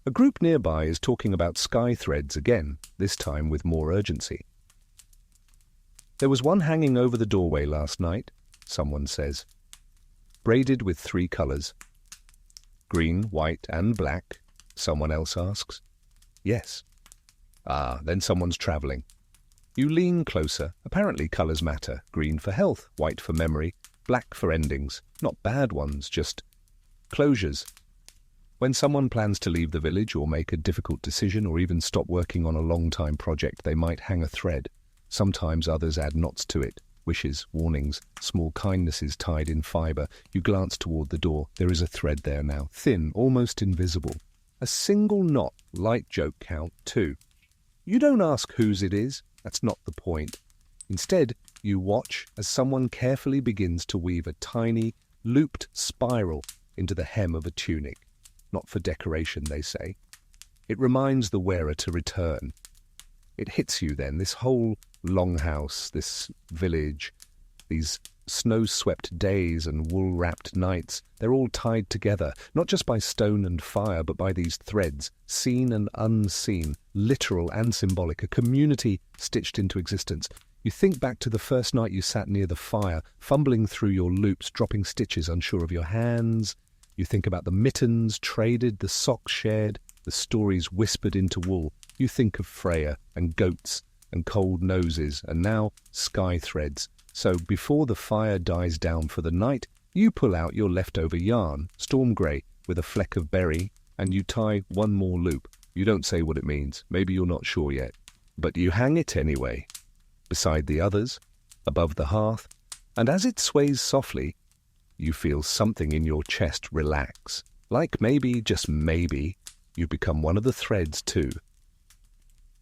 A group nearby is talking about sky threads again, this time with more urgency. "There was one hanging over the doorway last night," someone says. "Braided with 3 colours. Green, white and black," someone else asks. "Yes." "Ah, then someone's travelling." You lean closer. Apparently colours matter. Green for health, white for memory, black for endings. Not bad ones, just closures. When someone plans to leave the village or make a difficult decision or even stop working on a long-time project, they might hang a thread. Sometimes others add knots to it. Wishes, warnings, small kindnesses tied in fibre. You glance toward the door. There is a thread there now, thin, almost invisible. A single knot, light joke count, 2. You don't ask whose it is. That's not the point. Instead, you watch as someone carefully begins to weave a tiny, looped spiral into the hem of a tunic. Not for decoration, they say. It reminds the wearer to return. It hits you then, this whole longhouse, this village, these snow-swept days and wool-wrapped nights, they're all tied together, not just by stone and fire, but by these threads, seen and unseen, literal and symbolic, a community stitched into existence. You think back to the first night you sat near the fire, fumbling through your loops, dropping stitches, unsure of your hands. You think about the mittens traded, the socks shared, the stories whispered into wool. You think of Freya and goats and cold noses, and now sky threads. So before the fire dies down for the night, you pull out your leftover yarn, storm grey, with a fleck of berry, and you tie one more loop. You don't say what it means. Maybe you're not sure yet. But you hang it anyway, beside the others, above the hearth, and as it sways softly, you feel something in your chest relax. Like maybe, just maybe, you become one of the threads too.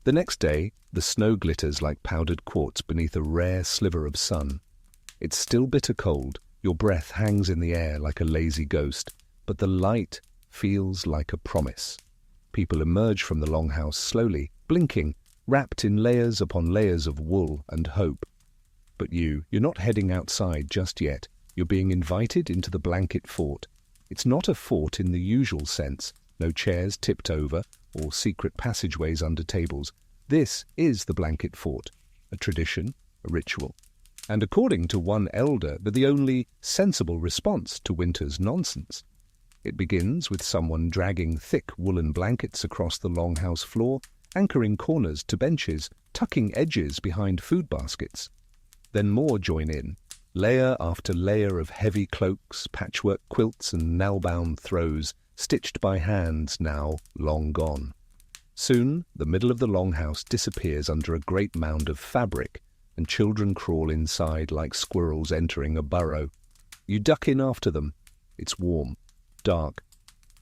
The next day, the snow glitters like powdered quartz beneath a rare sliver of sun. It's still bitter cold. Your breath hangs in the air like a lazy ghost, but the light feels like a promise. People emerge from the longhouse slowly, blinking, wrapped in layers upon layers of wool and hope. But you're not heading outside just yet. You're being invited into the blanket fort. It's not a fort in the usual sense. No chairs tipped over or secret passageways under tables. This is the blanket fort, a tradition, a ritual, and according to one elder, the only sensible response to winter's nonsense. It begins with someone dragging thick woolen blankets across the longhouse floor, anchoring corners to benches, tucking edges behind food baskets. Then more join in, layer after layer of heavy cloaks, patchwork quilts and nail-bound throws, stitched by hands now long gone. Soon, the middle of the longhouse disappears under a great mound of fabric, and children crawl inside like squirrels entering a burrow. You duck in after them. It's warm, dark,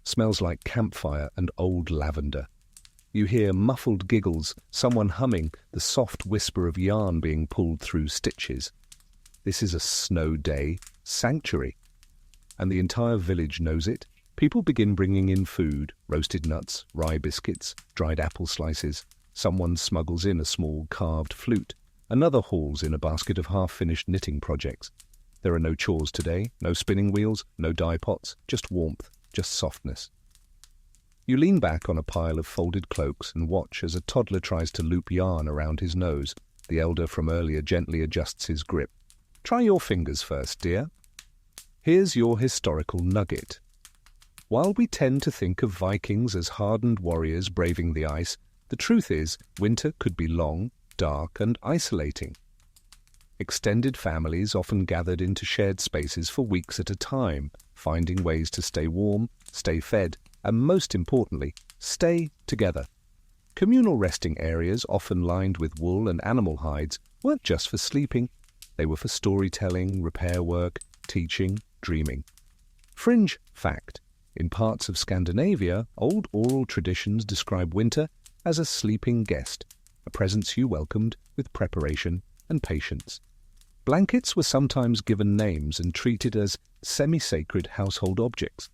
smells like campfire and old lavender. You hear muffled giggles, someone humming, the soft whisper of yarn being pulled through stitches. This is a snow day sanctuary, and the entire village knows it. People begin bringing in food, roasted nuts, rye biscuits, dried apple slices. Someone smuggles in a small carved flute. Another hauls in a basket of half-finished knitting projects. There are no chores today, no spinning wheels, no dye pots, just warmth, just softness. You lean back on a pile of folded cloaks and watch as a toddler tries to loop yarn around his nose. The elder from earlier gently adjusts his grip. Try your fingers first, dear. Here's your historical nugget. While we tend to think of Vikings as hardened warriors braving the ice, the truth is winter could be long, dark and isolating. Extended families often gathered into shared spaces for weeks at a time, finding ways to stay warm, stay fed, and most importantly, stay together. Communal resting areas, often lined with wool and animal hides, weren't just for sleeping. They were for storytelling, repair work, teaching, dreaming. Fringe fact: in parts of Scandinavia, old oral traditions describe winter as a sleeping guest, a presence you welcomed with preparation and patience. Blankets were sometimes given names and treated as semi-sacred household objects.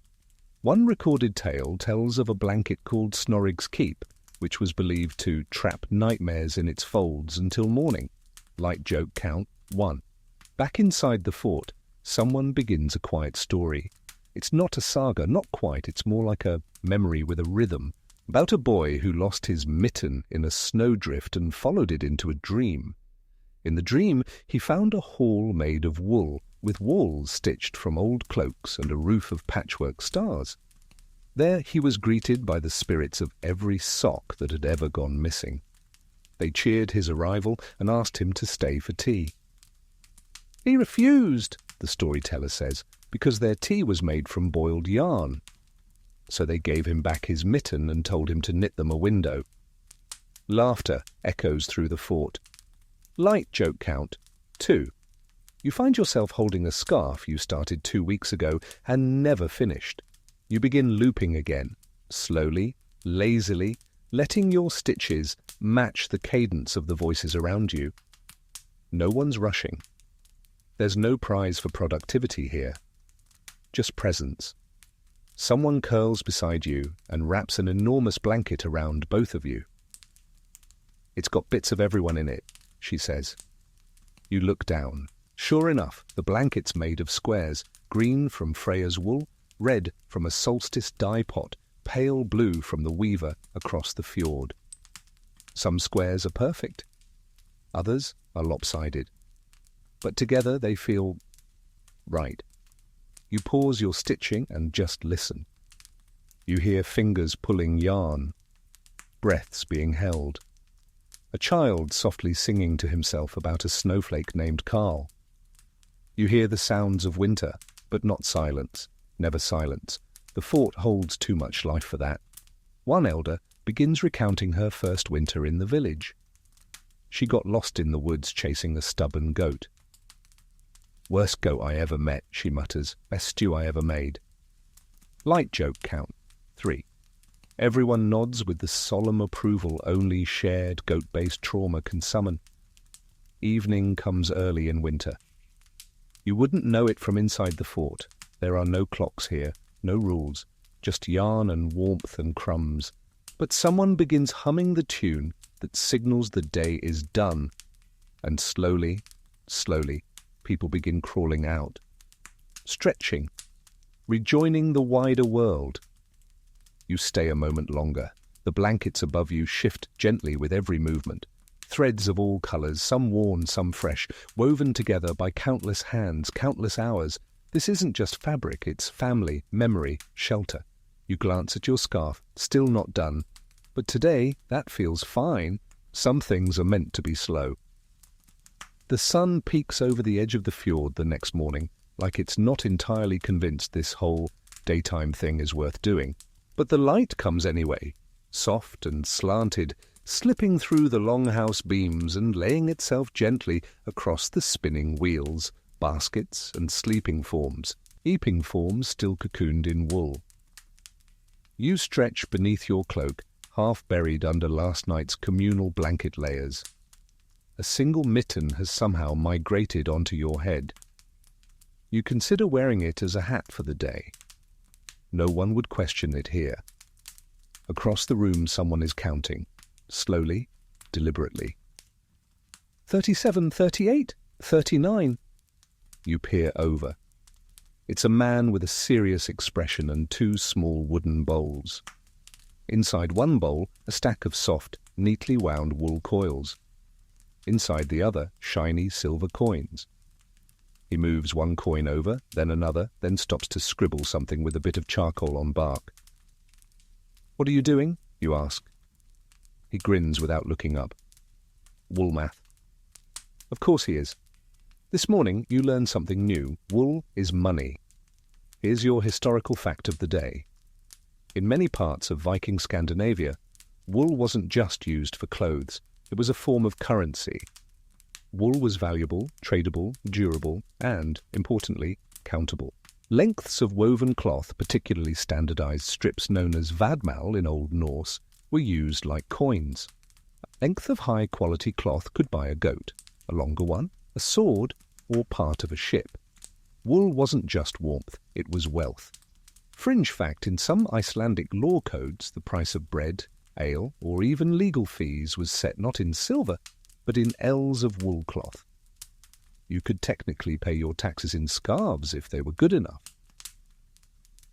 One recorded tale tells of a blanket called Snorrig's Keep, which was believed to trap nightmares in its folds until morning. Light joke count 1. Back inside the fort, someone begins a quiet story. It's not a saga, not quite, it's more like a memory with a rhythm, about a boy who lost his mitten in a snowdrift and followed it into a dream. In the dream, he found a hall made of wool, with walls stitched from old cloaks and a roof of patchwork stars. There he was greeted by the spirits of every sock that had ever gone missing. They cheered his arrival and asked him to stay for tea. He refused, the storyteller says, because their tea was made from boiled yarn. So they gave him back his mitten and told him to knit them a window. Laughter echoes through the fort. Light joke count 2. You find yourself holding a scarf you started 2 weeks ago and never finished. You begin looping again, slowly, lazily, letting your stitches match the cadence of the voices around you. No one's rushing. There's no prize for productivity here, just presence. Someone curls beside you and wraps an enormous blanket around both of you. It's got bits of everyone in it, she says. You look down. Sure enough, the blanket's made of squares, green from Freya's wool, red from a solstice dye pot, pale blue from the weaver across the fjord. Some squares are perfect. Others are lopsided. But together they feel right. You pause your stitching and just listen. You hear fingers pulling yarn, breaths being held. A child softly singing to himself about a snowflake named Carl. You hear the sounds of winter, but not silence, never silence. The fort holds too much life for that. One elder begins recounting her first winter in the village. She got lost in the woods chasing a stubborn goat. Worst goat I ever met, she mutters. Best stew I ever made. Light joke count 3. Everyone nods with the solemn approval only shared goat-based trauma can summon. Evening comes early in winter. You wouldn't know it from inside the fort. There are no clocks here, no rules, just yarn and warmth and crumbs. But someone begins humming the tune that signals the day is done. And slowly, slowly, people begin crawling out. Stretching, rejoining the wider world. You stay a moment longer. The blankets above you shift gently with every movement. Threads of all colours, some worn, some fresh, woven together by countless hands, countless hours. This isn't just fabric, it's family, memory, shelter. You glance at your scarf, still not done. But today, that feels fine. Some things are meant to be slow. The sun peeks over the edge of the fjord the next morning, like it's not entirely convinced this whole daytime thing is worth doing. But the light comes anyway, soft and slanted, slipping through the longhouse beams and laying itself gently across the spinning wheels, baskets and sleeping forms, eeping forms still cocooned in wool. You stretch beneath your cloak, half buried under last night's communal blanket layers. A single mitten has somehow migrated onto your head. You consider wearing it as a hat for the day. No one would question it here. Across the room someone is counting, slowly, deliberately. 37, 38, 39. You peer over. It's a man with a serious expression and 2 small wooden bowls. Inside one bowl, a stack of soft, neatly wound wool coils. Inside the other, shiny silver coins. He moves one coin over, then another, then stops to scribble something with a bit of charcoal on bark. What are you doing? You ask. He grins without looking up. Wool math. Of course he is. This morning you learned something new. Wool is money. Here's your historical fact of the day. In many parts of Viking Scandinavia, wool wasn't just used for clothes, it was a form of currency. Wool was valuable, tradable, durable, and, importantly, countable. Lengths of woven cloth, particularly standardized strips known as vadmal in Old Norse, were used like coins. A length of high-quality cloth could buy a goat, a longer one, a sword, or part of a ship. Wool wasn't just warmth, it was wealth. Fringe fact, in some Icelandic law codes, the price of bread, ale, or even legal fees was set not in silver, but in ells of wool cloth. You could technically pay your taxes in scarves if they were good enough.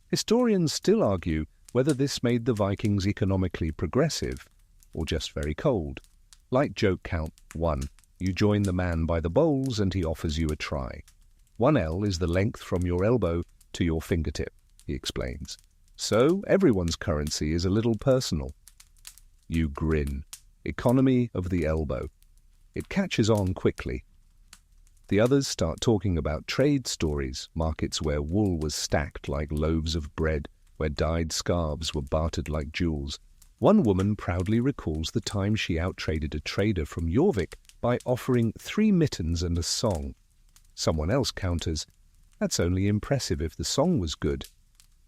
Historians still argue whether this made the Vikings economically progressive or just very cold. Light joke count 1. You join the man by the bowls and he offers you a try. 1 ell is the length from your elbow to your fingertip, he explains. So everyone's currency is a little personal. You grin. Economy of the elbow. It catches on quickly. The others start talking about trade stories, markets where wool was stacked like loaves of bread, where dyed scarves were bartered like jewels. One woman proudly recalls the time she outtraded a trader from Jorvik by offering 3 mittens and a song. Someone else counters, "That's only impressive if the song was good."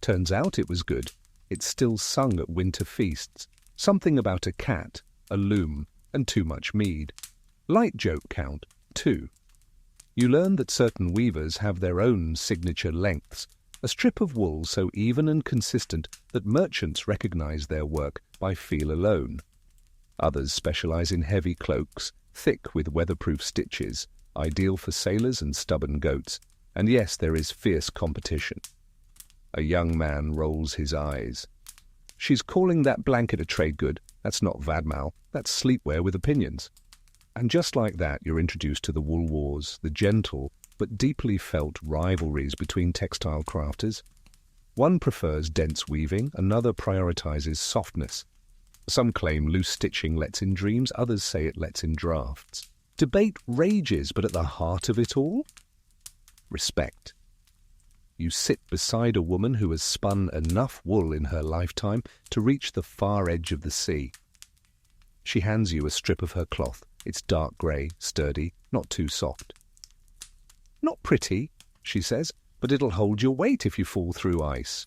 Turns out it was good. It's still sung at winter feasts. Something about a cat, a loom, and too much mead. Light joke count 2. You learn that certain weavers have their own signature lengths, a strip of wool so even and consistent that merchants recognize their work by feel alone. Others specialize in heavy cloaks, thick with weatherproof stitches, ideal for sailors and stubborn goats. And yes, there is fierce competition. A young man rolls his eyes. She's calling that blanket a trade good. That's not vadmal, that's sleepwear with opinions. And just like that, you're introduced to the wool wars, the gentle but deeply felt rivalries between textile crafters. One prefers dense weaving, another prioritizes softness. Some claim loose stitching lets in dreams, others say it lets in drafts. Debate rages, but at the heart of it all? Respect. You sit beside a woman who has spun enough wool in her lifetime to reach the far edge of the sea. She hands you a strip of her cloth. It's dark grey, sturdy, not too soft. "Not pretty," she says, "but it'll hold your weight if you fall through ice."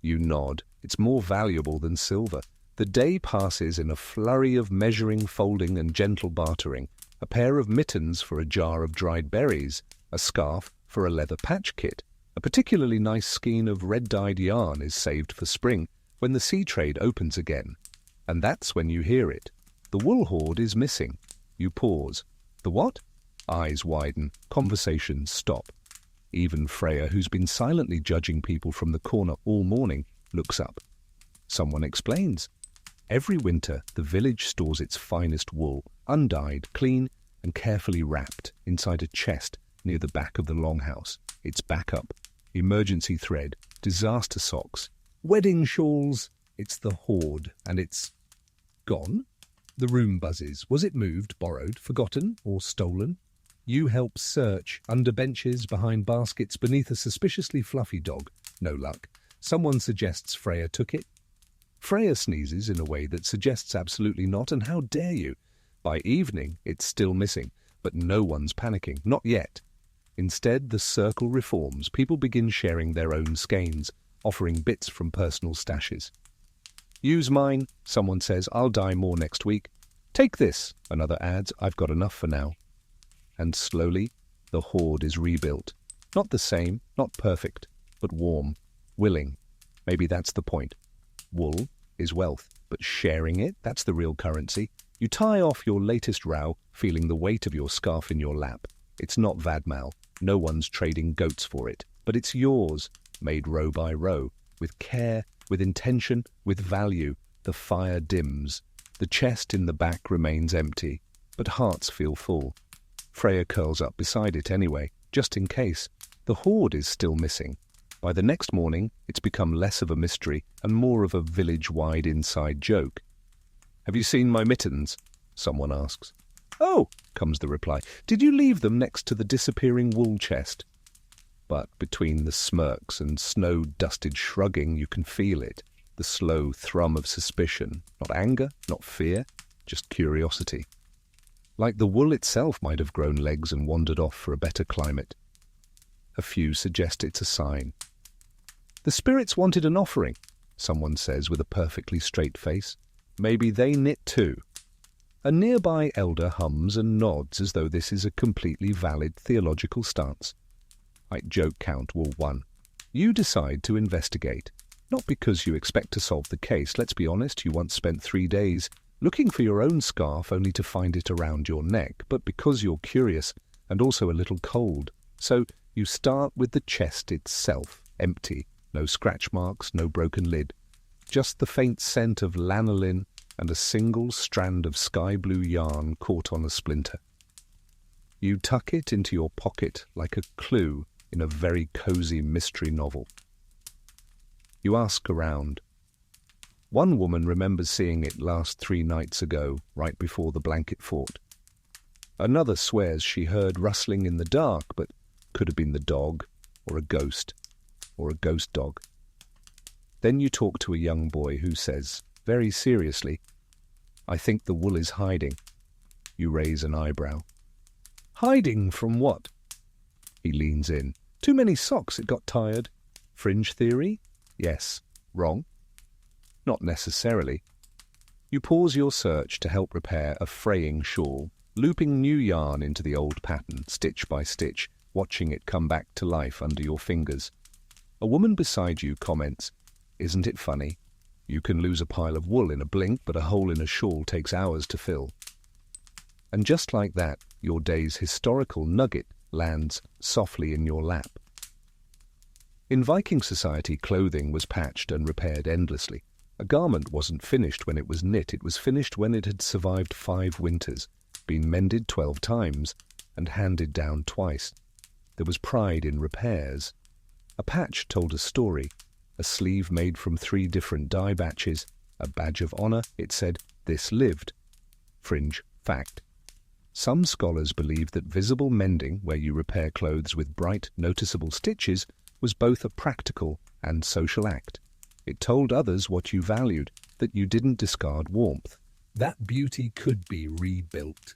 You nod. It's more valuable than silver. The day passes in a flurry of measuring, folding, and gentle bartering. A pair of mittens for a jar of dried berries, a scarf for a leather patch kit. A particularly nice skein of red-dyed yarn is saved for spring, when the sea trade opens again. And that's when you hear it. The wool hoard is missing. You pause. The what? Eyes widen. Conversations stop. Even Freya, who's been silently judging people from the corner all morning, looks up. Someone explains. Every winter, the village stores its finest wool, undyed, clean, and carefully wrapped, inside a chest near the back of the longhouse. It's backup, emergency thread, disaster socks, wedding shawls. It's the hoard, and it's gone. The room buzzes. Was it moved, borrowed, forgotten, or stolen? You help search under benches, behind baskets, beneath a suspiciously fluffy dog. No luck. Someone suggests Freya took it. Freya sneezes in a way that suggests absolutely not, and how dare you? By evening, it's still missing, but no one's panicking, not yet. Instead, the circle reforms. People begin sharing their own skeins, offering bits from personal stashes. "Use mine," someone says. "I'll dye more next week." "Take this," another adds. "I've got enough for now." And slowly, the hoard is rebuilt. Not the same, not perfect, but warm, willing. Maybe that's the point. Wool is wealth, but sharing it, that's the real currency. You tie off your latest row, feeling the weight of your scarf in your lap. It's not vadmal. No one's trading goats for it. But it's yours, made row by row, with care, with intention, with value. The fire dims. The chest in the back remains empty, but hearts feel full. Freya curls up beside it anyway, just in case. The hoard is still missing. By the next morning, it's become less of a mystery and more of a village-wide inside joke. "Have you seen my mittens?" someone asks. "Oh," comes the reply, "did you leave them next to the disappearing wool chest?" But between the smirks and snow-dusted shrugging, you can feel it, the slow thrum of suspicion, not anger, not fear, just curiosity. Like the wool itself might have grown legs and wandered off for a better climate. A few suggest it's a sign. "The spirits wanted an offering," someone says with a perfectly straight face. "Maybe they knit too." A nearby elder hums and nods as though this is a completely valid theological stance. Like joke count Wool 1. You decide to investigate. Not because you expect to solve the case. Let's be honest, you once spent 3 days looking for your own scarf only to find it around your neck, but because you're curious and also a little cold. So you start with the chest itself, empty, no scratch marks, no broken lid. Just the faint scent of lanolin and a single strand of sky blue yarn caught on a splinter. You tuck it into your pocket like a clue in a very cozy mystery novel. You ask around. One woman remembers seeing it last 3 nights ago, right before the blanket fort. Another swears she heard rustling in the dark, but could have been the dog, or a ghost dog. Then you talk to a young boy who says, very seriously, "I think the wool is hiding." You raise an eyebrow. "Hiding from what?" He leans in. "Too many socks, it got tired." Fringe theory? Yes. Wrong? Not necessarily. You pause your search to help repair a fraying shawl, looping new yarn into the old pattern, stitch by stitch, watching it come back to life under your fingers. A woman beside you comments, "Isn't it funny? You can lose a pile of wool in a blink, but a hole in a shawl takes hours to fill." And just like that, your day's historical nugget lands softly in your lap. In Viking society, clothing was patched and repaired endlessly. A garment wasn't finished when it was knit, it was finished when it had survived 5 winters, been mended 12 times, and handed down twice. There was pride in repairs. A patch told a story, a sleeve made from 3 different dye batches, a badge of honor. It said, "This lived." Fringe fact. Some scholars believe that visible mending, where you repair clothes with bright, noticeable stitches, was both a practical and social act. It told others what you valued, that you didn't discard warmth. That beauty could be rebuilt.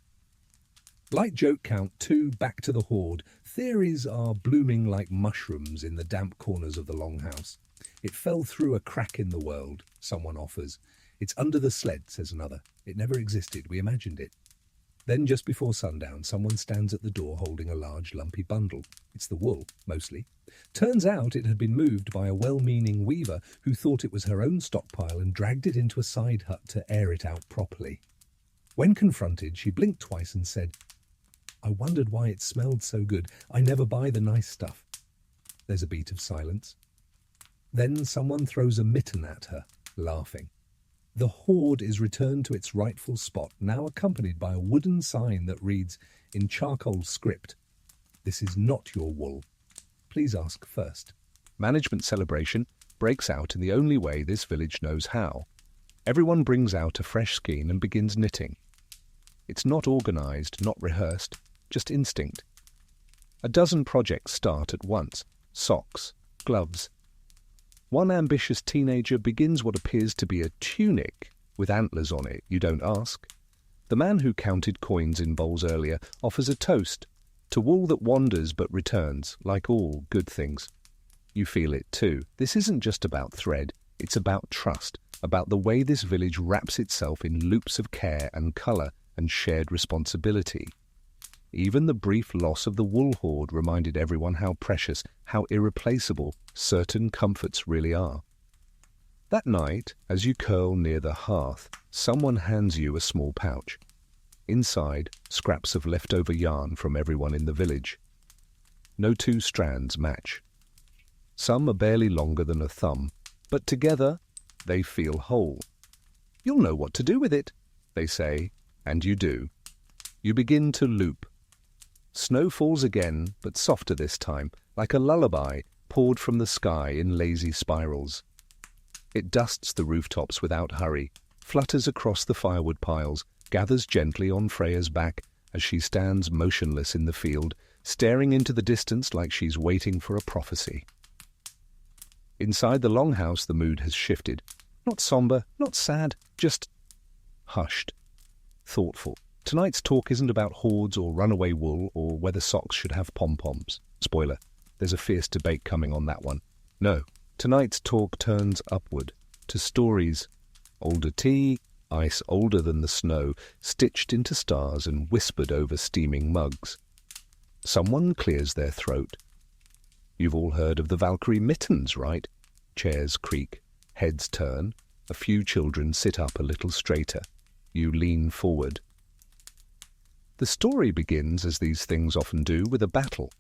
Like joke count 2, back to the hoard. Theories are blooming like mushrooms in the damp corners of the longhouse. "It fell through a crack in the world," someone offers. "It's under the sled," says another. "It never existed, we imagined it." Then just before sundown, someone stands at the door holding a large lumpy bundle. It's the wool, mostly. Turns out it had been moved by a well-meaning weaver who thought it was her own stockpile and dragged it into a side hut to air it out properly. When confronted, she blinked twice and said, "I wondered why it smelled so good. I never buy the nice stuff." There's a beat of silence. Then someone throws a mitten at her, laughing. The hoard is returned to its rightful spot, now accompanied by a wooden sign that reads, in charcoal script, "This is not your wool. Please ask first." Management celebration breaks out in the only way this village knows how. Everyone brings out a fresh skein and begins knitting. It's not organized, not rehearsed, just instinct. A dozen projects start at once. Socks, gloves. One ambitious teenager begins what appears to be a tunic with antlers on it. You don't ask. The man who counted coins in bowls earlier offers a toast to wool that wanders but returns, like all good things. You feel it too. This isn't just about thread. It's about trust, about the way this village wraps itself in loops of care and colour and shared responsibility. Even the brief loss of the wool hoard reminded everyone how precious, how irreplaceable certain comforts really are. That night, as you curl near the hearth, someone hands you a small pouch. Inside, scraps of leftover yarn from everyone in the village. No 2 strands match. Some are barely longer than a thumb, but together they feel whole. "You'll know what to do with it," they say, and you do. You begin to loop. Snow falls again, but softer this time, like a lullaby poured from the sky in lazy spirals. It dusts the rooftops without hurry, flutters across the firewood piles, gathers gently on Freya's back, as she stands motionless in the field, staring into the distance like she's waiting for a prophecy. Inside the longhouse, the mood has shifted. Not somber, not sad, just hushed, thoughtful. Tonight's talk isn't about hoards or runaway wool or whether socks should have pom-poms. Spoiler, there's a fierce debate coming on that one. No, tonight's talk turns upward, to stories. Older tea, ice older than the snow, stitched into stars and whispered over steaming mugs. Someone clears their throat. You've all heard of the Valkyrie mittens, right? Chairs creak, heads turn, a few children sit up a little straighter. You lean forward. The story begins, as these things often do, with a battle.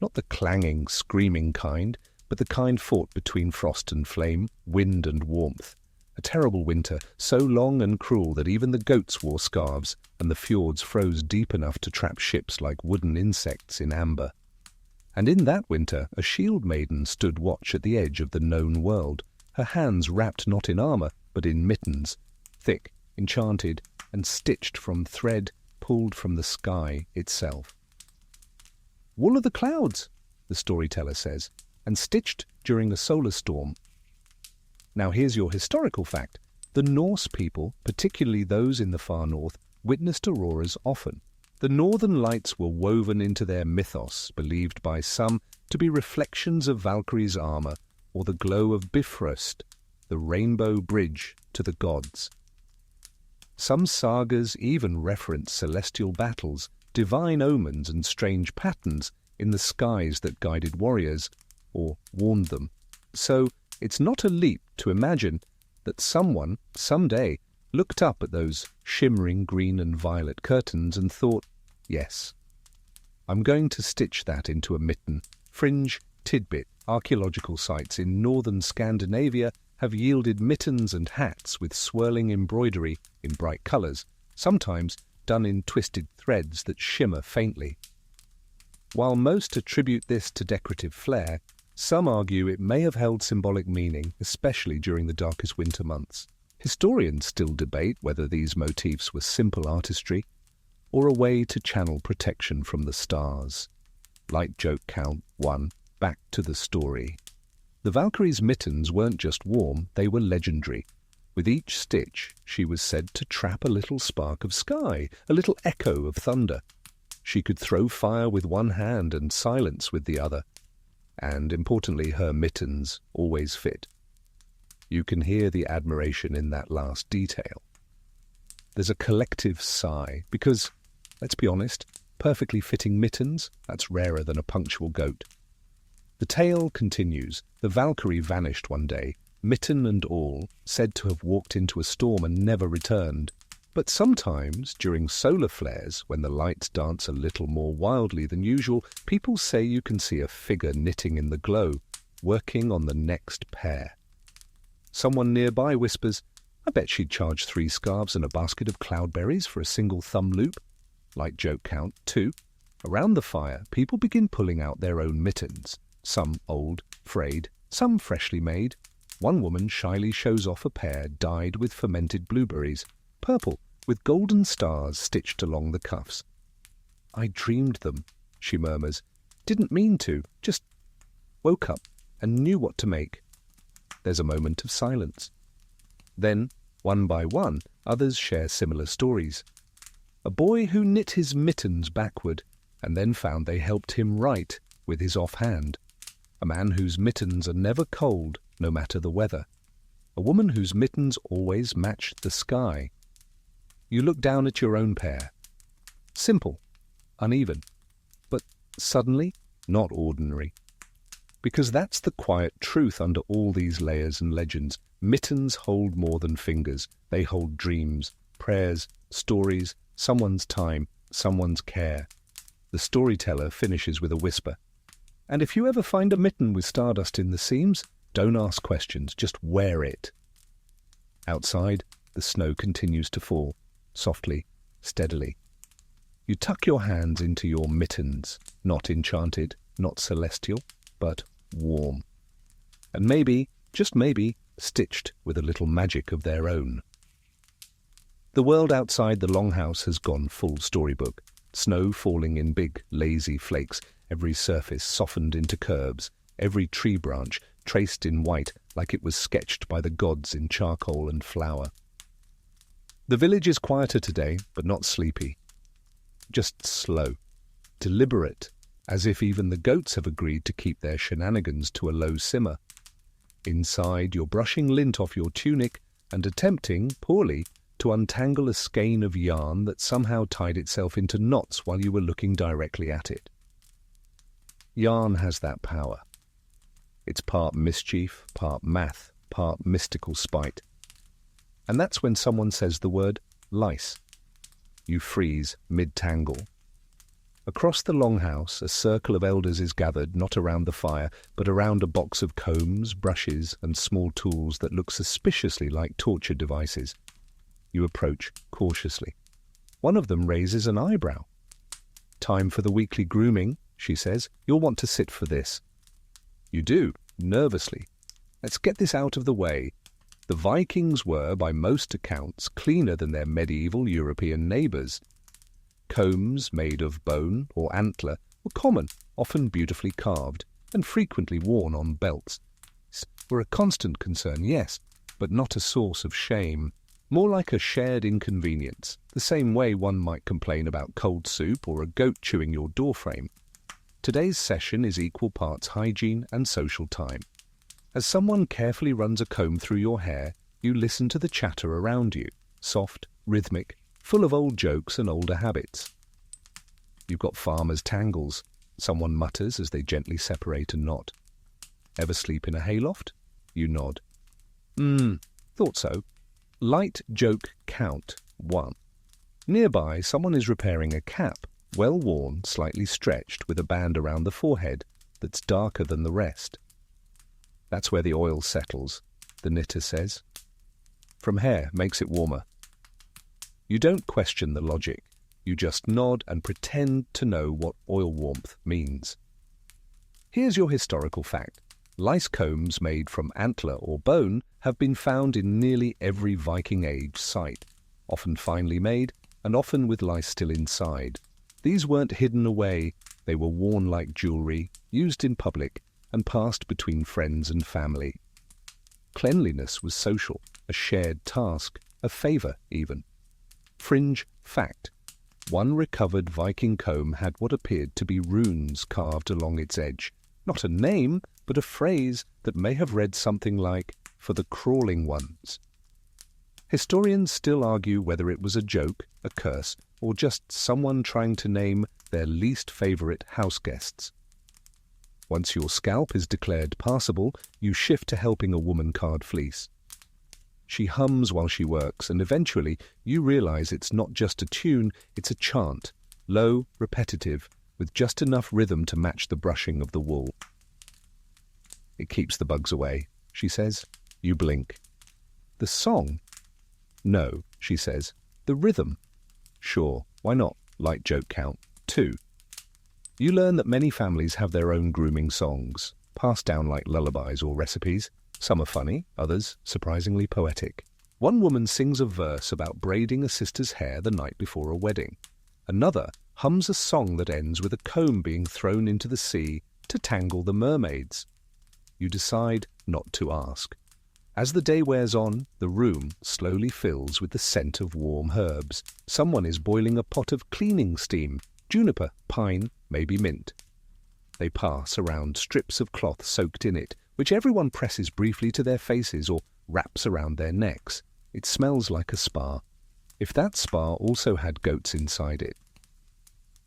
Not the clanging, screaming kind, but the kind fought between frost and flame, wind and warmth. A terrible winter, so long and cruel that even the goats wore scarves, and the fjords froze deep enough to trap ships like wooden insects in amber. And in that winter, a shield maiden stood watch at the edge of the known world, her hands wrapped not in armour, but in mittens, thick, enchanted, and stitched from thread pulled from the sky itself. Wool of the clouds, the storyteller says, and stitched during a solar storm. Now here's your historical fact. The Norse people, particularly those in the far north, witnessed auroras often. The northern lights were woven into their mythos, believed by some to be reflections of Valkyrie's armour or the glow of Bifrost, the rainbow bridge to the gods. Some sagas even reference celestial battles, divine omens and strange patterns in the skies that guided warriors, or warned them. So it's not a leap to imagine that someone, someday, looked up at those shimmering green and violet curtains and thought, yes, I'm going to stitch that into a mitten. Fringe, tidbit, archaeological sites in northern Scandinavia have yielded mittens and hats with swirling embroidery in bright colours, sometimes done in twisted threads that shimmer faintly. While most attribute this to decorative flair, some argue it may have held symbolic meaning, especially during the darkest winter months. Historians still debate whether these motifs were simple artistry or a way to channel protection from the stars. Light joke count 1. Back to the story. The Valkyrie's mittens weren't just warm, they were legendary. With each stitch, she was said to trap a little spark of sky, a little echo of thunder. She could throw fire with one hand and silence with the other. And, importantly, her mittens always fit. You can hear the admiration in that last detail. There's a collective sigh, because, let's be honest, perfectly fitting mittens, that's rarer than a punctual goat. The tale continues. The Valkyrie vanished one day, mitten and all, said to have walked into a storm and never returned. But sometimes, during solar flares, when the lights dance a little more wildly than usual, people say you can see a figure knitting in the glow, working on the next pair. Someone nearby whispers, I bet she'd charge 3 scarves and a basket of cloudberries for a single thumb loop. Light joke count 2. Around the fire, people begin pulling out their own mittens. Some old, frayed, some freshly made. One woman shyly shows off a pair dyed with fermented blueberries, purple, with golden stars stitched along the cuffs. I dreamed them, she murmurs. Didn't mean to, just woke up and knew what to make. There's a moment of silence. Then, one by one, others share similar stories. A boy who knit his mittens backward and then found they helped him write with his offhand. A man whose mittens are never cold, no matter the weather. A woman whose mittens always matched the sky. You look down at your own pair. Simple, uneven, but suddenly not ordinary. Because that's the quiet truth under all these layers and legends. Mittens hold more than fingers. They hold dreams, prayers, stories, someone's time, someone's care. The storyteller finishes with a whisper. And if you ever find a mitten with stardust in the seams, don't ask questions, just wear it. Outside, the snow continues to fall, softly, steadily. You tuck your hands into your mittens, not enchanted, not celestial, but warm. And maybe, just maybe, stitched with a little magic of their own. The world outside the longhouse has gone full storybook. Snow falling in big, lazy flakes, every surface softened into curves, every tree branch traced in white like it was sketched by the gods in charcoal and flour. The village is quieter today, but not sleepy. Just slow, deliberate, as if even the goats have agreed to keep their shenanigans to a low simmer. Inside, you're brushing lint off your tunic and attempting, poorly, to untangle a skein of yarn that somehow tied itself into knots while you were looking directly at it. Yarn has that power. It's part mischief, part math, part mystical spite. And that's when someone says the word lice. You freeze mid-tangle. Across the longhouse, a circle of elders is gathered not around the fire, but around a box of combs, brushes, and small tools that look suspiciously like torture devices. You approach cautiously. One of them raises an eyebrow. "Time for the weekly grooming," she says. "You'll want to sit for this." You do, nervously. Let's get this out of the way. The Vikings were, by most accounts, cleaner than their medieval European neighbours. Combs made of bone or antler were common, often beautifully carved, and frequently worn on belts. Were a constant concern, yes, but not a source of shame. More like a shared inconvenience, the same way one might complain about cold soup or a goat chewing your doorframe. Today's session is equal parts hygiene and social time. As someone carefully runs a comb through your hair, you listen to the chatter around you, soft, rhythmic, full of old jokes and older habits. You've got farmers' tangles, someone mutters as they gently separate a knot. Ever sleep in a hayloft? You nod. Thought so. Light joke count 1. Nearby, someone is repairing a cap, well worn, slightly stretched, with a band around the forehead that's darker than the rest. "That's where the oil settles," the knitter says. "From hair makes it warmer." You don't question the logic. You just nod and pretend to know what oil warmth means. Here's your historical fact. Lice combs made from antler or bone have been found in nearly every Viking Age site, often finely made and often with lice still inside. These weren't hidden away. They were worn like jewelry, used in public, and passed between friends and family. Cleanliness was social, a shared task, a favour even. Fringe fact. One recovered Viking comb had what appeared to be runes carved along its edge. Not a name, but a phrase that may have read something like, "for the crawling ones." Historians still argue whether it was a joke, a curse, or just someone trying to name their least favourite house guests. Once your scalp is declared passable, you shift to helping a woman card fleece. She hums while she works, and eventually you realize it's not just a tune, it's a chant, low, repetitive, with just enough rhythm to match the brushing of the wool. "It keeps the bugs away," she says. You blink. "The song?" "No," she says. "The rhythm?" "Sure, why not? Light joke count 2. You learn that many families have their own grooming songs, passed down like lullabies or recipes. Some are funny, others surprisingly poetic. One woman sings a verse about braiding a sister's hair the night before a wedding. Another hums a song that ends with a comb being thrown into the sea to tangle the mermaids. You decide not to ask. As the day wears on, the room slowly fills with the scent of warm herbs. Someone is boiling a pot of cleaning steam, juniper, pine, maybe mint. They pass around strips of cloth soaked in it, which everyone presses briefly to their faces or wraps around their necks. It smells like a spa. If that spa also had goats inside it.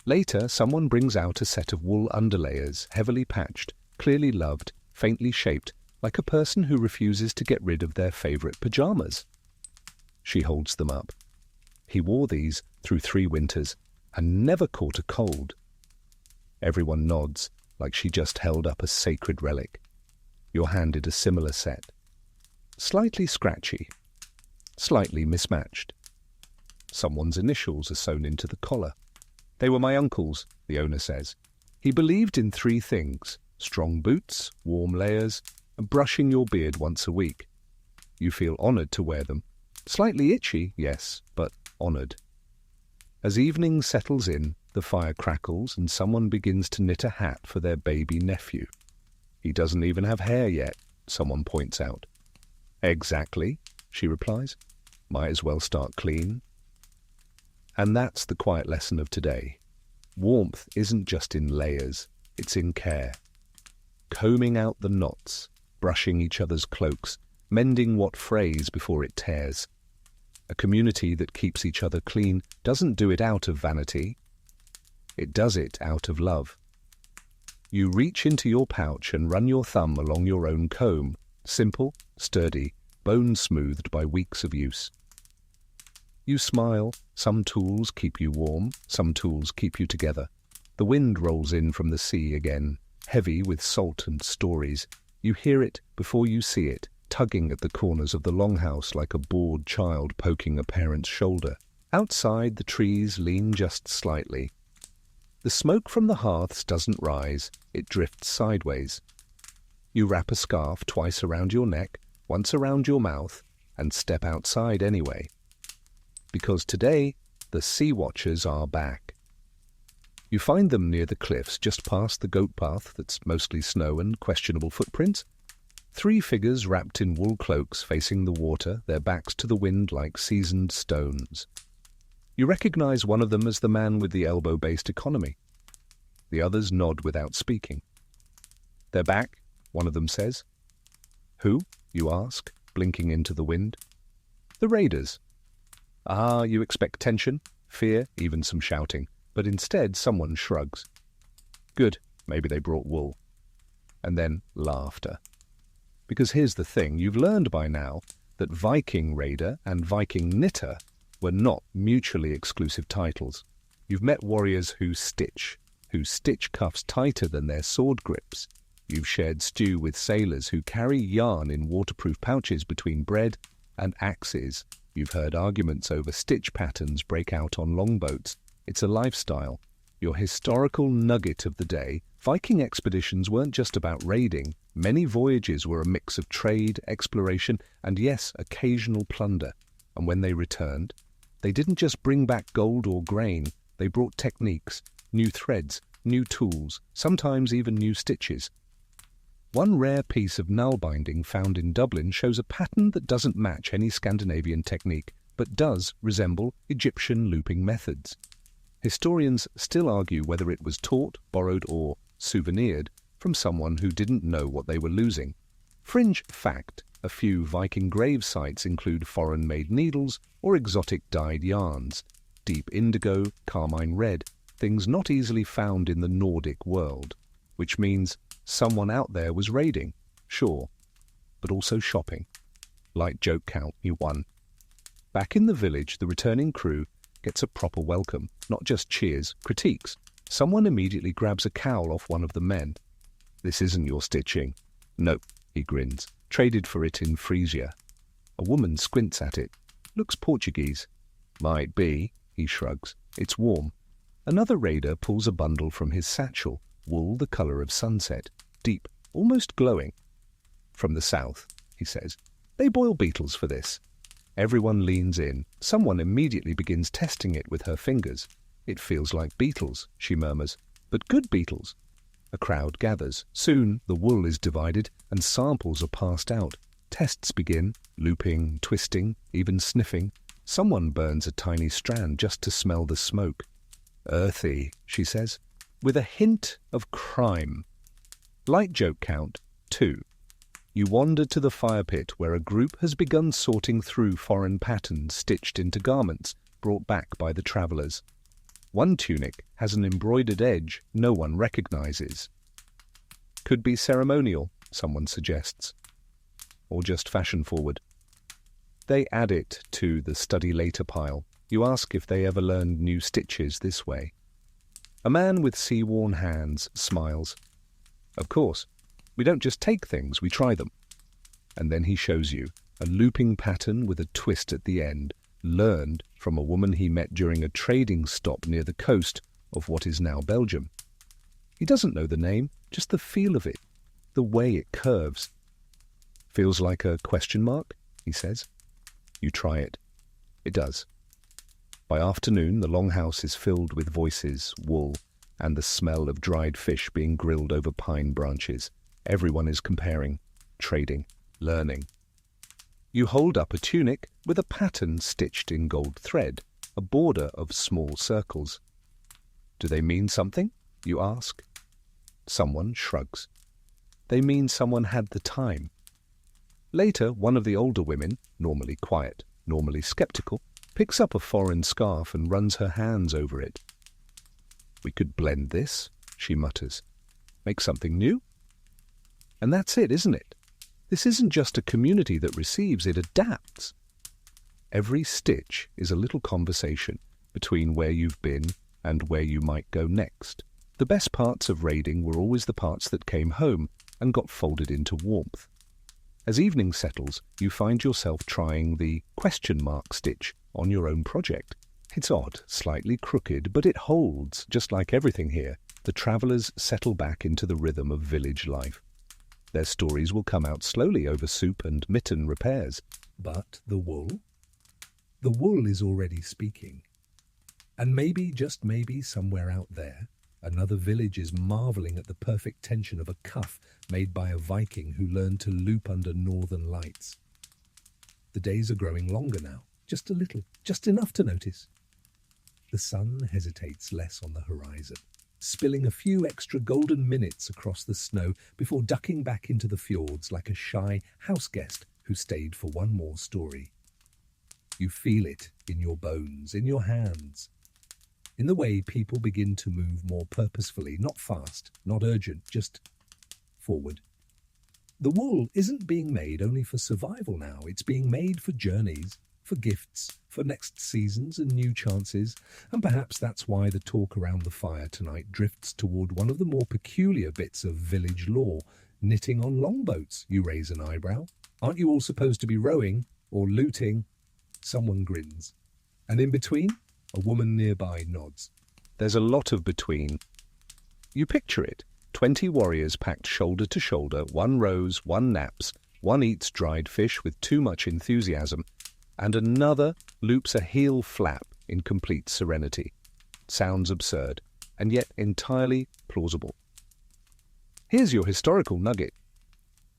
Later, someone brings out a set of wool underlayers, heavily patched, clearly loved, faintly shaped, like a person who refuses to get rid of their favourite pyjamas. She holds them up. He wore these through 3 winters and never caught a cold. Everyone nods, like she just held up a sacred relic. You're handed a similar set. Slightly scratchy, slightly mismatched. Someone's initials are sewn into the collar. "They were my uncle's," the owner says. "He believed in 3 things: strong boots, warm layers, and brushing your beard once a week. You feel honoured to wear them, Slightly itchy, yes, but honoured. As evening settles in, the fire crackles and someone begins to knit a hat for their baby nephew. He doesn't even have hair yet, someone points out. Exactly, she replies. Might as well start clean. And that's the quiet lesson of today. Warmth isn't just in layers, it's in care. Combing out the knots, brushing each other's cloaks, mending what frays before it tears. A community that keeps each other clean doesn't do it out of vanity. It does it out of love. You reach into your pouch and run your thumb along your own comb, simple, sturdy, bone-smoothed by weeks of use. You smile. Some tools keep you warm, some tools keep you together. The wind rolls in from the sea again, heavy with salt and stories. You hear it before you see it, tugging at the corners of the longhouse like a bored child poking a parent's shoulder. Outside, the trees lean just slightly. The smoke from the hearths doesn't rise, it drifts sideways. You wrap a scarf twice around your neck, once around your mouth, and step outside anyway. Because today, the sea watchers are back. You find them near the cliffs just past the goat path that's mostly snow and questionable footprints. 3 figures wrapped in wool cloaks facing the water, their backs to the wind like seasoned stones. You recognize one of them as the man with the elbow-based economy. The others nod without speaking. They're back, one of them says. Who? You ask, blinking into the wind. The raiders. Ah, you expect tension, fear, even some shouting, but instead someone shrugs. Good, maybe they brought wool. And then laughter. Because here's the thing, you've learned by now that Viking raider and Viking knitter were not mutually exclusive titles. You've met warriors who stitch cuffs tighter than their sword grips. You've shared stew with sailors who carry yarn in waterproof pouches between bread and axes. You've heard arguments over stitch patterns break out on longboats. It's a lifestyle. Your historical nugget of the day, Viking expeditions weren't just about raiding. Many voyages were a mix of trade, exploration, and yes, occasional plunder. And when they returned, they didn't just bring back gold or grain, they brought techniques, new threads, new tools, sometimes even new stitches. One rare piece of null binding found in Dublin shows a pattern that doesn't match any Scandinavian technique, but does resemble Egyptian looping methods. Historians still argue whether it was taught, borrowed, or souvenired from someone who didn't know what they were losing. Fringe fact: a few Viking grave sites include foreign-made needles or exotic dyed yarns, deep indigo, carmine red, things not easily found in the Nordic world, which means someone out there was raiding, sure, but also shopping. Light joke count, you won. Back in the village, the returning crew gets a proper welcome, not just cheers, critiques. Someone immediately grabs a cowl off one of the men. This isn't your stitching. Nope, he grins. Traded for it in Frisia. A woman squints at it. Looks Portuguese. Might be, he shrugs. It's warm. Another raider pulls a bundle from his satchel, wool the colour of sunset, deep, almost glowing. From the south, he says. They boil beetles for this. Everyone leans in. Someone immediately begins testing it with her fingers. It feels like beetles, she murmurs, but good beetles. A crowd gathers. Soon the wool is divided and samples are passed out. Tests begin, looping, twisting, even sniffing. Someone burns a tiny strand just to smell the smoke. Earthy, she says, with a hint of crime. Light joke count, 2. You wander to the fire pit where a group has begun sorting through foreign patterns stitched into garments brought back by the travellers. One tunic has an embroidered edge no one recognizes. Could be ceremonial, someone suggests, or just fashion-forward. They add it to the study later pile. You ask if they ever learned new stitches this way. A man with sea-worn hands smiles. Of course, we don't just take things, we try them. And then he shows you a looping pattern with a twist at the end, learned from a woman he met during a trading stop near the coast of what is now Belgium. He doesn't know the name, just the feel of it, the way it curves. Feels like a question mark, he says. You try it. It does. By afternoon, the longhouse is filled with voices, wool, and the smell of dried fish being grilled over pine branches. Everyone is comparing, trading, learning. You hold up a tunic with a pattern stitched in gold thread, a border of small circles. Do they mean something? You ask. Someone shrugs. They mean someone had the time. Later, one of the older women, normally quiet, normally skeptical, picks up a foreign scarf and runs her hands over it. We could blend this, she mutters. Make something new? And that's it, isn't it? This isn't just a community that receives, it adapts. Every stitch is a little conversation between where you've been and where you might go next. The best parts of raiding were always the parts that came home and got folded into warmth. As evening settles, you find yourself trying the question mark stitch on your own project. It's odd, slightly crooked, but it holds, just like everything here. The travellers settle back into the rhythm of village life. Their stories will come out slowly over soup and mitten repairs. But the wool? The wool is already speaking. And maybe, just maybe, somewhere out there, another village is marvelling at the perfect tension of a cuff made by a Viking who learned to loop under northern lights. The days are growing longer now, just a little, just enough to notice. The sun hesitates less on the horizon, spilling a few extra golden minutes across the snow before ducking back into the fjords like a shy house guest who stayed for one more story. You feel it in your bones, in your hands, in the way people begin to move more purposefully, not fast, not urgent, just forward. The wool isn't being made only for survival now, it's being made for journeys, for gifts, for next seasons and new chances, and perhaps that's why the talk around the fire tonight drifts toward one of the more peculiar bits of village lore, knitting on longboats. You raise an eyebrow. Aren't you all supposed to be rowing or looting? Someone grins. And in between, a woman nearby nods. There's a lot of between. You picture it. 20 warriors packed shoulder to shoulder, one rows, one naps, one eats dried fish with too much enthusiasm, and another loops a heel flap in complete serenity. Sounds absurd, and yet entirely plausible. Here's your historical nugget.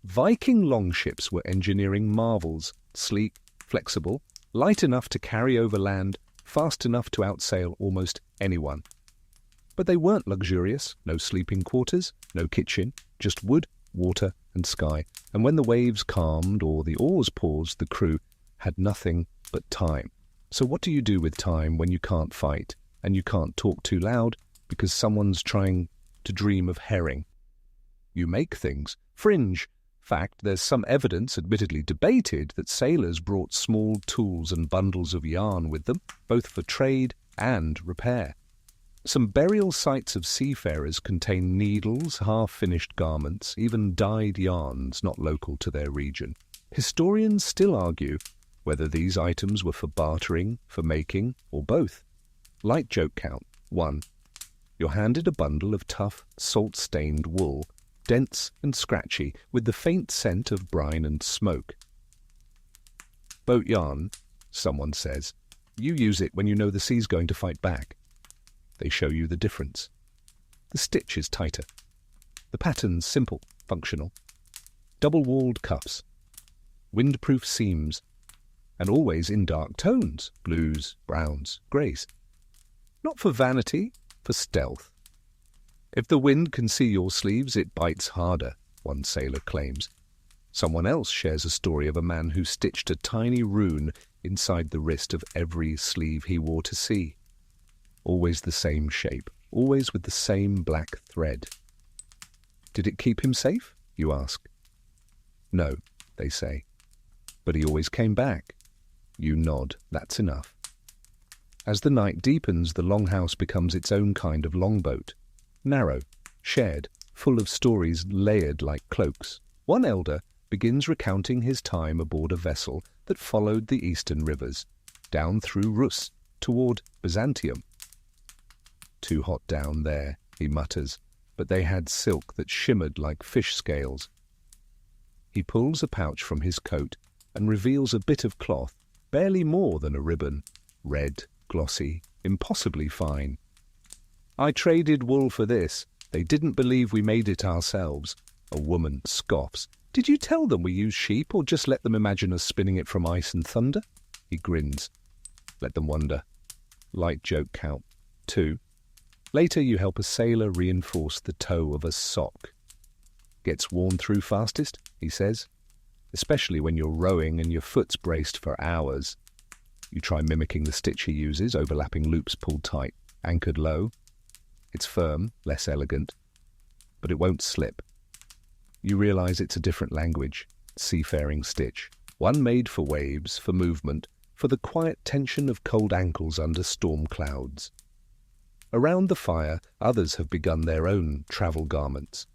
Viking longships were engineering marvels, sleek, flexible, light enough to carry over land, fast enough to outsail almost anyone. But they weren't luxurious, no sleeping quarters, no kitchen, just wood, water and sky. And when the waves calmed or the oars paused, the crew had nothing but time. So what do you do with time when you can't fight and you can't talk too loud because someone's trying to dream of herring? You make things. Fringe. Fact, there's some evidence, admittedly debated, that sailors brought small tools and bundles of yarn with them, both for trade and repair. Some burial sites of seafarers contain needles, half-finished garments, even dyed yarns not local to their region. Historians still argue whether these items were for bartering, for making, or both. Light joke count. 1. You're handed a bundle of tough, salt-stained wool, dense and scratchy, with the faint scent of brine and smoke. Boat yarn, someone says. You use it when you know the sea's going to fight back. They show you the difference. The stitch is tighter. The pattern's simple, functional. Double-walled cuffs. Windproof seams. And always in dark tones, blues, browns, greys. Not for vanity, for stealth. If the wind can see your sleeves, it bites harder, one sailor claims. Someone else shares a story of a man who stitched a tiny rune inside the wrist of every sleeve he wore to sea. Always the same shape, always with the same black thread. Did it keep him safe, you ask? No, they say. But he always came back. You nod, that's enough. As the night deepens, the longhouse becomes its own kind of longboat. Narrow, shared, full of stories layered like cloaks. One elder begins recounting his time aboard a vessel that followed the eastern rivers, down through Rus, toward Byzantium. Too hot down there, he mutters, but they had silk that shimmered like fish scales. He pulls a pouch from his coat and reveals a bit of cloth barely more than a ribbon, red, glossy, impossibly fine. I traded wool for this. They didn't believe we made it ourselves. A woman scoffs. Did you tell them we use sheep, or just let them imagine us spinning it from ice and thunder? He grins. Let them wonder. Light joke count 2. Later you help a sailor reinforce the toe of a sock. Gets worn through fastest, he says, especially when you're rowing and your foot's braced for hours. You try mimicking the stitch he uses, overlapping loops pulled tight, anchored low. It's firm, less elegant, but it won't slip. You realize it's a different language, seafaring stitch, one made for waves, for movement, for the quiet tension of cold ankles under storm clouds. Around the fire, others have begun their own travel garments.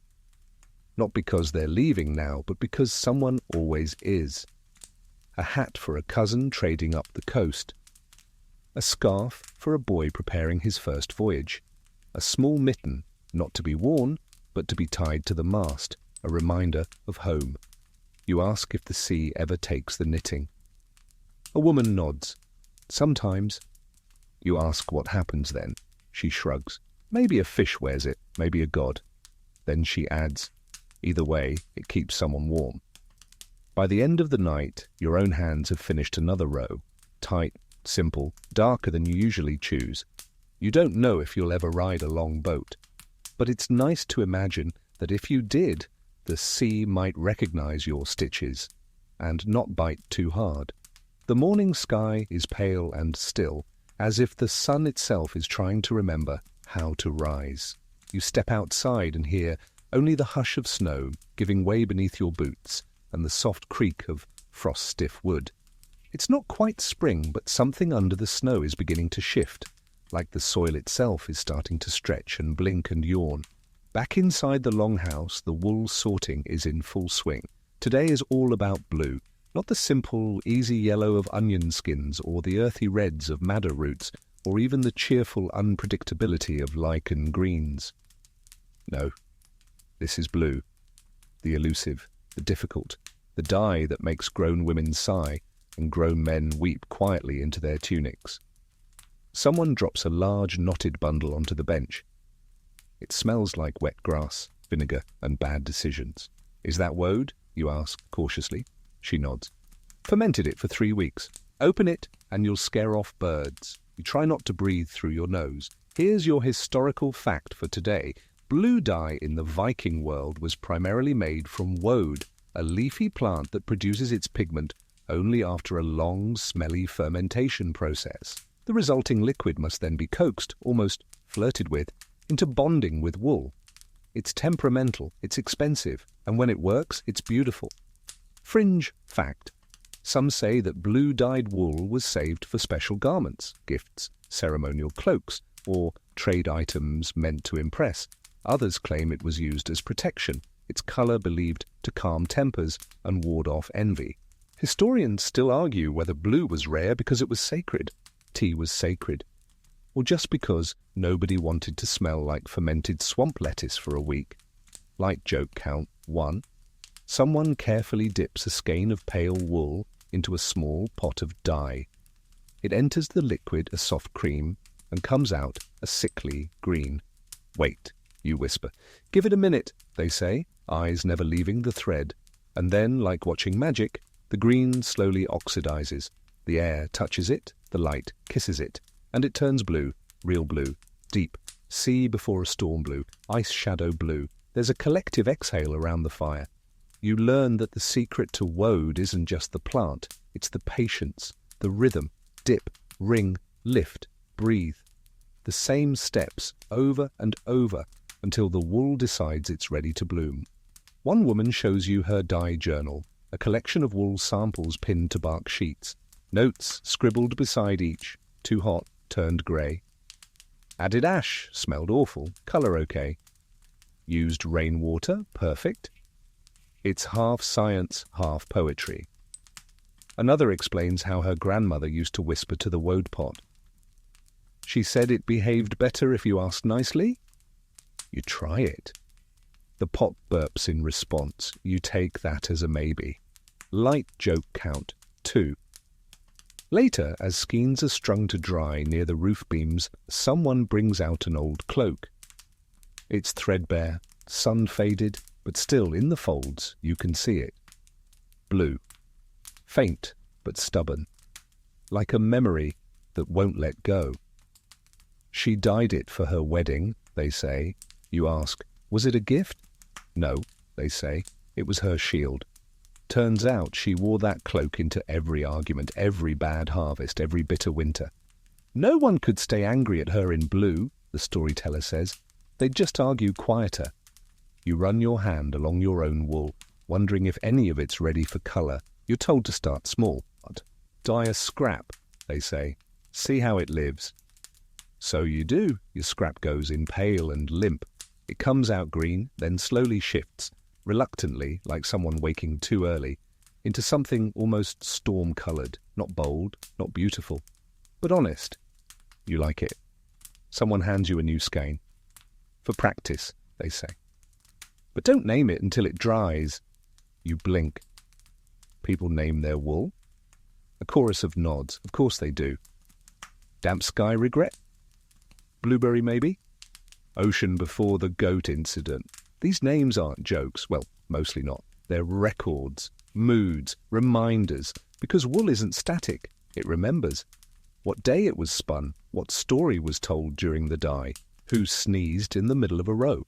Not because they're leaving now, but because someone always is. A hat for a cousin trading up the coast. A scarf for a boy preparing his first voyage. A small mitten, not to be worn, but to be tied to the mast, a reminder of home. You ask if the sea ever takes the knitting. A woman nods. Sometimes. You ask what happens then. She shrugs. Maybe a fish wears it, maybe a god. Then she adds, either way, it keeps someone warm. By the end of the night, your own hands have finished another row. Tight, simple, darker than you usually choose. You don't know if you'll ever ride a long boat. But it's nice to imagine that if you did, the sea might recognize your stitches and not bite too hard. The morning sky is pale and still, as if the sun itself is trying to remember how to rise. You step outside and hear only the hush of snow giving way beneath your boots and the soft creak of frost-stiff wood. It's not quite spring, but something under the snow is beginning to shift, like the soil itself is starting to stretch and blink and yawn. Back inside the longhouse, the wool sorting is in full swing. Today is all about blue, not the simple, easy yellow of onion skins or the earthy reds of madder roots, or even the cheerful unpredictability of lichen greens. No, this is blue, the elusive, the difficult, the dye that makes grown women sigh and grown men weep quietly into their tunics. Someone drops a large knotted bundle onto the bench. It smells like wet grass, vinegar, and bad decisions. Is that woad? You ask cautiously. She nods. Fermented it for 3 weeks. Open it and you'll scare off birds. You try not to breathe through your nose. Here's your historical fact for today. Blue dye in the Viking world was primarily made from woad, a leafy plant that produces its pigment only after a long, smelly fermentation process. The resulting liquid must then be coaxed, almost flirted with, into bonding with wool. It's temperamental, it's expensive, and when it works, it's beautiful. Fringe fact. Some say that blue-dyed wool was saved for special garments, gifts, ceremonial cloaks, or trade items meant to impress. Others claim it was used as protection, its colour believed to calm tempers and ward off envy. Historians still argue whether blue was rare because it was sacred, tea was sacred, or just because nobody wanted to smell like fermented swamp lettuce for a week. Light joke count 1. Someone carefully dips a skein of pale wool into a small pot of dye. It enters the liquid a soft cream and comes out a sickly green. Wait, you whisper. Give it a minute, they say, eyes never leaving the thread. And then, like watching magic, the green slowly oxidizes. The air touches it, the light kisses it, and it turns blue, real blue, deep, sea before a storm blue, ice shadow blue. There's a collective exhale around the fire. You learn that the secret to woad isn't just the plant, it's the patience, the rhythm, dip, ring, lift, breathe. The same steps over and over until the wool decides it's ready to bloom. One woman shows you her dye journal, a collection of wool samples pinned to bark sheets. Notes scribbled beside each. Too hot, turned grey. Added ash, smelled awful, colour okay. Used rainwater, perfect. It's half science, half poetry. Another explains how her grandmother used to whisper to the woad pot. She said it behaved better if you asked nicely. You try it. The pot burps in response. You take that as a maybe. Light joke count 2. Later, as skeins are strung to dry near the roof beams, someone brings out an old cloak. It's threadbare, sun-faded, but still in the folds you can see it. Blue. Faint, but stubborn. Like a memory that won't let go. She dyed it for her wedding, they say. You ask, was it a gift? No, they say, it was her shield. Turns out she wore that cloak into every argument, every bad harvest, every bitter winter. No one could stay angry at her in blue, the storyteller says. They'd just argue quieter. You run your hand along your own wool, wondering if any of it's ready for colour. You're told to start small. Dye a scrap, they say. See how it lives. So you do. Your scrap goes in pale and limp. It comes out green, then slowly shifts, reluctantly, like someone waking too early, into something almost storm-coloured, not bold, not beautiful, but honest. You like it. Someone hands you a new skein. For practice, they say. But don't name it until it dries. You blink. People name their wool. A chorus of nods. Of course they do. Damp sky regret? Blueberry maybe? Ocean before the goat incident. These names aren't jokes. Well, mostly not. They're records, moods, reminders. Because wool isn't static. It remembers. What day it was spun. What story was told during the dye. Who sneezed in the middle of a row.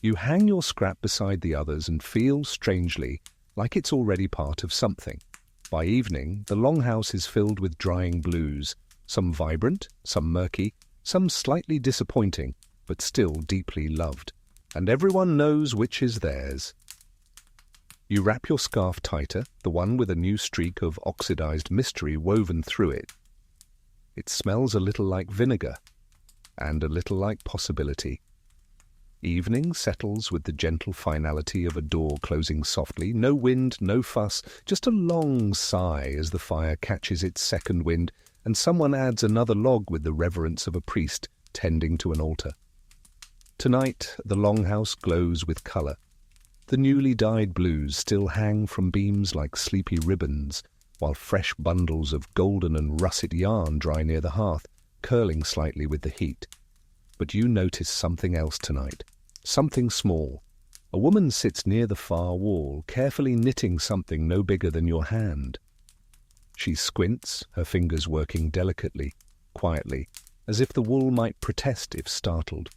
You hang your scrap beside the others and feel, strangely, like it's already part of something. By evening, the longhouse is filled with drying blues, some vibrant, some murky, some slightly disappointing, but still deeply loved, and everyone knows which is theirs. You wrap your scarf tighter, the one with a new streak of oxidized mystery woven through it. It smells a little like vinegar, and a little like possibility. Evening settles with the gentle finality of a door closing softly. No wind, no fuss, just a long sigh as the fire catches its second wind, and someone adds another log with the reverence of a priest tending to an altar. Tonight the longhouse glows with colour. The newly dyed blues still hang from beams like sleepy ribbons, while fresh bundles of golden and russet yarn dry near the hearth, curling slightly with the heat. But you notice something else tonight. Something small. A woman sits near the far wall, carefully knitting something no bigger than your hand. She squints, her fingers working delicately, quietly, as if the wool might protest if startled.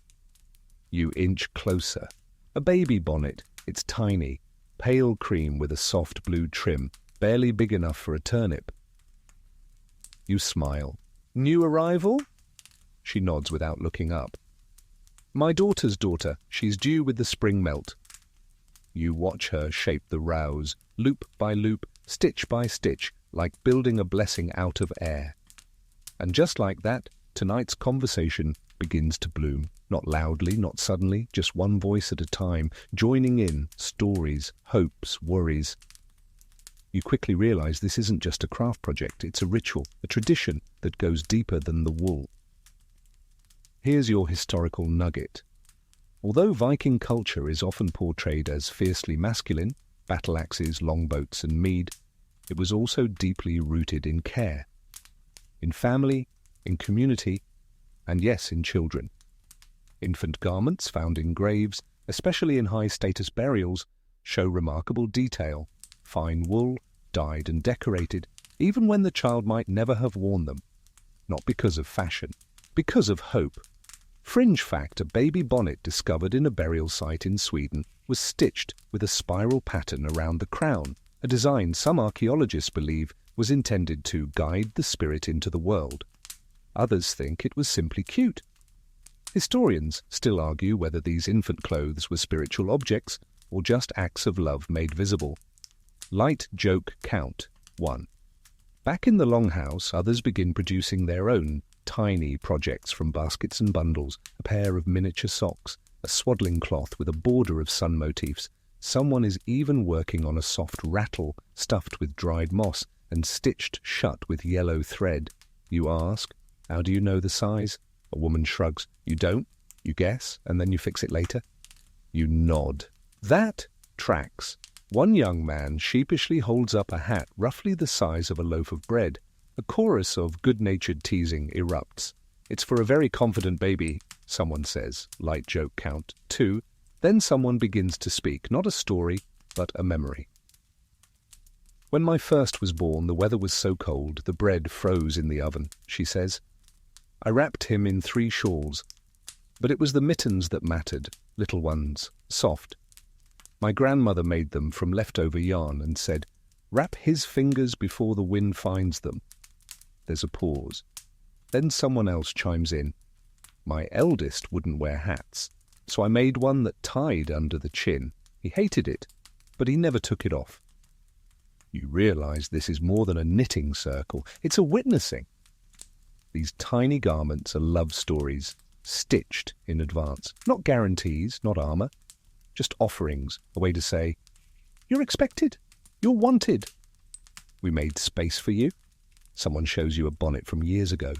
You inch closer. A baby bonnet. It's tiny, pale cream with a soft blue trim, barely big enough for a turnip. You smile. New arrival? She nods without looking up. My daughter's daughter. She's due with the spring melt. You watch her shape the rows, loop by loop, stitch by stitch, like building a blessing out of air. And just like that, tonight's conversation begins to bloom. Not loudly, not suddenly, just one voice at a time, joining in stories, hopes, worries. You quickly realize this isn't just a craft project, it's a ritual, a tradition that goes deeper than the wool. Here's your historical nugget. Although Viking culture is often portrayed as fiercely masculine, battle axes, longboats and mead, it was also deeply rooted in care. In family, in community, and yes, in children. Infant garments found in graves, especially in high-status burials, show remarkable detail. Fine wool, dyed and decorated, even when the child might never have worn them. Not because of fashion, because of hope. Fringe fact, a baby bonnet discovered in a burial site in Sweden was stitched with a spiral pattern around the crown, a design some archaeologists believe was intended to guide the spirit into the world. Others think it was simply cute. Historians still argue whether these infant clothes were spiritual objects or just acts of love made visible. Light joke count 1. Back in the longhouse, others begin producing their own tiny projects from baskets and bundles, a pair of miniature socks, a swaddling cloth with a border of sun motifs. Someone is even working on a soft rattle stuffed with dried moss and stitched shut with yellow thread. You ask, how do you know the size? A woman shrugs. You don't? You guess, and then you fix it later? You nod. That tracks. One young man sheepishly holds up a hat roughly the size of a loaf of bread. A chorus of good-natured teasing erupts. "It's for a very confident baby," someone says, light joke count 2. Then someone begins to speak, not a story, but a memory. "When my first was born, the weather was so cold, the bread froze in the oven," she says. "I wrapped him in 3 shawls, but it was the mittens that mattered, little ones, soft. My grandmother made them from leftover yarn and said, 'Wrap his fingers before the wind finds them.'" There's a pause. Then someone else chimes in. "My eldest wouldn't wear hats, so I made one that tied under the chin. He hated it, but he never took it off." You realize this is more than a knitting circle. It's a witnessing. These tiny garments are love stories, stitched in advance. Not guarantees, not armor. Just offerings, a way to say, "You're expected. You're wanted. We made space for you." Someone shows you a bonnet from years ago.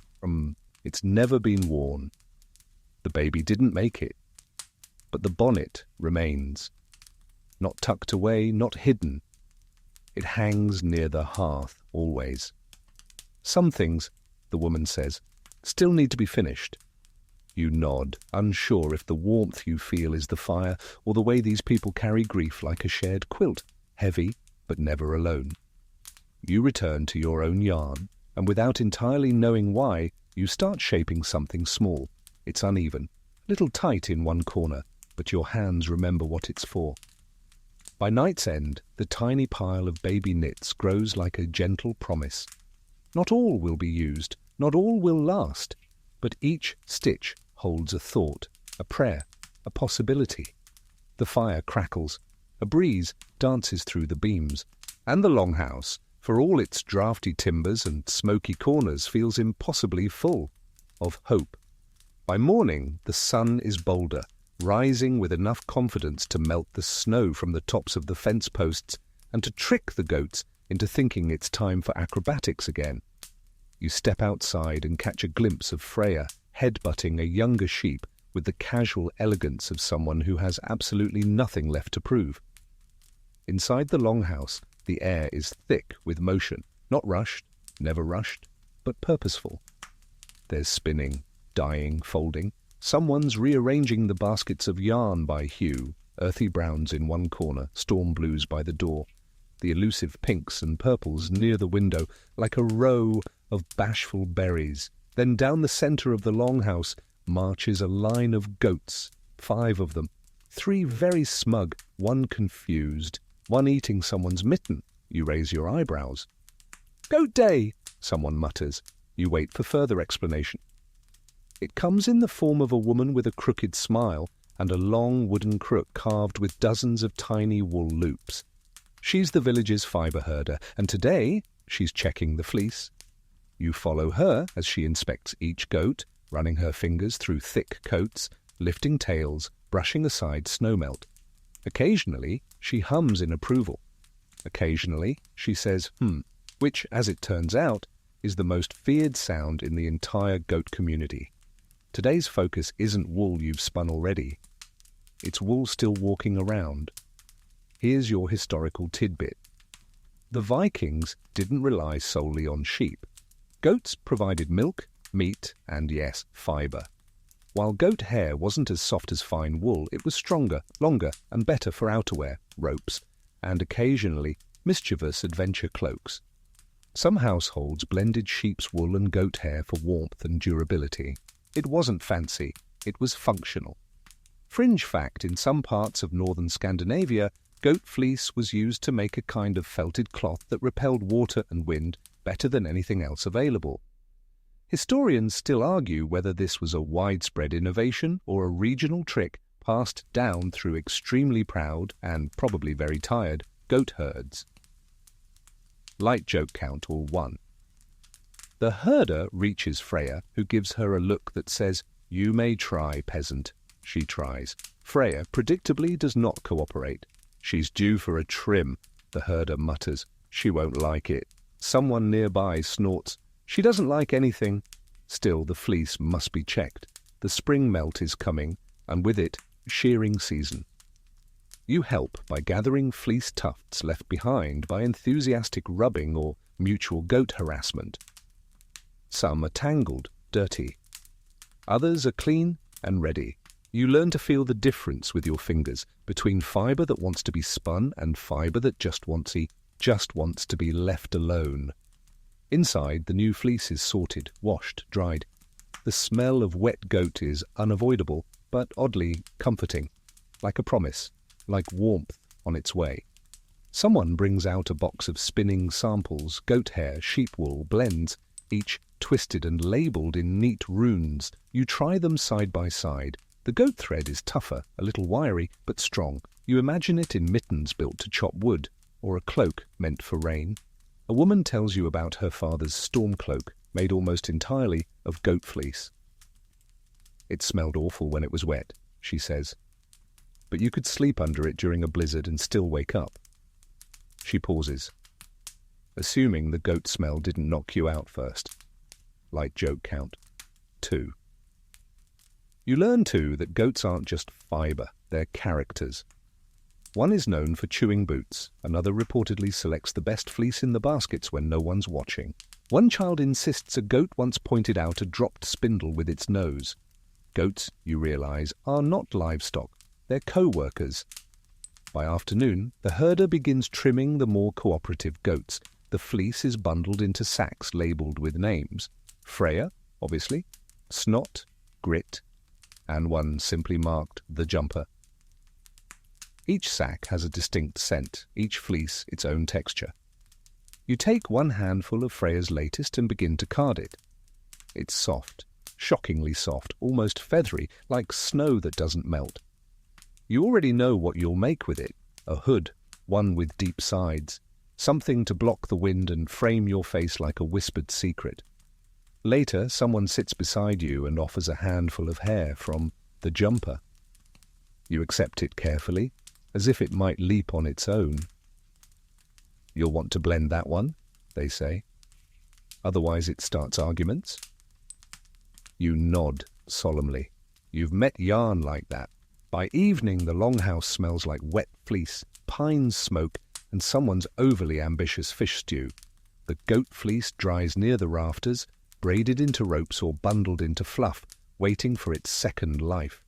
It's never been worn. The baby didn't make it, but the bonnet remains. Not tucked away, not hidden. It hangs near the hearth, always. "Some things," the woman says, "still need to be finished." You nod, unsure if the warmth you feel is the fire or the way these people carry grief like a shared quilt, heavy but never alone. You return to your own yarn, and without entirely knowing why, you start shaping something small. It's uneven, a little tight in one corner, but your hands remember what it's for. By night's end, the tiny pile of baby knits grows like a gentle promise. Not all will be used, not all will last, but each stitch holds a thought, a prayer, a possibility. The fire crackles, a breeze dances through the beams, and the longhouse, for all its draughty timbers and smoky corners, feels impossibly full of hope. By morning, the sun is bolder, rising with enough confidence to melt the snow from the tops of the fence posts and to trick the goats into thinking it's time for acrobatics again. You step outside and catch a glimpse of Freya headbutting a younger sheep with the casual elegance of someone who has absolutely nothing left to prove. Inside the longhouse, the air is thick with motion, not rushed, never rushed, but purposeful. There's spinning, dyeing, folding. Someone's rearranging the baskets of yarn by hue, earthy browns in one corner, storm blues by the door, the elusive pinks and purples near the window, like a row of bashful berries. Then down the centre of the longhouse marches a line of goats, 5 of them, 3 very smug, 1 confused, 1 eating someone's mitten. You raise your eyebrows. "Goat day," someone mutters. You wait for further explanation. It comes in the form of a woman with a crooked smile and a long wooden crook carved with dozens of tiny wool loops. She's the village's fibre herder, and today she's checking the fleece. You follow her as she inspects each goat, running her fingers through thick coats, lifting tails, brushing aside snowmelt. Occasionally, she hums in approval. Occasionally, she says, which, as it turns out, is the most feared sound in the entire goat community. Today's focus isn't wool you've spun already. It's wool still walking around. Here's your historical tidbit. The Vikings didn't rely solely on sheep. Goats provided milk, meat, and yes, fibre. While goat hair wasn't as soft as fine wool, it was stronger, longer, and better for outerwear, ropes, and occasionally mischievous adventure cloaks. Some households blended sheep's wool and goat hair for warmth and durability. It wasn't fancy, it was functional. Fringe fact, in some parts of northern Scandinavia, goat fleece was used to make a kind of felted cloth that repelled water and wind better than anything else available. Historians still argue whether this was a widespread innovation or a regional trick passed down through extremely proud, and probably very tired, goat herds. Light joke count, or 1. The herder reaches Freya, who gives her a look that says, "You may try, peasant." She tries. Freya predictably does not cooperate. "She's due for a trim," the herder mutters. "She won't like it." Someone nearby snorts, "She doesn't like anything." Still, the fleece must be checked. The spring melt is coming, and with it, shearing season. You help by gathering fleece tufts left behind by enthusiastic rubbing or mutual goat harassment. Some are tangled, dirty. Others are clean and ready. You learn to feel the difference with your fingers between fibre that wants to be spun and fibre that just wants to be left alone. Inside, the new fleece is sorted, washed, dried. The smell of wet goat is unavoidable, but oddly comforting, like a promise, like warmth on its way. Someone brings out a box of spinning samples, goat hair, sheep wool, blends, each twisted and labelled in neat runes. You try them side by side. The goat thread is tougher, a little wiry, but strong. You imagine it in mittens built to chop wood, or a cloak meant for rain. A woman tells you about her father's storm cloak, made almost entirely of goat fleece. It smelled awful when it was wet, she says, but you could sleep under it during a blizzard and still wake up. She pauses, assuming the goat smell didn't knock you out first. Light joke count. 2. You learn, too, that goats aren't just fibre, they're characters. One is known for chewing boots, another reportedly selects the best fleece in the baskets when no one's watching. One child insists a goat once pointed out a dropped spindle with its nose. Goats, you realise, are not livestock, they're co-workers. By afternoon, the herder begins trimming the more cooperative goats. The fleece is bundled into sacks labelled with names. Freya, obviously, Snot, Grit, and one simply marked the Jumper. Each sack has a distinct scent, each fleece its own texture. You take one handful of Freya's latest and begin to card it. It's soft, shockingly soft, almost feathery, like snow that doesn't melt. You already know what you'll make with it, a hood, one with deep sides, something to block the wind and frame your face like a whispered secret. Later, someone sits beside you and offers a handful of hair from the Jumper. You accept it carefully, as if it might leap on its own. You'll want to blend that one, they say. Otherwise it starts arguments. You nod solemnly. You've met yarn like that. By evening, the longhouse smells like wet fleece, pine smoke, and someone's overly ambitious fish stew. The goat fleece dries near the rafters, braided into ropes or bundled into fluff, waiting for its second life.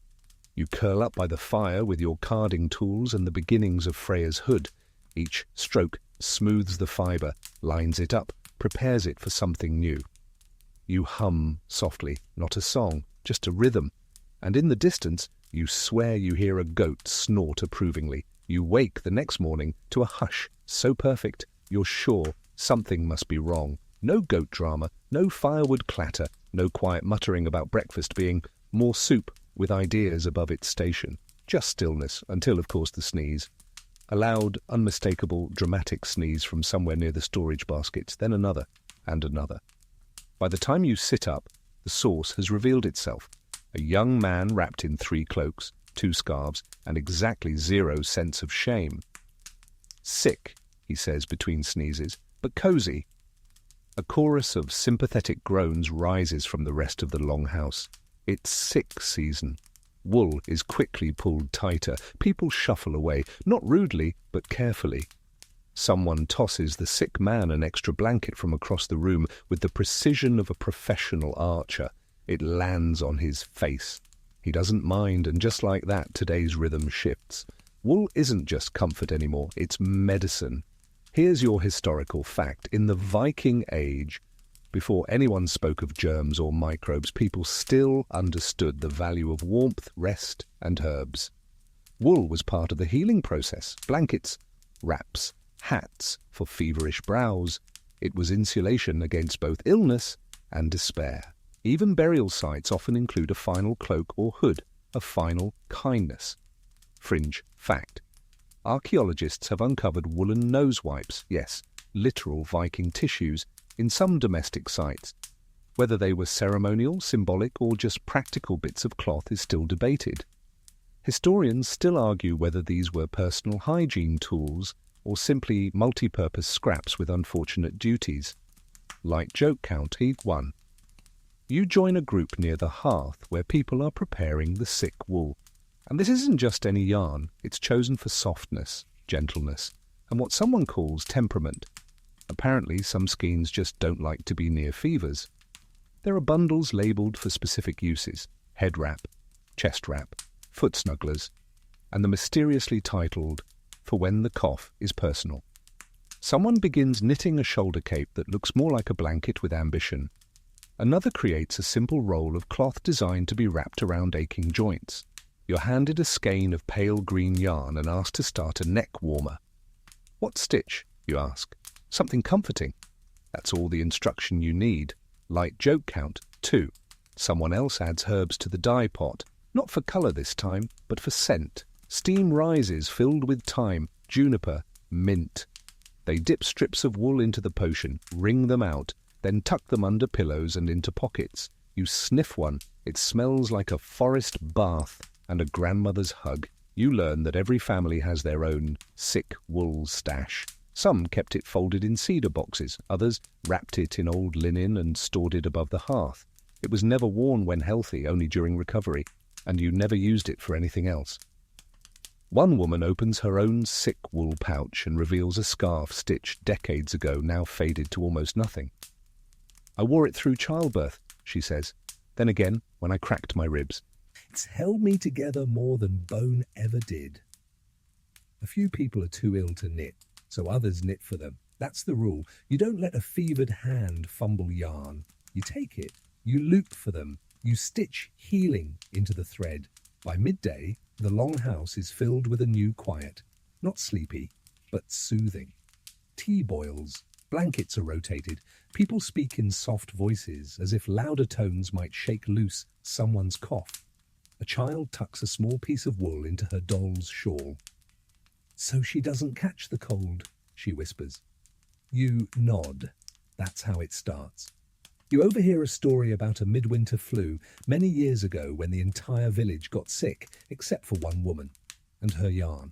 You curl up by the fire with your carding tools and the beginnings of Freya's hood. Each stroke smooths the fibre, lines it up, prepares it for something new. You hum softly, not a song, just a rhythm, and in the distance you swear you hear a goat snort approvingly. You wake the next morning to a hush so perfect you're sure something must be wrong. No goat drama, no firewood clatter, no quiet muttering about breakfast being more soup with ideas above its station. Just stillness, until, of course, the sneeze. A loud, unmistakable, dramatic sneeze from somewhere near the storage baskets, then another, and another. By the time you sit up, the source has revealed itself. A young man wrapped in 3 cloaks, 2 scarves, and exactly 0 sense of shame. Sick, he says between sneezes, but cosy. A chorus of sympathetic groans rises from the rest of the longhouse. It's sick season. Wool is quickly pulled tighter. People shuffle away, not rudely, but carefully. Someone tosses the sick man an extra blanket from across the room with the precision of a professional archer. It lands on his face. He doesn't mind, and just like that, today's rhythm shifts. Wool isn't just comfort anymore, it's medicine. Here's your historical fact. In the Viking Age, before anyone spoke of germs or microbes, people still understood the value of warmth, rest, and herbs. Wool was part of the healing process. Blankets, wraps, hats for feverish brows. It was insulation against both illness and despair. Even burial sites often include a final cloak or hood, a final kindness. Fringe fact. Archaeologists have uncovered woolen nose wipes, yes, literal Viking tissues, in some domestic sites. Whether they were ceremonial, symbolic, or just practical bits of cloth is still debated. Historians still argue whether these were personal hygiene tools or simply multi-purpose scraps with unfortunate duties. Light joke count 1. You join a group near the hearth where people are preparing the sick wool. And this isn't just any yarn, it's chosen for softness, gentleness, and what someone calls temperament. Apparently, some skeins just don't like to be near fevers. There are bundles labelled for specific uses: head wrap, chest wrap, foot snugglers, and the mysteriously titled, "For when the cough is personal." Someone begins knitting a shoulder cape that looks more like a blanket with ambition. Another creates a simple roll of cloth designed to be wrapped around aching joints. You're handed a skein of pale green yarn and asked to start a neck warmer. What stitch, you ask? Something comforting. That's all the instruction you need. Light joke count, 2. Someone else adds herbs to the dye pot, not for colour this time, but for scent. Steam rises filled with thyme, juniper, mint. They dip strips of wool into the potion, wring them out, then tuck them under pillows and into pockets. You sniff one. It smells like a forest bath and a grandmother's hug. You learn that every family has their own sick wool stash. Some kept it folded in cedar boxes, others wrapped it in old linen and stored it above the hearth. It was never worn when healthy, only during recovery, and you never used it for anything else. One woman opens her own sick wool pouch and reveals a scarf stitched decades ago, now faded to almost nothing. "I wore it through childbirth," she says. "Then again, when I cracked my ribs. It's held me together more than bone ever did." A few people are too ill to knit, so others knit for them. That's the rule. You don't let a fevered hand fumble yarn. You take it, you loop for them, you stitch healing into the thread. By midday, the longhouse is filled with a new quiet. Not sleepy, but soothing. Tea boils, blankets are rotated, people speak in soft voices as if louder tones might shake loose someone's cough. A child tucks a small piece of wool into her doll's shawl. "So she doesn't catch the cold," she whispers. You nod. That's how it starts. You overhear a story about a midwinter flu many years ago when the entire village got sick, except for one woman and her yarn.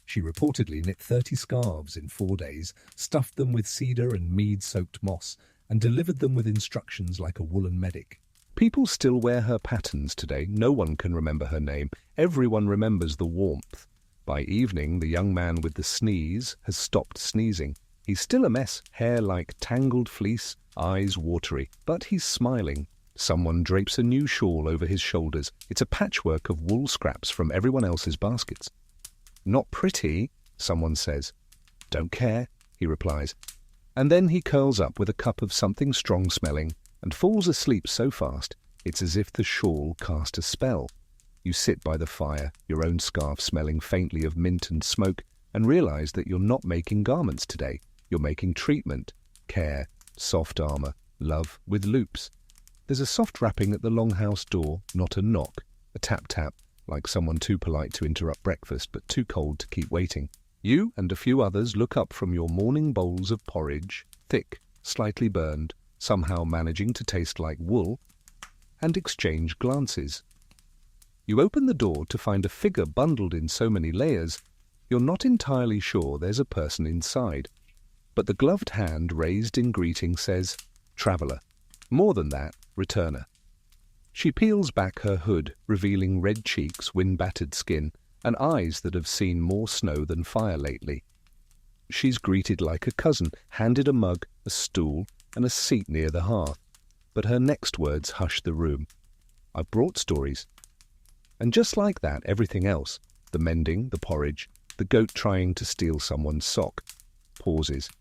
She reportedly knit 30 scarves in 4 days, stuffed them with cedar and mead-soaked moss, and delivered them with instructions like a woolen medic. People still wear her patterns today. No one can remember her name. Everyone remembers the warmth. By evening, the young man with the sneeze has stopped sneezing. He's still a mess, hair like tangled fleece, eyes watery, but he's smiling. Someone drapes a new shawl over his shoulders. It's a patchwork of wool scraps from everyone else's baskets. "Not pretty," someone says. "Don't care," he replies. And then he curls up with a cup of something strong-smelling and falls asleep so fast it's as if the shawl cast a spell. You sit by the fire, your own scarf smelling faintly of mint and smoke, and realize that you're not making garments today. You're making treatment, care, soft armor, love with loops. There's a soft rapping at the longhouse door, not a knock. A tap-tap, like someone too polite to interrupt breakfast but too cold to keep waiting. You and a few others look up from your morning bowls of porridge, thick, slightly burned, somehow managing to taste like wool, and exchange glances. You open the door to find a figure bundled in so many layers, you're not entirely sure there's a person inside. But the gloved hand raised in greeting says, "Traveller." More than that, returner. She peels back her hood, revealing red cheeks, wind-battered skin, and eyes that have seen more snow than fire lately. She's greeted like a cousin, handed a mug, a stool, and a seat near the hearth. But her next words hush the room. "I've brought stories." And just like that, everything else, the mending, the porridge, the goat trying to steal someone's sock, pauses.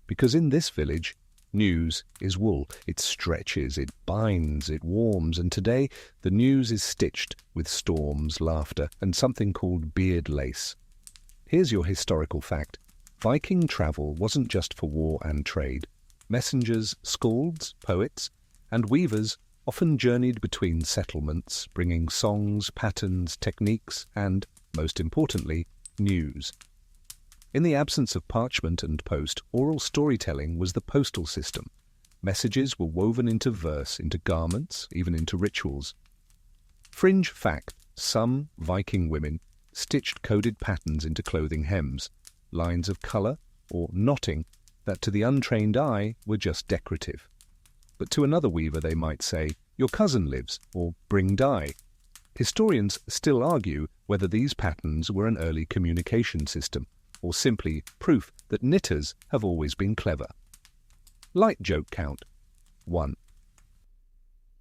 Because in this village, news is wool. It stretches, it binds, it warms, and today the news is stitched with storms, laughter, and something called beard lace. Here's your historical fact. Viking travel wasn't just for war and trade. Messengers, skalds, poets, and weavers often journeyed between settlements, bringing songs, patterns, techniques, and, most importantly, news. In the absence of parchment and post, oral storytelling was the postal system. Messages were woven into verse, into garments, even into rituals. Fringe fact, some Viking women stitched coded patterns into clothing hems, lines of colour or knotting that to the untrained eye were just decorative. But to another weaver they might say, "Your cousin lives," or "Bring dye." Historians still argue whether these patterns were an early communication system, or simply proof that knitters have always been clever. Light joke count: 1.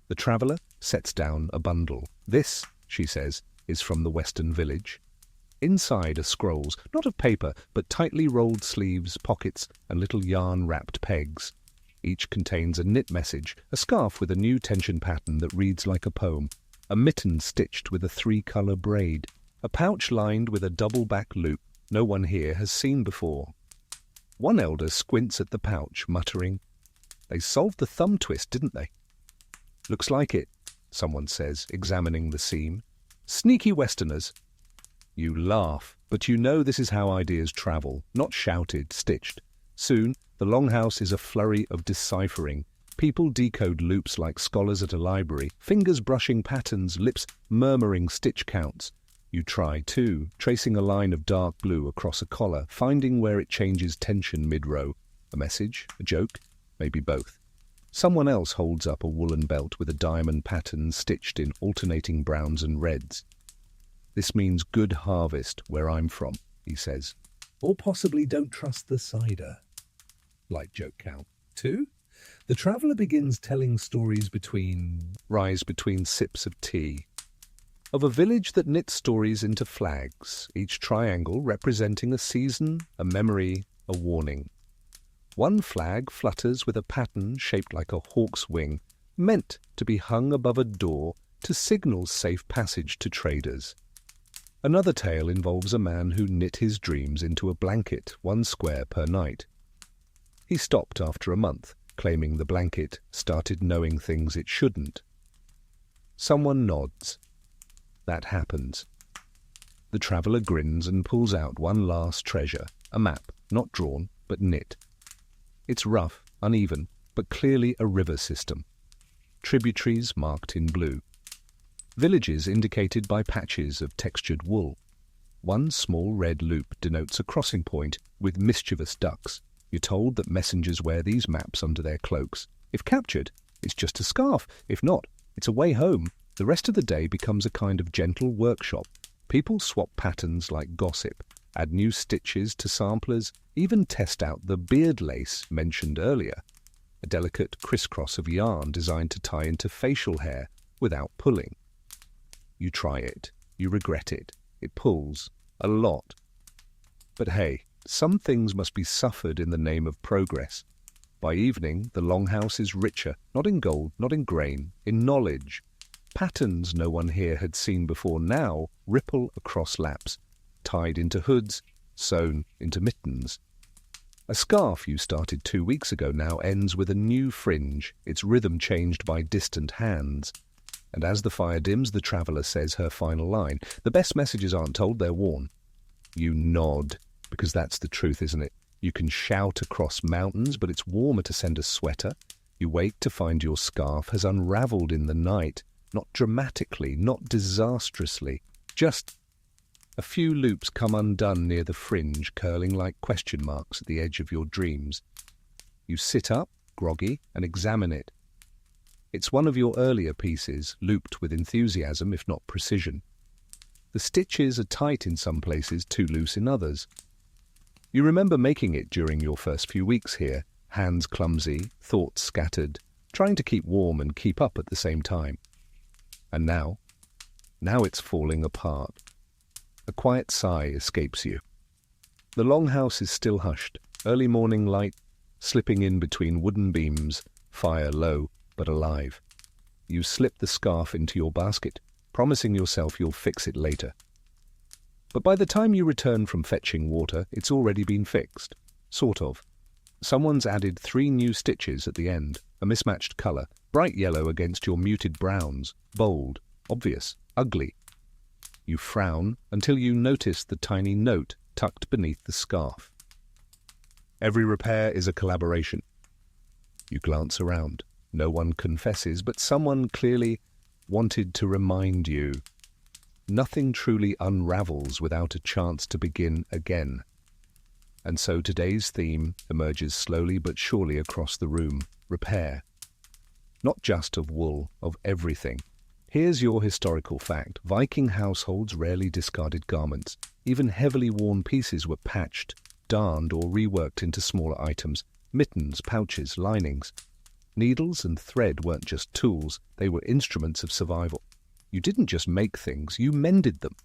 The traveller sets down a bundle. This, she says, is from the Western village. Inside are scrolls, not of paper, but tightly rolled sleeves, pockets, and little yarn-wrapped pegs. Each contains a knit message, a scarf with a new tension pattern that reads like a poem, a mitten stitched with a 3-colour braid, a pouch lined with a double-back loop no one here has seen before. One elder squints at the pouch, muttering, "They solved the thumb twist, didn't they?" "Looks like it," someone says, examining the seam. "Sneaky Westerners." You laugh, but you know this is how ideas travel, not shouted, stitched. Soon, the longhouse is a flurry of deciphering. People decode loops like scholars at a library, fingers brushing patterns, lips murmuring stitch counts. You try, too, tracing a line of dark blue across a collar, finding where it changes tension mid-row. A message? A joke? Maybe both. Someone else holds up a woolen belt with a diamond pattern stitched in alternating browns and reds. "This means good harvest where I'm from," he says. "Or possibly don't trust the cider." Light joke count: 2. The traveller begins telling stories between sips of tea. Of a village that knits stories into flags, each triangle representing a season, a memory, a warning. One flag flutters with a pattern shaped like a hawk's wing, meant to be hung above a door to signal safe passage to traders. Another tale involves a man who knit his dreams into a blanket, 1 square per night. He stopped after a month, claiming the blanket started knowing things it shouldn't. Someone nods. That happens. The traveller grins and pulls out one last treasure, a map, not drawn, but knit. It's rough, uneven, but clearly a river system. Tributaries marked in blue. Villages indicated by patches of textured wool. One small red loop denotes a crossing point with mischievous ducks. You're told that messengers wear these maps under their cloaks. If captured, it's just a scarf. If not, it's a way home. The rest of the day becomes a kind of gentle workshop. People swap patterns like gossip, add new stitches to samplers, even test out the beard lace mentioned earlier, a delicate crisscross of yarn designed to tie into facial hair without pulling. You try it, you regret it, it pulls, a lot. But hey, some things must be suffered in the name of progress. By evening, the longhouse is richer, not in gold, not in grain, in knowledge. Patterns no one here had seen before now ripple across laps, tied into hoods, sewn into mittens. A scarf you started 2 weeks ago now ends with a new fringe, its rhythm changed by distant hands. And as the fire dims, the traveller says her final line. The best messages aren't told, they're worn. You nod, because that's the truth, isn't it? You can shout across mountains, but it's warmer to send a sweater. You wake to find your scarf has unravelled in the night, not dramatically, not disastrously, just a few loops come undone near the fringe, curling like question marks at the edge of your dreams. You sit up, groggy, and examine it. It's one of your earlier pieces, looped with enthusiasm if not precision. The stitches are tight in some places, too loose in others. You remember making it during your first few weeks here, hands clumsy, thoughts scattered, trying to keep warm and keep up at the same time. And now it's falling apart. A quiet sigh escapes you. The longhouse is still hushed, early morning light slipping in between wooden beams, fire low but alive. You slip the scarf into your basket, promising yourself you'll fix it later. But by the time you return from fetching water, it's already been fixed. Sort of. Someone's added 3 new stitches at the end, a mismatched colour, bright yellow against your muted browns, bold, obvious, ugly. You frown until you notice the tiny note tucked beneath the scarf. Every repair is a collaboration. You glance around. No one confesses, but someone clearly wanted to remind you. Nothing truly unravels without a chance to begin again. And so today's theme emerges slowly but surely across the room. Repair. Not just of wool, of everything. Here's your historical fact. Viking households rarely discarded garments. Even heavily worn pieces were patched, darned or reworked into smaller items. Mittens, pouches, linings. Needles and thread weren't just tools, they were instruments of survival. You didn't just make things, you mended them.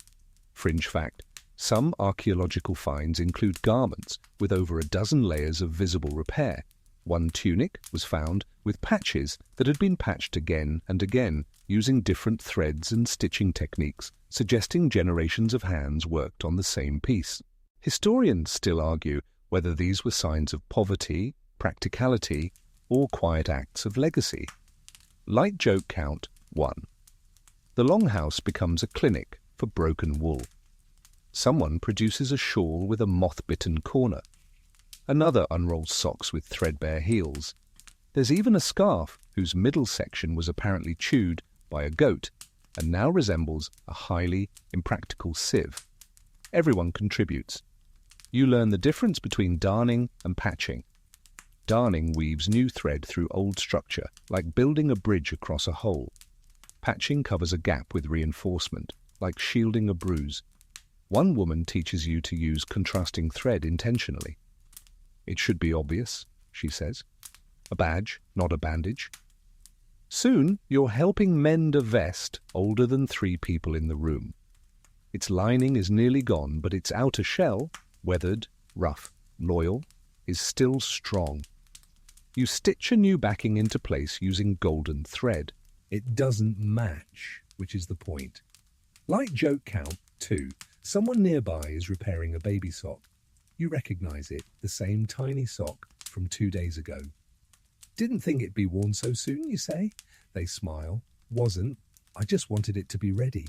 Fringe fact. Some archaeological finds include garments with over a dozen layers of visible repair. One tunic was found with patches that had been patched again and again, using different threads and stitching techniques, suggesting generations of hands worked on the same piece. Historians still argue whether these were signs of poverty, practicality, or quiet acts of legacy. Light joke count 1. The longhouse becomes a clinic for broken wool. Someone produces a shawl with a moth-bitten corner. Another unrolls socks with threadbare heels. There's even a scarf whose middle section was apparently chewed by a goat and now resembles a highly impractical sieve. Everyone contributes. You learn the difference between darning and patching. Darning weaves new thread through old structure, like building a bridge across a hole. Patching covers a gap with reinforcement, like shielding a bruise. One woman teaches you to use contrasting thread intentionally. It should be obvious, she says. A badge, not a bandage. Soon, you're helping mend a vest older than 3 people in the room. Its lining is nearly gone, but its outer shell, weathered, rough, loyal, is still strong. You stitch a new backing into place using golden thread. It doesn't match, which is the point. Light joke count 2. Someone nearby is repairing a baby sock. You recognize it, the same tiny sock from 2 days ago. Didn't think it'd be worn so soon, you say? They smile. Wasn't. I just wanted it to be ready.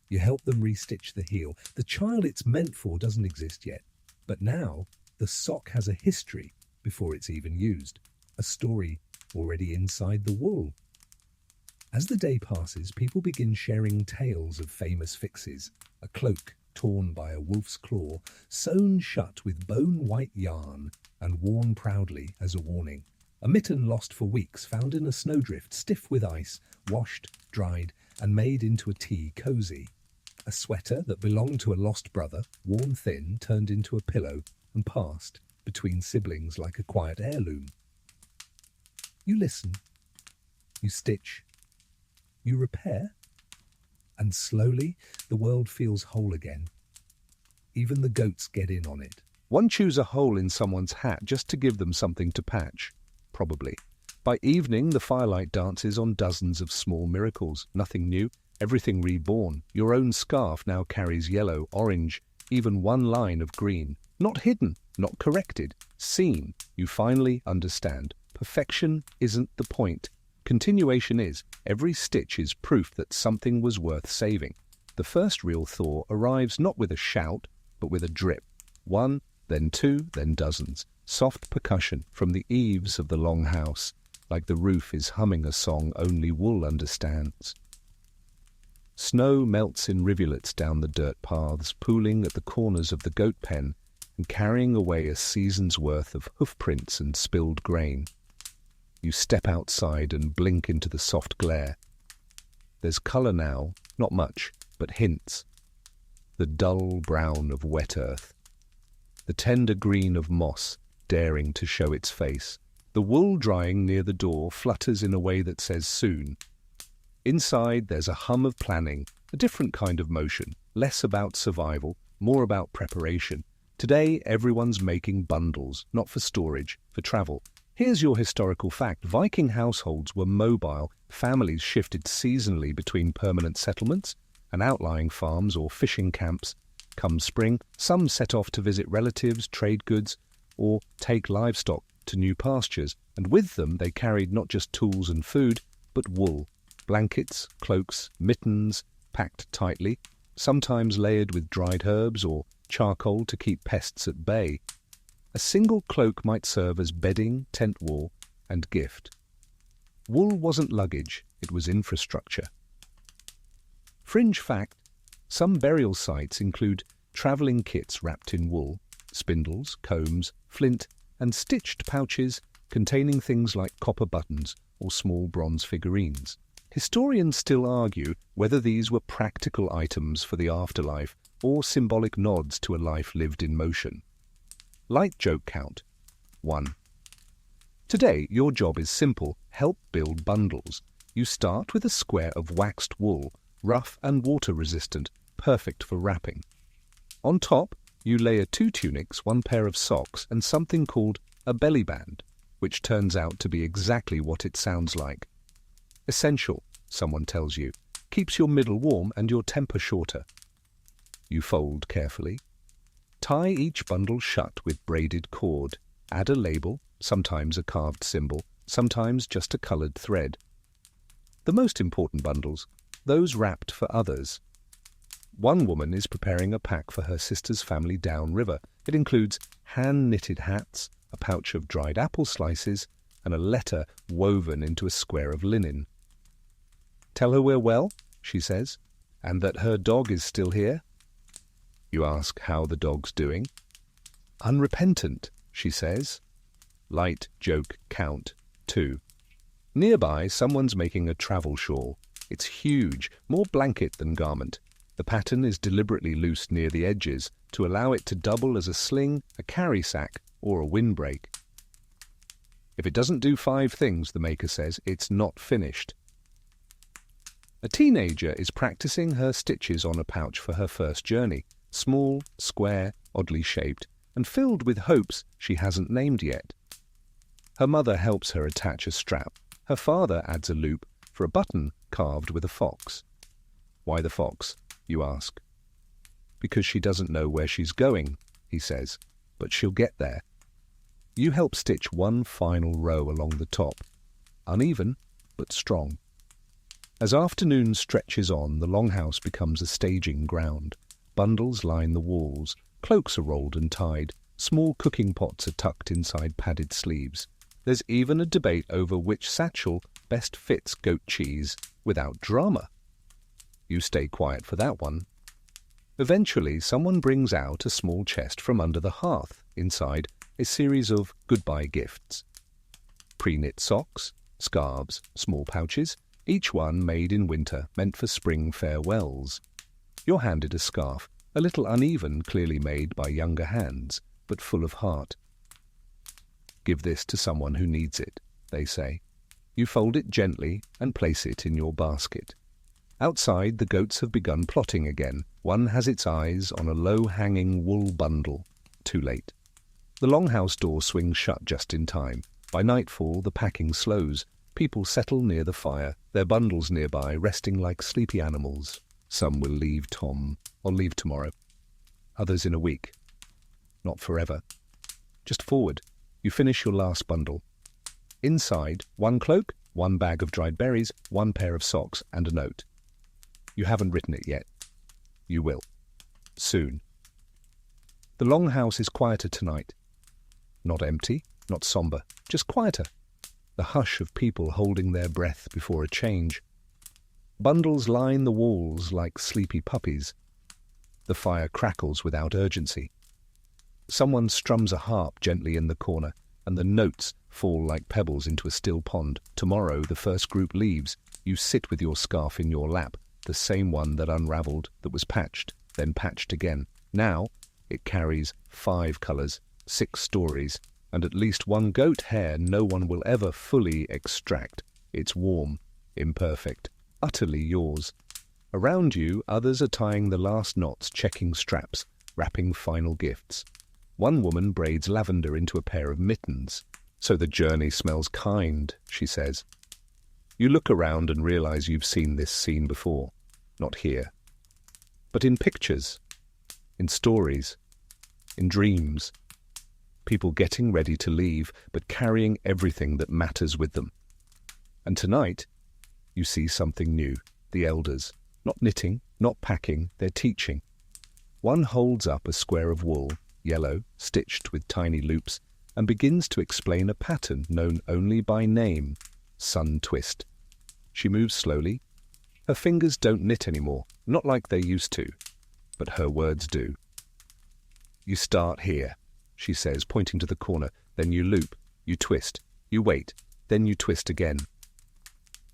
You help them restitch the heel. The child it's meant for doesn't exist yet. But now, the sock has a history before it's even used. A story already inside the wool. As the day passes, people begin sharing tales of famous fixes. A cloak torn by a wolf's claw, sewn shut with bone-white yarn and worn proudly as a warning. A mitten lost for weeks, found in a snowdrift, stiff with ice, washed, dried, and made into a tea cozy. A sweater that belonged to a lost brother, worn thin, turned into a pillow and passed between siblings like a quiet heirloom. You listen. You stitch. You repair. And slowly, the world feels whole again. Even the goats get in on it. One chews a hole in someone's hat just to give them something to patch. Probably. By evening, the firelight dances on dozens of small miracles. Nothing new, everything reborn. Your own scarf now carries yellow, orange, even one line of green. Not hidden, not corrected, seen. You finally understand. Perfection isn't the point. Continuation is. Every stitch is proof that something was worth saving. The first real thaw arrives not with a shout, but with a drip. 1, then 2, then dozens. Soft percussion from the eaves of the longhouse, like the roof is humming a song only wool understands. Snow melts in rivulets down the dirt paths, pooling at the corners of the goat pen and carrying away a season's worth of hoofprints and spilled grain. You step outside and blink into the soft glare. There's colour now, not much, but hints. The dull brown of wet earth. The tender green of moss daring to show its face. The wool drying near the door flutters in a way that says soon. Inside there's a hum of planning, a different kind of motion, less about survival, more about preparation. Today everyone's making bundles, not for storage, for travel. Here's your historical fact. Viking households were mobile. Families shifted seasonally between permanent settlements and outlying farms or fishing camps. Come spring, some set off to visit relatives, trade goods, or take livestock to new pastures, and with them they carried not just tools and food, but wool, blankets, cloaks, mittens, packed tightly, sometimes layered with dried herbs or charcoal to keep pests at bay. A single cloak might serve as bedding, tent wall, and gift. Wool wasn't luggage, it was infrastructure. Fringe fact, some burial sites include travelling kits wrapped in wool, spindles, combs, flint, and stitched pouches containing things like copper buttons or small bronze figurines. Historians still argue whether these were practical items for the afterlife or symbolic nods to a life lived in motion. Light joke count. 1. Today, your job is simple. Help build bundles. You start with a square of waxed wool, rough and water-resistant, perfect for wrapping. On top, you layer 2 tunics, 1 pair of socks, and something called a belly band, which turns out to be exactly what it sounds like. Essential, someone tells you, keeps your middle warm and your temper shorter. You fold carefully. Tie each bundle shut with braided cord. Add a label, sometimes a carved symbol, sometimes just a coloured thread. The most important bundles, those wrapped for others. One woman is preparing a pack for her sister's family downriver. It includes hand-knitted hats, a pouch of dried apple slices, and a letter woven into a square of linen. "Tell her we're well," she says, "and that her dog is still here." You ask how the dog's doing. "Unrepentant," she says. Light joke count 2. Nearby, someone's making a travel shawl. It's huge, more blanket than garment. The pattern is deliberately loose near the edges to allow it to double as a sling, a carry sack, or a windbreak. If it doesn't do 5 things, the maker says, it's not finished. A teenager is practicing her stitches on a pouch for her first journey. Small, square, oddly shaped, and filled with hopes she hasn't named yet. Her mother helps her attach a strap. Her father adds a loop for a button carved with a fox. Why the fox, you ask? Because she doesn't know where she's going, he says, but she'll get there. You help stitch 1 final row along the top. Uneven, but strong. As afternoon stretches on, the longhouse becomes a staging ground. Bundles line the walls, cloaks are rolled and tied, small cooking pots are tucked inside padded sleeves. There's even a debate over which satchel best fits goat cheese without drama. You stay quiet for that one. Eventually, someone brings out a small chest from under the hearth. Inside, a series of goodbye gifts. Pre-knit socks, scarves, small pouches, each one made in winter, meant for spring farewells. You're handed a scarf, a little uneven, clearly made by younger hands, but full of heart. Give this to someone who needs it, they say. You fold it gently and place it in your basket. Outside, the goats have begun plotting again. One has its eyes on a low-hanging wool bundle. Too late. The longhouse door swings shut just in time. By nightfall, the packing slows. People settle near the fire, their bundles nearby, resting like sleepy animals. Some will leave or leave tomorrow. Others in a week. Not forever. Just forward. You finish your last bundle. Inside, 1 cloak, 1 bag of dried berries, 1 pair of socks, and a note. You haven't written it yet. You will. Soon. The longhouse is quieter tonight. Not empty, not somber, just quieter. The hush of people holding their breath before a change. Bundles line the walls like sleepy puppies. The fire crackles without urgency. Someone strums a harp gently in the corner, and the notes fall like pebbles into a still pond. Tomorrow the first group leaves. You sit with your scarf in your lap, the same one that unravelled, that was patched, then patched again. Now it carries 5 colours, 6 stories, and at least 1 goat hair no one will ever fully extract. It's warm, imperfect, utterly yours. Around you, others are tying the last knots, checking straps, wrapping final gifts. One woman braids lavender into a pair of mittens. "So the journey smells kind," she says. You look around and realize you've seen this scene before. Not here. But in pictures, in stories, in dreams. People getting ready to leave, but carrying everything that matters with them. And tonight, you see something new. The elders, not knitting, not packing, they're teaching. One holds up a square of wool, yellow, stitched with tiny loops, and begins to explain a pattern known only by name, sun twist. She moves slowly. Her fingers don't knit anymore, not like they used to, but her words do. "You start here," she says, pointing to the corner. "Then you loop, you twist, you wait, then you twist again."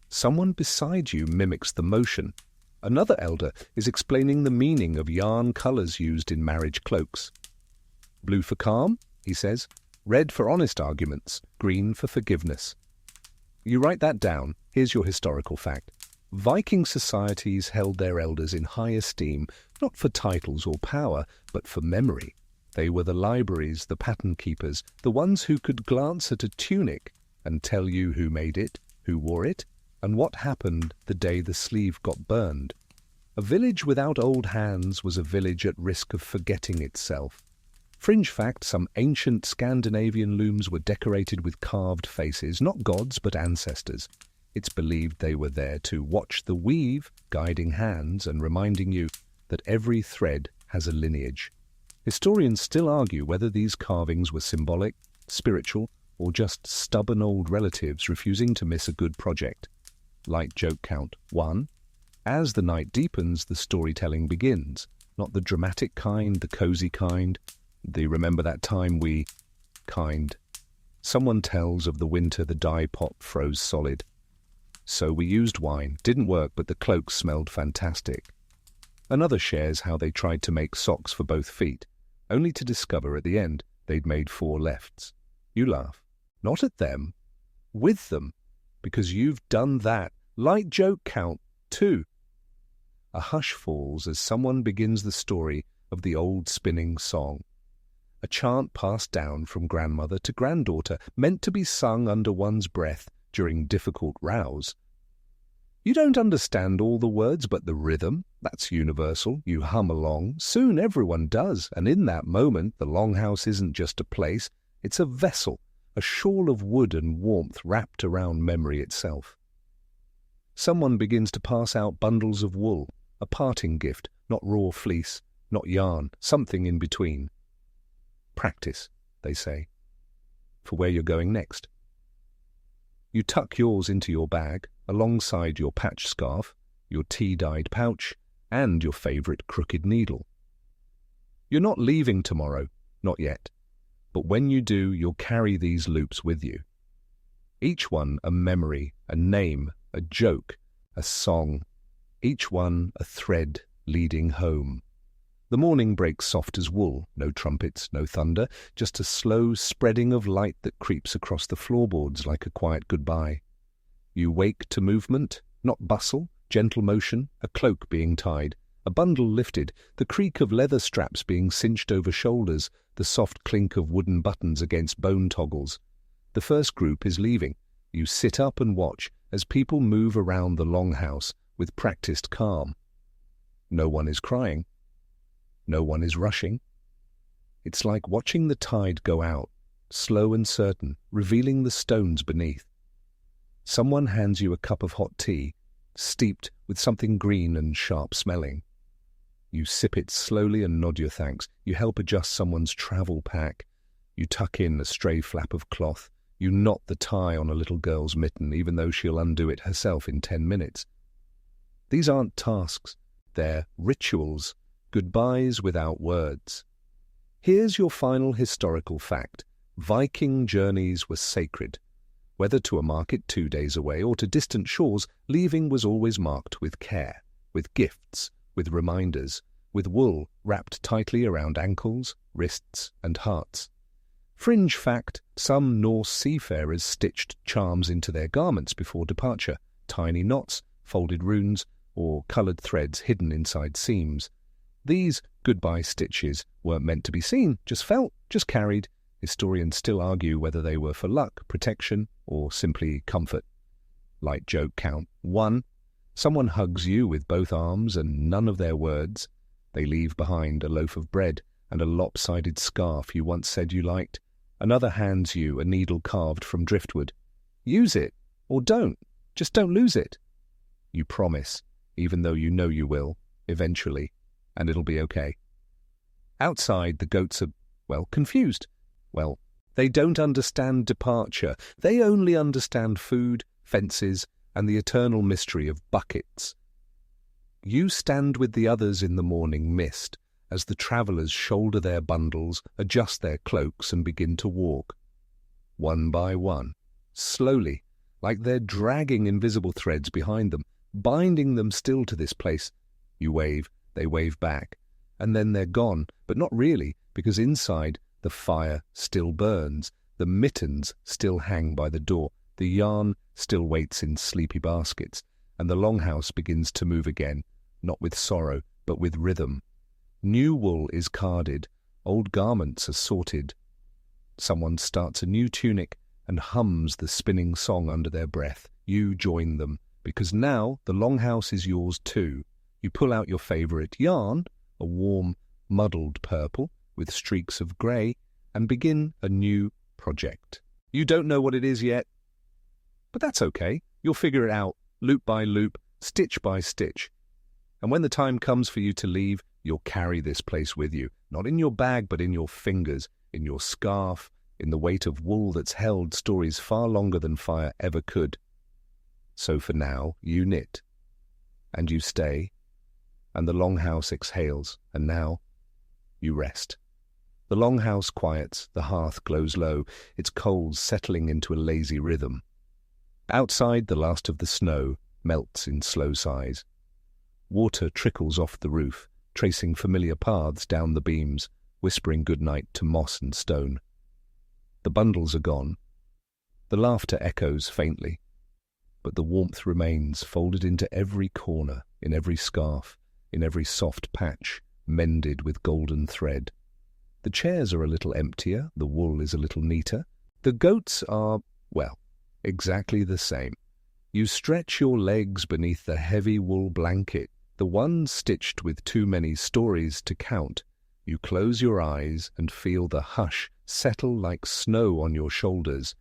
Someone beside you mimics the motion. Another elder is explaining the meaning of yarn colours used in marriage cloaks. Blue for calm, he says. Red for honest arguments. Green for forgiveness. You write that down. Here's your historical fact. Viking societies held their elders in high esteem, not for titles or power, but for memory. They were the libraries, the pattern keepers, the ones who could glance at a tunic and tell you who made it, who wore it, and what happened the day the sleeve got burned. A village without old hands was a village at risk of forgetting itself. Fringe fact, some ancient Scandinavian looms were decorated with carved faces, not gods but ancestors. It's believed they were there to watch the weave, guiding hands and reminding you that every thread has a lineage. Historians still argue whether these carvings were symbolic, spiritual, or just stubborn old relatives refusing to miss a good project. Light joke count 1. As the night deepens, the storytelling begins. Not the dramatic kind, the cozy kind, the remember that time we kind. Someone tells of the winter the dye pot froze solid. So we used wine. Didn't work, but the cloaks smelled fantastic. Another shares how they tried to make socks for both feet, only to discover at the end they'd made 4 lefts. You laugh. Not at them. With them. Because you've done that. Light joke count 2. A hush falls as someone begins the story of the old spinning song. A chant passed down from grandmother to granddaughter, meant to be sung under one's breath during difficult rows. You don't understand all the words, but the rhythm, that's universal. You hum along. Soon everyone does, and in that moment the longhouse isn't just a place, it's a vessel, a shawl of wood and warmth wrapped around memory itself. Someone begins to pass out bundles of wool, a parting gift, not raw fleece, not yarn, something in between. Practice, they say, for where you're going next. You tuck yours into your bag, alongside your patch scarf, your tea-dyed pouch, and your favourite crooked needle. You're not leaving tomorrow, not yet, but when you do, you'll carry these loops with you. Each one a memory, a name, a joke, a song, each one a thread leading home. The morning breaks soft as wool, no trumpets, no thunder, just a slow spreading of light that creeps across the floorboards like a quiet goodbye. You wake to movement, not bustle, gentle motion, a cloak being tied, a bundle lifted, the creak of leather straps being cinched over shoulders, the soft clink of wooden buttons against bone toggles. The first group is leaving. You sit up and watch as people move around the longhouse with practiced calm. No one is crying. No one is rushing. It's like watching the tide go out, slow and certain, revealing the stones beneath. Someone hands you a cup of hot tea, steeped with something green and sharp-smelling. You sip it slowly and nod your thanks. You help adjust someone's travel pack. You tuck in a stray flap of cloth. You knot the tie on a little girl's mitten, even though she'll undo it herself in 10 minutes. These aren't tasks. They're rituals. Goodbyes without words. Here's your final historical fact. Viking journeys were sacred. Whether to a market 2 days away or to distant shores, leaving was always marked with care, with gifts, with reminders, with wool wrapped tightly around ankles, wrists, and hearts. Fringe fact, some Norse seafarers stitched charms into their garments before departure, tiny knots, folded runes, or coloured threads hidden inside seams. These goodbye stitches weren't meant to be seen, just felt, just carried. Historians still argue whether they were for luck, protection, or simply comfort. Light joke count 1. Someone hugs you with both arms and none of their words. They leave behind a loaf of bread and a lopsided scarf you once said you liked. Another hands you a needle carved from driftwood. Use it, or don't. Just don't lose it. You promise, even though you know you will, eventually. And it'll be okay. Outside, the goats are, confused. They don't understand departure. They only understand food, fences, and the eternal mystery of buckets. You stand with the others in the morning mist as the travellers shoulder their bundles, adjust their cloaks, and begin to walk. One by one, slowly, like they're dragging invisible threads behind them, binding them still to this place. You wave, they wave back, and then they're gone, but not really, because inside the fire still burns, the mittens still hang by the door, the yarn still waits in sleepy baskets, and the longhouse begins to move again, not with sorrow, but with rhythm. New wool is carded, old garments are sorted. Someone starts a new tunic and hums the spinning song under their breath. You join them, because now the longhouse is yours too. You pull out your favourite yarn, a warm, muddled purple with streaks of grey, and begin a new project. You don't know what it is yet, but that's okay. You'll figure it out, loop by loop, stitch by stitch. And when the time comes for you to leave, you'll carry this place with you, not in your bag, but in your fingers, in your scarf, in the weight of wool that's held stories far longer than fire ever could. So for now, you knit, and you stay, and the longhouse exhales, and now you rest. The longhouse quiets, the hearth glows low, its coals settling into a lazy rhythm. Outside, the last of the snow melts in slow sighs. Water trickles off the roof, tracing familiar paths down the beams, whispering goodnight to moss and stone. The bundles are gone. The laughter echoes faintly, but the warmth remains folded into every corner, in every scarf, in every soft patch, mended with golden thread. The chairs are a little emptier, the wool is a little neater. The goats are, well, exactly the same. You stretch your legs beneath the heavy wool blanket, the one stitched with too many stories to count. You close your eyes and feel the hush settle like snow on your shoulders.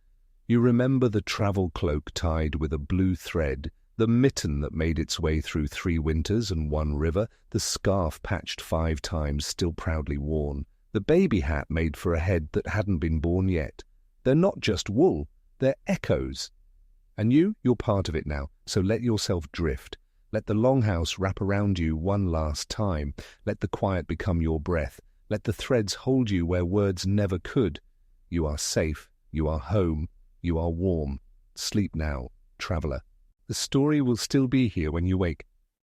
You remember the travel cloak tied with a blue thread, the mitten that made its way through 3 winters and 1 river, the scarf patched 5 times still proudly worn, the baby hat made for a head that hadn't been born yet. They're not just wool, they're echoes. And you're part of it now, so let yourself drift. Let the longhouse wrap around you one last time. Let the quiet become your breath. Let the threads hold you where words never could. You are safe, you are home, you are warm. Sleep now, traveller. The story will still be here when you wake.